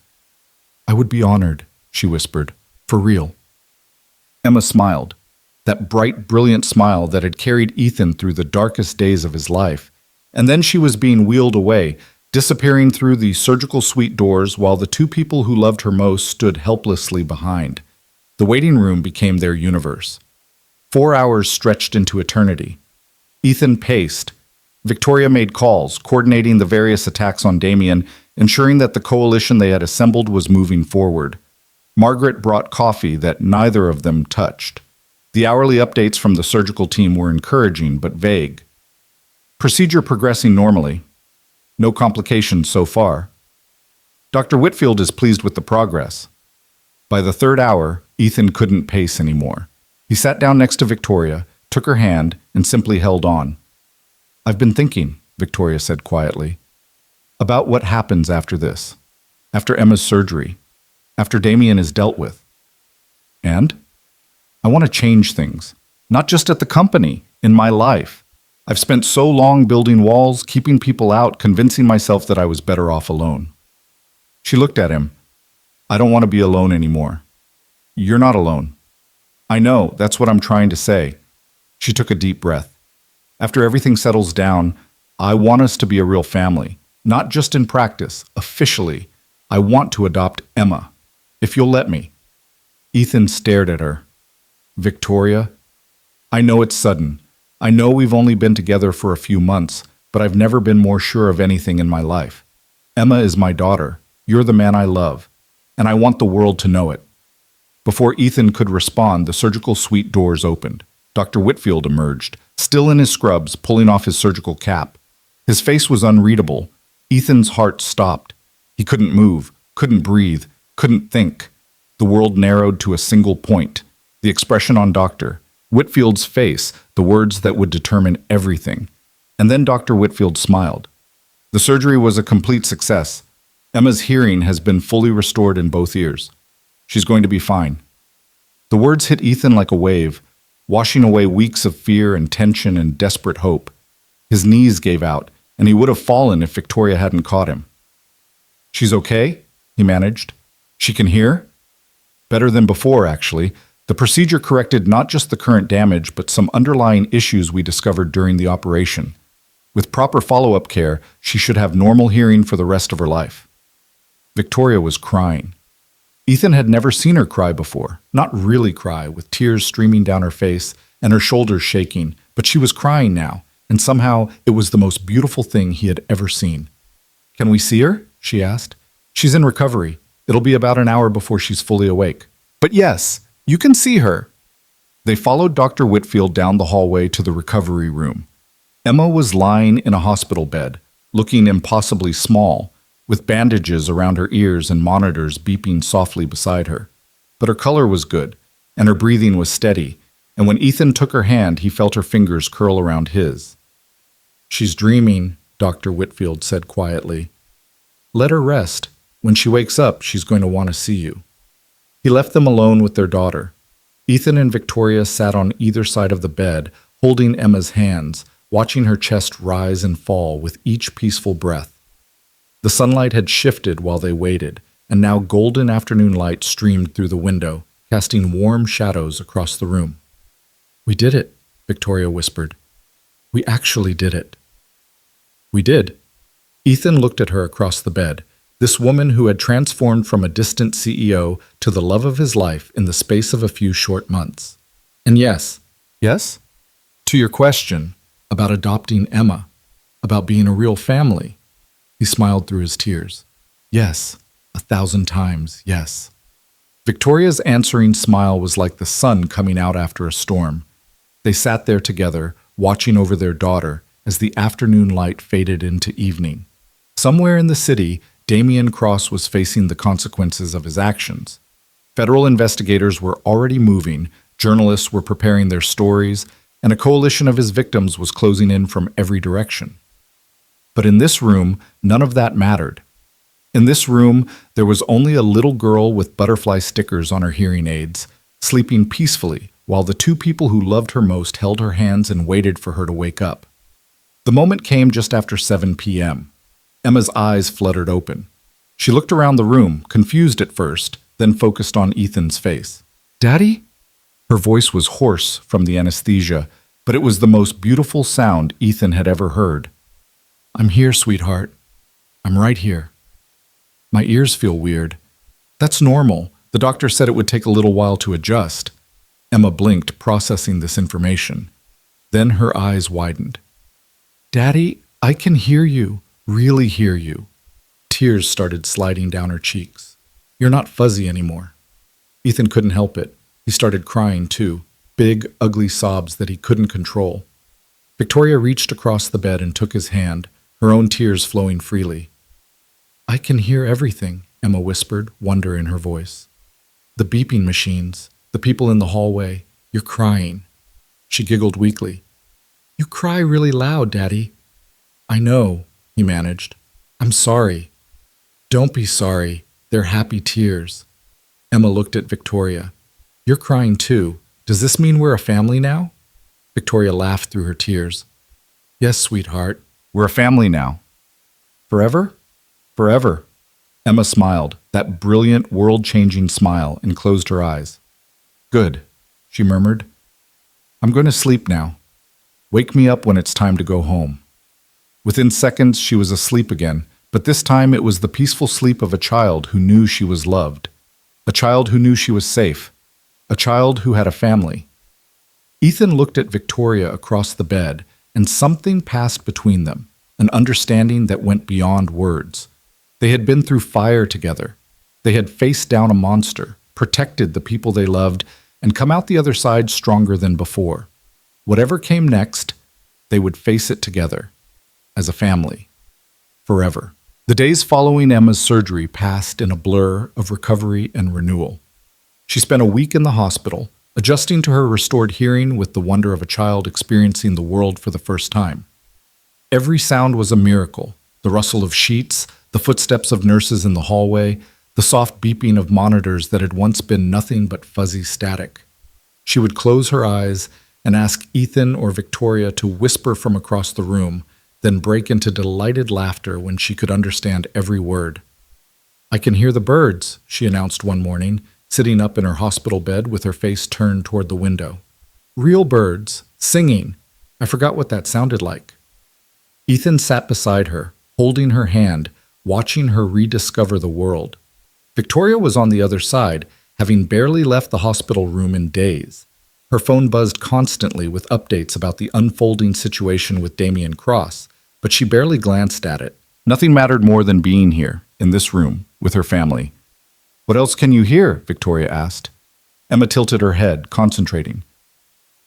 Speaker 1: "I would be honored," she whispered. "For real." Emma smiled. That bright, brilliant smile that had carried Ethan through the darkest days of his life. And then she was being wheeled away, disappearing through the surgical suite doors while the two people who loved her most stood helplessly behind. The waiting room became their universe. 4 hours stretched into eternity. Ethan paced. Victoria made calls, coordinating the various attacks on Damien, ensuring that the coalition they had assembled was moving forward. Margaret brought coffee that neither of them touched. The hourly updates from the surgical team were encouraging but vague. Procedure progressing normally. No complications so far. Dr. Whitfield is pleased with the progress. By the 3rd hour, Ethan couldn't pace anymore. He sat down next to Victoria, took her hand, and simply held on. "I've been thinking," Victoria said quietly, "about what happens after this, after Emma's surgery, after Damien is dealt with. And I want to change things, not just at the company, in my life. I've spent so long building walls, keeping people out, convincing myself that I was better off alone." She looked at him. "I don't want to be alone anymore." "You're not alone." "I know, that's what I'm trying to say." She took a deep breath. "After everything settles down, I want us to be a real family, not just in practice, officially. I want to adopt Emma, if you'll let me." Ethan stared at her. "Victoria, I know it's sudden. I know we've only been together for a few months, but I've never been more sure of anything in my life. Emma is my daughter. You're the man I love, and I want the world to know it." Before Ethan could respond, the surgical suite doors opened. Dr. Whitfield emerged, still in his scrubs, pulling off his surgical cap. His face was unreadable. Ethan's heart stopped. He couldn't move, couldn't breathe, couldn't think. The world narrowed to a single point. The expression on Dr. Whitfield's face, the words that would determine everything. And then Dr. Whitfield smiled. "The surgery was a complete success. Emma's hearing has been fully restored in both ears. She's going to be fine." The words hit Ethan like a wave, washing away weeks of fear and tension and desperate hope. His knees gave out, and he would have fallen if Victoria hadn't caught him. "She's okay?" he managed. "She can hear?" Better than before, actually. The procedure corrected not just the current damage, but some underlying issues we discovered during the operation. With proper follow-up care, she should have normal hearing for the rest of her life. Victoria was crying. Ethan had never seen her cry before. Not really cry, with tears streaming down her face and her shoulders shaking, but she was crying now, and somehow it was the most beautiful thing he had ever seen. "Can we see her?" she asked. "She's in recovery. It'll be about an hour before she's fully awake." "But yes, you can see her." They followed Dr. Whitfield down the hallway to the recovery room. Emma was lying in a hospital bed, looking impossibly small, with bandages around her ears and monitors beeping softly beside her. But her color was good, and her breathing was steady, and when Ethan took her hand, he felt her fingers curl around his. "She's dreaming," Dr. Whitfield said quietly. "Let her rest. When she wakes up, she's going to want to see you." He left them alone with their daughter. Ethan and Victoria sat on either side of the bed, holding Emma's hands, watching her chest rise and fall with each peaceful breath. The sunlight had shifted while they waited, and now golden afternoon light streamed through the window, casting warm shadows across the room. "We did it," Victoria whispered. "We actually did it." "We did." Ethan looked at her across the bed, this woman who had transformed from a distant CEO to the love of his life in the space of a few short months. "And yes." "Yes?" "To your question about adopting Emma, about being a real family." He smiled through his tears. "Yes, 1,000 times, yes." Victoria's answering smile was like the sun coming out after a storm. They sat there together, watching over their daughter as the afternoon light faded into evening. Somewhere in the city, Damian Cross was facing the consequences of his actions. Federal investigators were already moving, journalists were preparing their stories, and a coalition of his victims was closing in from every direction. But in this room, none of that mattered. In this room, there was only a little girl with butterfly stickers on her hearing aids, sleeping peacefully while the two people who loved her most held her hands and waited for her to wake up. The moment came just after 7 p.m. Emma's eyes fluttered open. She looked around the room, confused at first, then focused on Ethan's face. "Daddy?" Her voice was hoarse from the anesthesia, but it was the most beautiful sound Ethan had ever heard. "I'm here, sweetheart. I'm right here. My ears feel weird." "That's normal. The doctor said it would take a little while to adjust." Emma blinked, processing this information. Then her eyes widened. "Daddy, I can hear you, really hear you." Tears started sliding down her cheeks. "You're not fuzzy anymore." Ethan couldn't help it. He started crying too, big, ugly sobs that he couldn't control. Victoria reached across the bed and took his hand, her own tears flowing freely. "I can hear everything," Emma whispered, wonder in her voice. "The beeping machines, the people in the hallway, you're crying." She giggled weakly. "You cry really loud, Daddy." "I know," he managed. "I'm sorry." "Don't be sorry. They're happy tears." Emma looked at Victoria. "You're crying too. Does this mean we're a family now?" Victoria laughed through her tears. "Yes, sweetheart. We're a family now." "Forever?" "Forever." Emma smiled, that brilliant, world-changing smile, and closed her eyes. "Good," she murmured. "I'm going to sleep now. Wake me up when it's time to go home." Within seconds, she was asleep again, but this time it was the peaceful sleep of a child who knew she was loved, a child who knew she was safe, a child who had a family. Ethan looked at Victoria across the bed, and something passed between them, an understanding that went beyond words. They had been through fire together. They had faced down a monster, protected the people they loved, and come out the other side stronger than before. Whatever came next, they would face it together, as a family, forever. The days following Emma's surgery passed in a blur of recovery and renewal. She spent a week in the hospital, adjusting to her restored hearing with the wonder of a child experiencing the world for the first time. Every sound was a miracle, the rustle of sheets, the footsteps of nurses in the hallway, the soft beeping of monitors that had once been nothing but fuzzy static. She would close her eyes and ask Ethan or Victoria to whisper from across the room, then break into delighted laughter when she could understand every word. "I can hear the birds," she announced one morning, sitting up in her hospital bed with her face turned toward the window. "Real birds, singing. I forgot what that sounded like." Ethan sat beside her, holding her hand, watching her rediscover the world. Victoria was on the other side, having barely left the hospital room in days. Her phone buzzed constantly with updates about the unfolding situation with Damian Cross, but she barely glanced at it. Nothing mattered more than being here, in this room, with her family. "What else can you hear?" Victoria asked. Emma tilted her head, concentrating.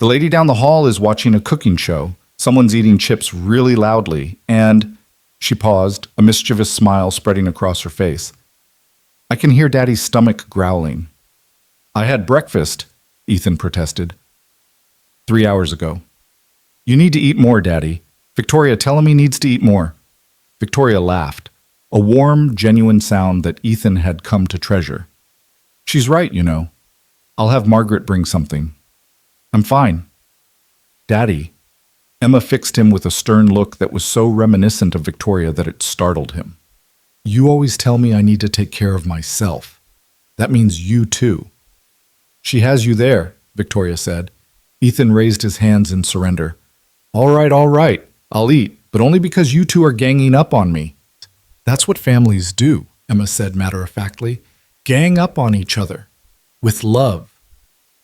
Speaker 1: The lady down the hall is watching a cooking show. Someone's eating chips really loudly, and she paused, a mischievous smile spreading across her face. I can hear Daddy's stomach growling. I had breakfast, Ethan protested. 3 hours ago. You need to eat more, Daddy. Victoria, tell him he needs to eat more. Victoria laughed, a warm, genuine sound that Ethan had come to treasure. She's right, you know. I'll have Margaret bring something. I'm fine. Daddy. Emma fixed him with a stern look that was so reminiscent of Victoria that it startled him. You always tell me I need to take care of myself. That means you too. She has you there, Victoria said. Ethan raised his hands in surrender. All right, I'll eat, but only because you two are ganging up on me. That's what families do, Emma said matter-of-factly. Gang up on each other. With love.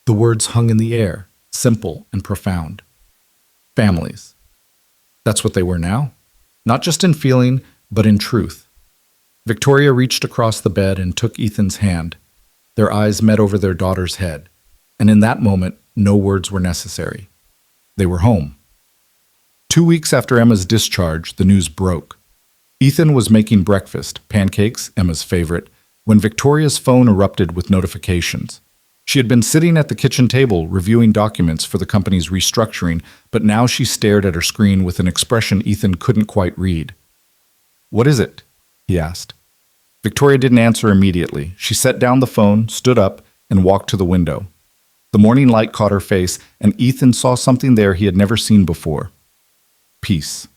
Speaker 1: The words hung in the air, simple and profound. Families. That's what they were now. Not just in feeling, but in truth. Victoria reached across the bed and took Ethan's hand. Their eyes met over their daughter's head, and in that moment, no words were necessary. They were home. 2 weeks after Emma's discharge, the news broke. Ethan was making breakfast, pancakes, Emma's favorite, when Victoria's phone erupted with notifications. She had been sitting at the kitchen table reviewing documents for the company's restructuring, but now she stared at her screen with an expression Ethan couldn't quite read. What is it? He asked. Victoria didn't answer immediately. She set down the phone, stood up, and walked to the window. The morning light caught her face, and Ethan saw something there he had never seen before. Peace.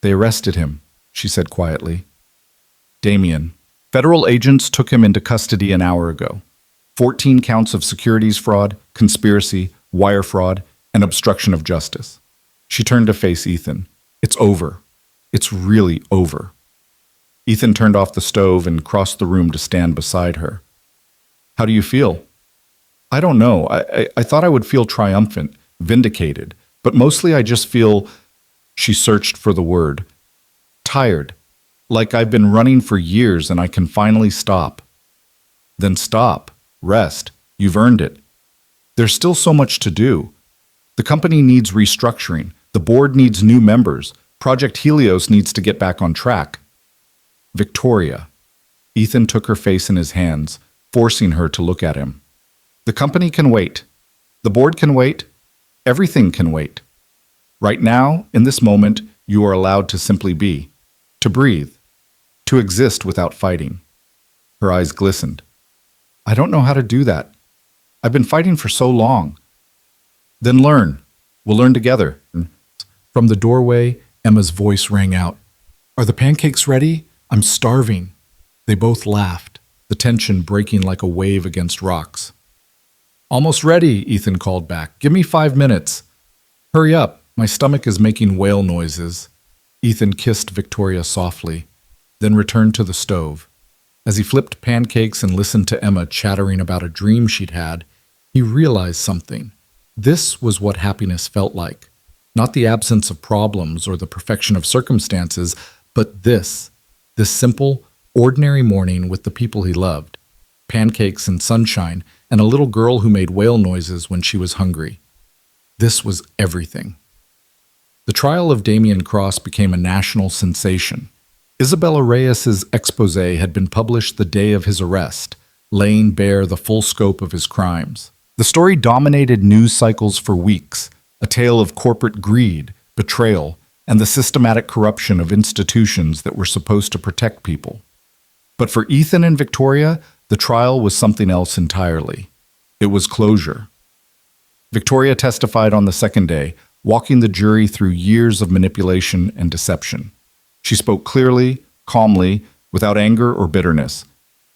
Speaker 1: They arrested him, she said quietly. Damien. Federal agents took him into custody an hour ago. 14 counts of securities fraud, conspiracy, wire fraud, and obstruction of justice. She turned to face Ethan. It's over. It's really over. Ethan turned off the stove and crossed the room to stand beside her. How do you feel? I don't know. I thought I would feel triumphant, vindicated, but mostly I just feel, she searched for the word, tired, like I've been running for years and I can finally stop. Then stop, rest, you've earned it. There's still so much to do. The company needs restructuring, the board needs new members, Project Helios needs to get back on track. Victoria. Ethan took her face in his hands, forcing her to look at him. The company can wait. The board can wait. Everything can wait. Right now, in this moment, you are allowed to simply be, to breathe, to exist without fighting. Her eyes glistened. I don't know how to do that. I've been fighting for so long. Then learn. We'll learn together. From the doorway, Emma's voice rang out. Are the pancakes ready? I'm starving. They both laughed, the tension breaking like a wave against rocks. Almost ready, Ethan called back. Give me 5 minutes. Hurry up, my stomach is making whale noises. Ethan kissed Victoria softly, then returned to the stove. As he flipped pancakes and listened to Emma chattering about a dream she'd had, he realized something. This was what happiness felt like. Not the absence of problems or the perfection of circumstances, but this simple, ordinary morning with the people he loved. Pancakes and sunshine, and a little girl who made whale noises when she was hungry. This was everything. The trial of Damien Cross became a national sensation. Isabella Reyes's expose had been published the day of his arrest, laying bare the full scope of his crimes. The story dominated news cycles for weeks, a tale of corporate greed, betrayal, and the systematic corruption of institutions that were supposed to protect people. But for Ethan and Victoria, the trial was something else entirely. It was closure. Victoria testified on the second day, walking the jury through years of manipulation and deception. She spoke clearly, calmly, without anger or bitterness.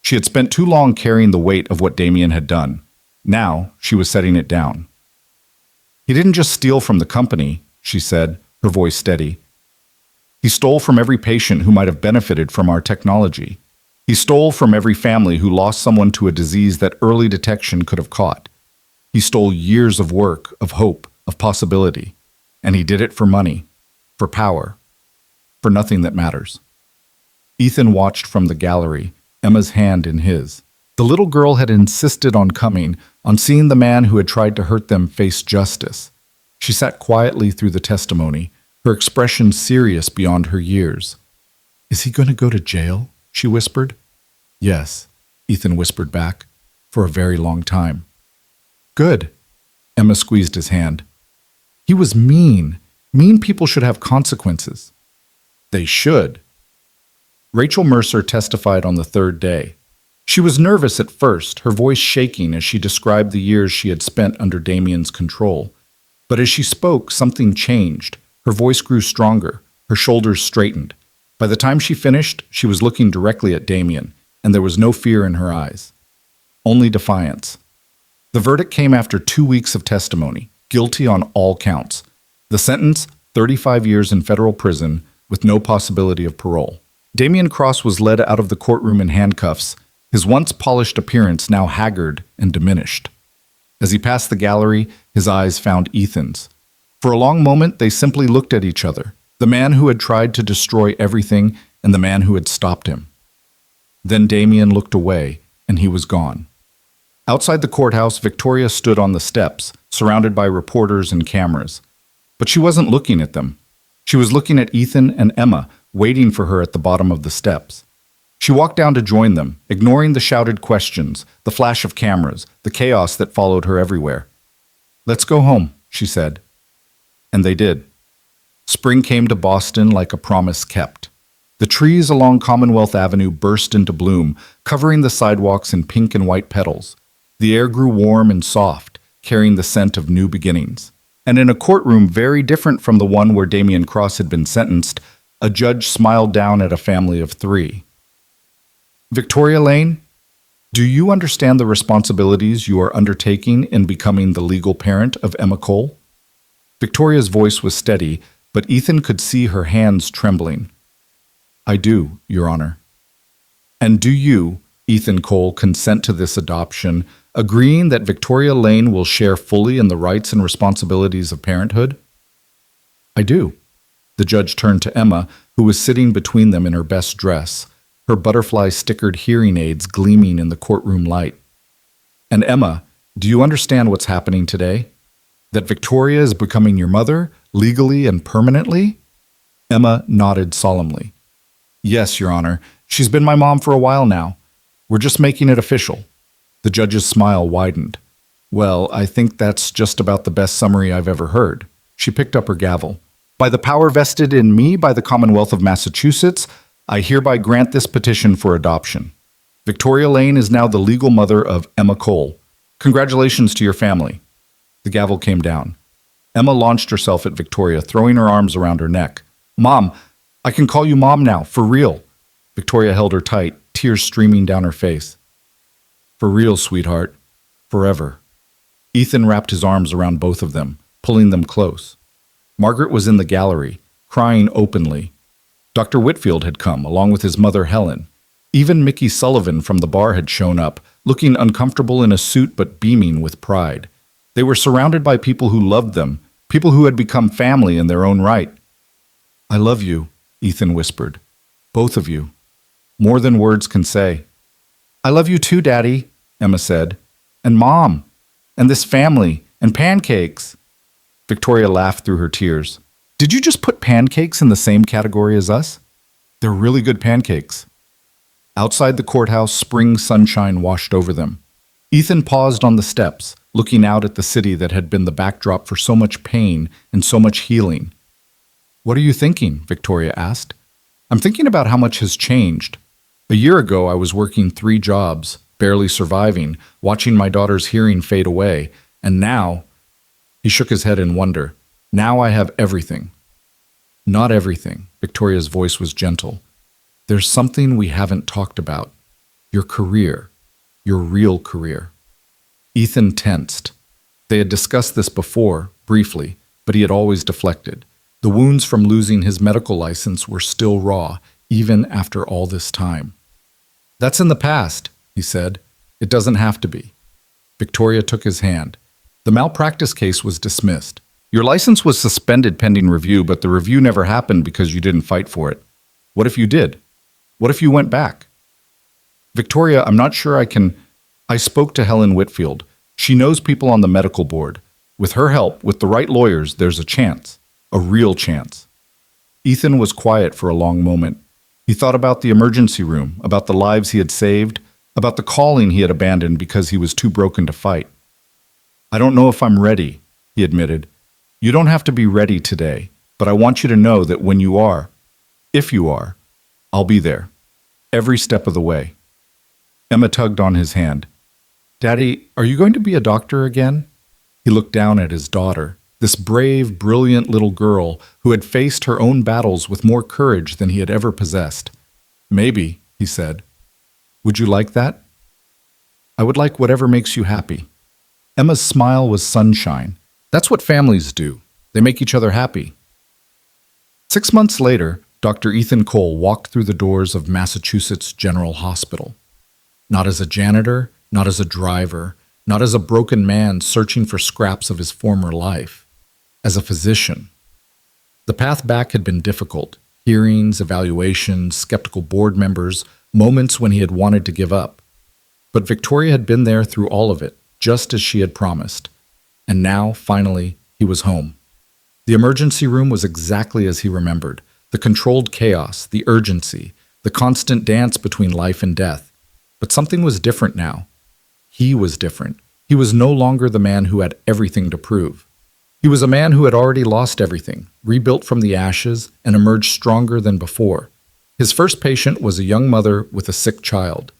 Speaker 1: She had spent too long carrying the weight of what Damien had done. Now, she was setting it down. He didn't just steal from the company, she said, her voice steady. He stole from every patient who might have benefited from our technology. He stole from every family who lost someone to a disease that early detection could have caught. He stole years of work, of hope, of possibility. And he did it for money, for power, for nothing that matters. Ethan watched from the gallery, Emma's hand in his. The little girl had insisted on coming, on seeing the man who had tried to hurt them face justice. She sat quietly through the testimony, her expression serious beyond her years. "Is he going to go to jail?" she whispered. "Yes," Ethan whispered back, "for a very long time." "Good." Emma squeezed his hand. "He was mean. Mean people should have consequences." "They should." Rachel Mercer testified on the third day. She was nervous at first, her voice shaking as she described the years she had spent under Damien's control. But as she spoke, something changed. Her voice grew stronger, her shoulders straightened. By the time she finished, she was looking directly at Damien, and there was no fear in her eyes. Only defiance. The verdict came after 2 weeks of testimony, guilty on all counts. The sentence, 35 years in federal prison with no possibility of parole. Damien Cross was led out of the courtroom in handcuffs, his once polished appearance now haggard and diminished. As he passed the gallery, his eyes found Ethan's. For a long moment, they simply looked at each other, the man who had tried to destroy everything and the man who had stopped him. Then Damien looked away, and he was gone. Outside the courthouse, Victoria stood on the steps, surrounded by reporters and cameras. But she wasn't looking at them. She was looking at Ethan and Emma, waiting for her at the bottom of the steps. She walked down to join them, ignoring the shouted questions, the flash of cameras, the chaos that followed her everywhere. "Let's go home," she said. And they did. Spring came to Boston like a promise kept. The trees along Commonwealth Avenue burst into bloom, covering the sidewalks in pink and white petals. The air grew warm and soft, carrying the scent of new beginnings. And in a courtroom very different from the one where Damien Cross had been sentenced, a judge smiled down at a family of 3. "Victoria Lane, do you understand the responsibilities you are undertaking in becoming the legal parent of Emma Cole?" Victoria's voice was steady, but Ethan could see her hands trembling. "I do, Your Honor." "And do you, Ethan Cole, consent to this adoption, agreeing that Victoria Lane will share fully in the rights and responsibilities of parenthood?" "I do." The judge turned to Emma, who was sitting between them in her best dress, her butterfly-stickered hearing aids gleaming in the courtroom light. "And Emma, do you understand what's happening today? That Victoria is becoming your mother, legally and permanently?" Emma nodded solemnly. "Yes, Your Honor. She's been my mom for a while now. We're just making it official." The judge's smile widened. "Well, I think that's just about the best summary I've ever heard." She picked up her gavel. "By the power vested in me by the Commonwealth of Massachusetts, I hereby grant this petition for adoption. Victoria Lane is now the legal mother of Emma Cole. Congratulations to your family." The gavel came down. Emma launched herself at Victoria, throwing her arms around her neck. "Mom, I can call you Mom now, for real." Victoria held her tight, tears streaming down her face. "For real, sweetheart. Forever." Ethan wrapped his arms around both of them, pulling them close. Margaret was in the gallery, crying openly. Dr. Whitfield had come, along with his mother Helen. Even Mickey Sullivan from the bar had shown up, looking uncomfortable in a suit but beaming with pride. They were surrounded by people who loved them, people who had become family in their own right. "I love you," Ethan whispered. "Both of you. More than words can say." "I love you too, Daddy," Emma said. "And Mom. And this family. And pancakes." Victoria laughed through her tears. "Did you just put pancakes in the same category as us? They're really good pancakes." Outside the courthouse, spring sunshine washed over them. Ethan paused on the steps, looking out at the city that had been the backdrop for so much pain and so much healing. "What are you thinking?" Victoria asked. "I'm thinking about how much has changed. A year ago, I was working 3 jobs, barely surviving, watching my daughter's hearing fade away, and now—" He shook his head in wonder. "Now I have everything." "Not everything," Victoria's voice was gentle. "There's something we haven't talked about. Your career. Your real career." Ethan tensed. They had discussed this before, briefly, but he had always deflected. The wounds from losing his medical license were still raw, even after all this time. "That's in the past," he said. "It doesn't have to be." Victoria took his hand. "The malpractice case was dismissed. Your license was suspended pending review, but the review never happened because you didn't fight for it. What if you did? What if you went back?" "Victoria, I'm not sure I can—" I spoke to Helen Whitfield. She knows people on the medical board. With her help, with the right lawyers, there's a chance. A real chance. Ethan was quiet for a long moment. He thought about the emergency room, about the lives he had saved, about the calling he had abandoned because he was too broken to fight. I don't know if I'm ready, he admitted. You don't have to be ready today, but I want you to know that when you are, if you are, I'll be there. Every step of the way. Emma tugged on his hand. Daddy, are you going to be a doctor again? He looked down at his daughter, this brave, brilliant little girl who had faced her own battles with more courage than he had ever possessed. Maybe, he said. Would you like that? I would like whatever makes you happy. Emma's smile was sunshine. That's what families do. They make each other happy. 6 months later, Dr. Ethan Cole walked through the doors of Massachusetts General Hospital. Not as a janitor, not as a driver, not as a broken man searching for scraps of his former life. As a physician. The path back had been difficult. Hearings, evaluations, skeptical board members, moments when he had wanted to give up. But Victoria had been there through all of it, just as she had promised. And now, finally, he was home. The emergency room was exactly as he remembered. The controlled chaos, the urgency, the constant dance between life and death. But something was different now. He was different. He was no longer the man who had everything to prove. He was a man who had already lost everything, rebuilt from the ashes, and emerged stronger than before. His first patient was a young mother with a sick child.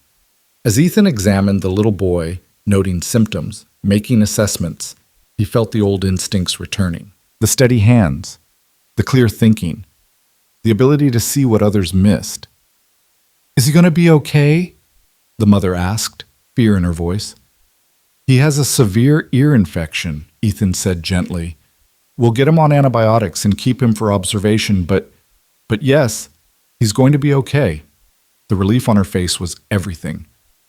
Speaker 1: As Ethan examined the little boy, noting symptoms, making assessments, he felt the old instincts returning. The steady hands, the clear thinking, the ability to see what others missed. Is he going to be okay? The mother asked, fear in her voice. He has a severe ear infection, Ethan said gently. We'll get him on antibiotics and keep him for observation, but yes, he's going to be okay. The relief on her face was everything.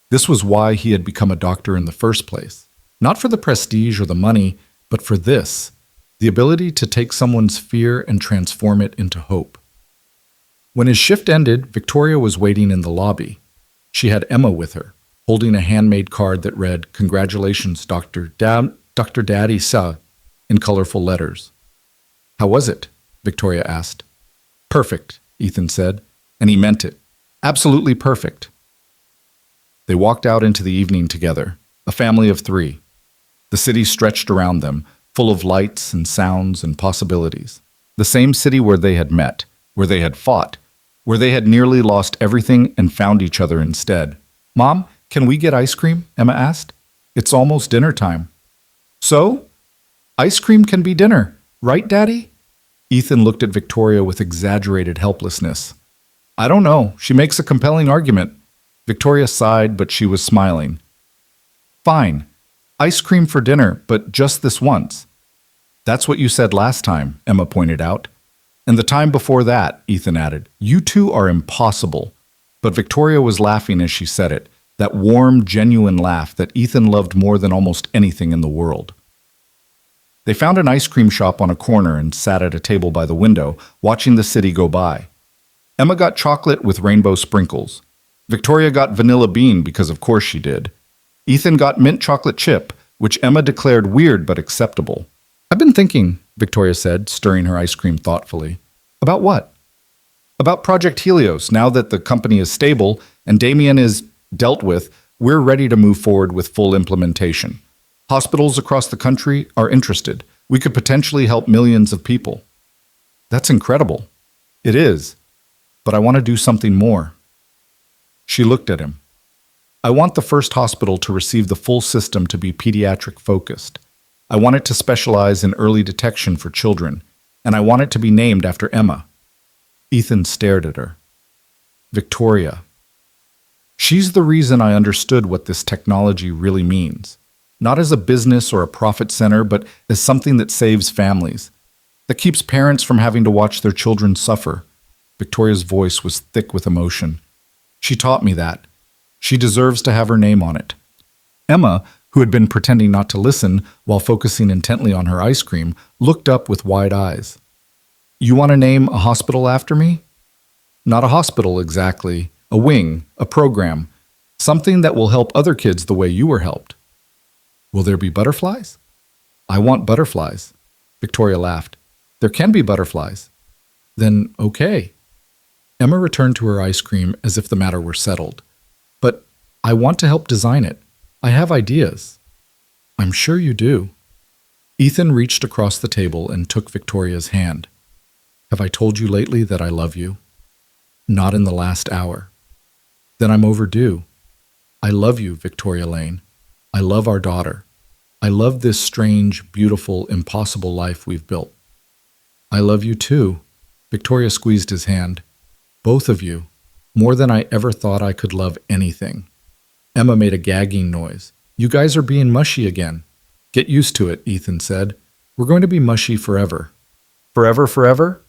Speaker 1: This was why he had become a doctor in the first place. Not for the prestige or the money, but for this, the ability to take someone's fear and transform it into hope. When his shift ended, Victoria was waiting in the lobby. She had Emma with her, holding a handmade card that read, "Congratulations, Dr. Daddy Sa," in colorful letters. How was it? Victoria asked. Perfect, Ethan said, and he meant it. Absolutely perfect. They walked out into the evening together, a family of 3. The city stretched around them, full of lights and sounds and possibilities. The same city where they had met, where they had fought, where they had nearly lost everything and found each other instead. Mom, can we get ice cream? Emma asked. It's almost dinner time. So? Ice cream can be dinner, right, Daddy? Ethan looked at Victoria with exaggerated helplessness. I don't know. She makes a compelling argument. Victoria sighed, but she was smiling. Fine. Ice cream for dinner, but just this once. That's what you said last time, Emma pointed out. And the time before that, Ethan added. You two are impossible. But Victoria was laughing as she said it, that warm, genuine laugh that Ethan loved more than almost anything in the world. They found an ice cream shop on a corner and sat at a table by the window, watching the city go by. Emma got chocolate with rainbow sprinkles. Victoria got vanilla bean because of course she did. Ethan got mint chocolate chip, which Emma declared weird but acceptable. I've been thinking, Victoria said, stirring her ice cream thoughtfully. About what? About Project Helios. Now that the company is stable and Damien is dealt with, we're ready to move forward with full implementation. Hospitals across the country are interested. We could potentially help millions of people. That's incredible. It is. But I want to do something more. She looked at him. I want the first hospital to receive the full system to be pediatric focused. I want it to specialize in early detection for children, and I want it to be named after Emma. Ethan stared at her. Victoria. She's the reason I understood what this technology really means. Not as a business or a profit center, but as something that saves families, that keeps parents from having to watch their children suffer. Victoria's voice was thick with emotion. She taught me that. She deserves to have her name on it. Emma, who had been pretending not to listen while focusing intently on her ice cream, looked up with wide eyes. You want to name a hospital after me? Not a hospital exactly. A wing, a program. Something that will help other kids the way you were helped. Will there be butterflies? I want butterflies. Victoria laughed. There can be butterflies. Then, okay. Emma returned to her ice cream as if the matter were settled. But I want to help design it. I have ideas. I'm sure you do. Ethan reached across the table and took Victoria's hand. Have I told you lately that I love you? Not in the last hour. Then I'm overdue. I love you, Victoria Lane. I love our daughter. I love this strange, beautiful, impossible life we've built. I love you too. Victoria squeezed his hand. Both of you, more than I ever thought I could love anything. Emma made a gagging noise. You guys are being mushy again. Get used to it, Ethan said. We're going to be mushy forever. Forever, forever?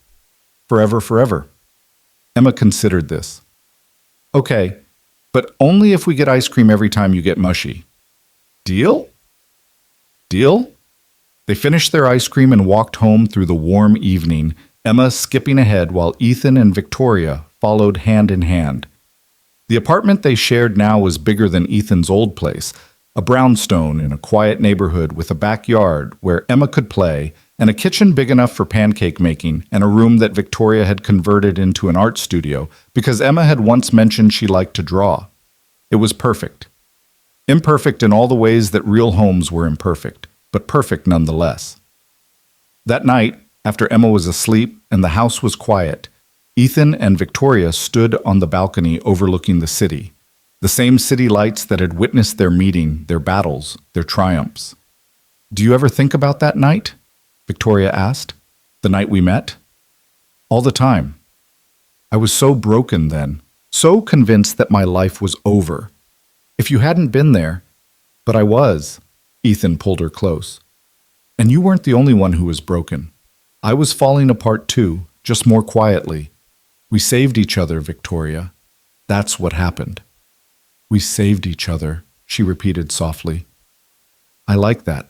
Speaker 1: Forever, forever. Emma considered this. Okay, but only if we get ice cream every time you get mushy. Deal? Deal? They finished their ice cream and walked home through the warm evening, Emma skipping ahead while Ethan and Victoria followed hand in hand. The apartment they shared now was bigger than Ethan's old place, a brownstone in a quiet neighborhood with a backyard where Emma could play, and a kitchen big enough for pancake making, and a room that Victoria had converted into an art studio because Emma had once mentioned she liked to draw. It was perfect. Imperfect in all the ways that real homes were imperfect, but perfect nonetheless. That night, after Emma was asleep and the house was quiet, Ethan and Victoria stood on the balcony overlooking the city, the same city lights that had witnessed their meeting, their battles, their triumphs. Do you ever think about that night? Victoria asked. The night we met? All the time. I was so broken then, so convinced that my life was over. If you hadn't been there, but I was. Ethan pulled her close. And you weren't the only one who was broken. I was falling apart too, just more quietly. We saved each other, Victoria. That's what happened. We saved each other, she repeated softly. I like that.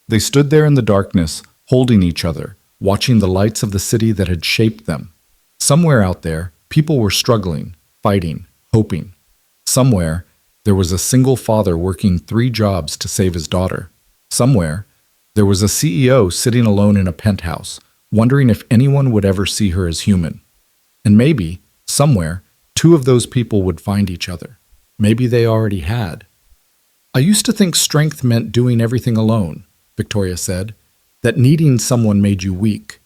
Speaker 1: They stood there in the darkness, holding each other, watching the lights of the city that had shaped them. Somewhere out there, people were struggling, fighting, hoping. Somewhere, there was a single father working 3 jobs to save his daughter. Somewhere, there was a CEO sitting alone in a penthouse, wondering if anyone would ever see her as human. And maybe, somewhere, 2 of those people would find each other. Maybe they already had. I used to think strength meant doing everything alone, Victoria said, that needing someone made you weak,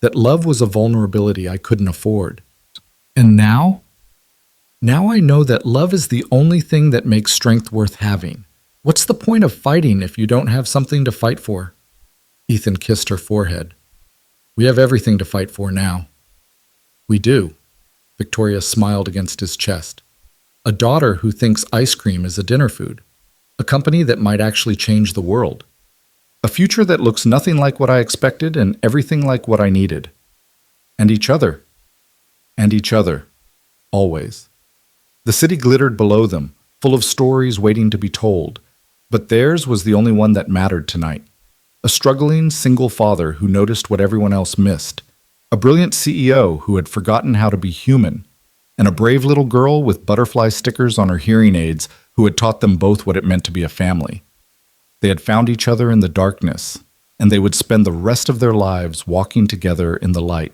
Speaker 1: that love was a vulnerability I couldn't afford. And now? Now I know that love is the only thing that makes strength worth having. What's the point of fighting if you don't have something to fight for? Ethan kissed her forehead. We have everything to fight for now. We do. Victoria smiled against his chest. A daughter who thinks ice cream is a dinner food. A company that might actually change the world. A future that looks nothing like what I expected and everything like what I needed. And each other. And each other. Always. The city glittered below them, full of stories waiting to be told. But theirs was the only one that mattered tonight. A struggling single father who noticed what everyone else missed. A brilliant CEO who had forgotten how to be human. And a brave little girl with butterfly stickers on her hearing aids who had taught them both what it meant to be a family. They had found each other in the darkness, and they would spend the rest of their lives walking together in the light.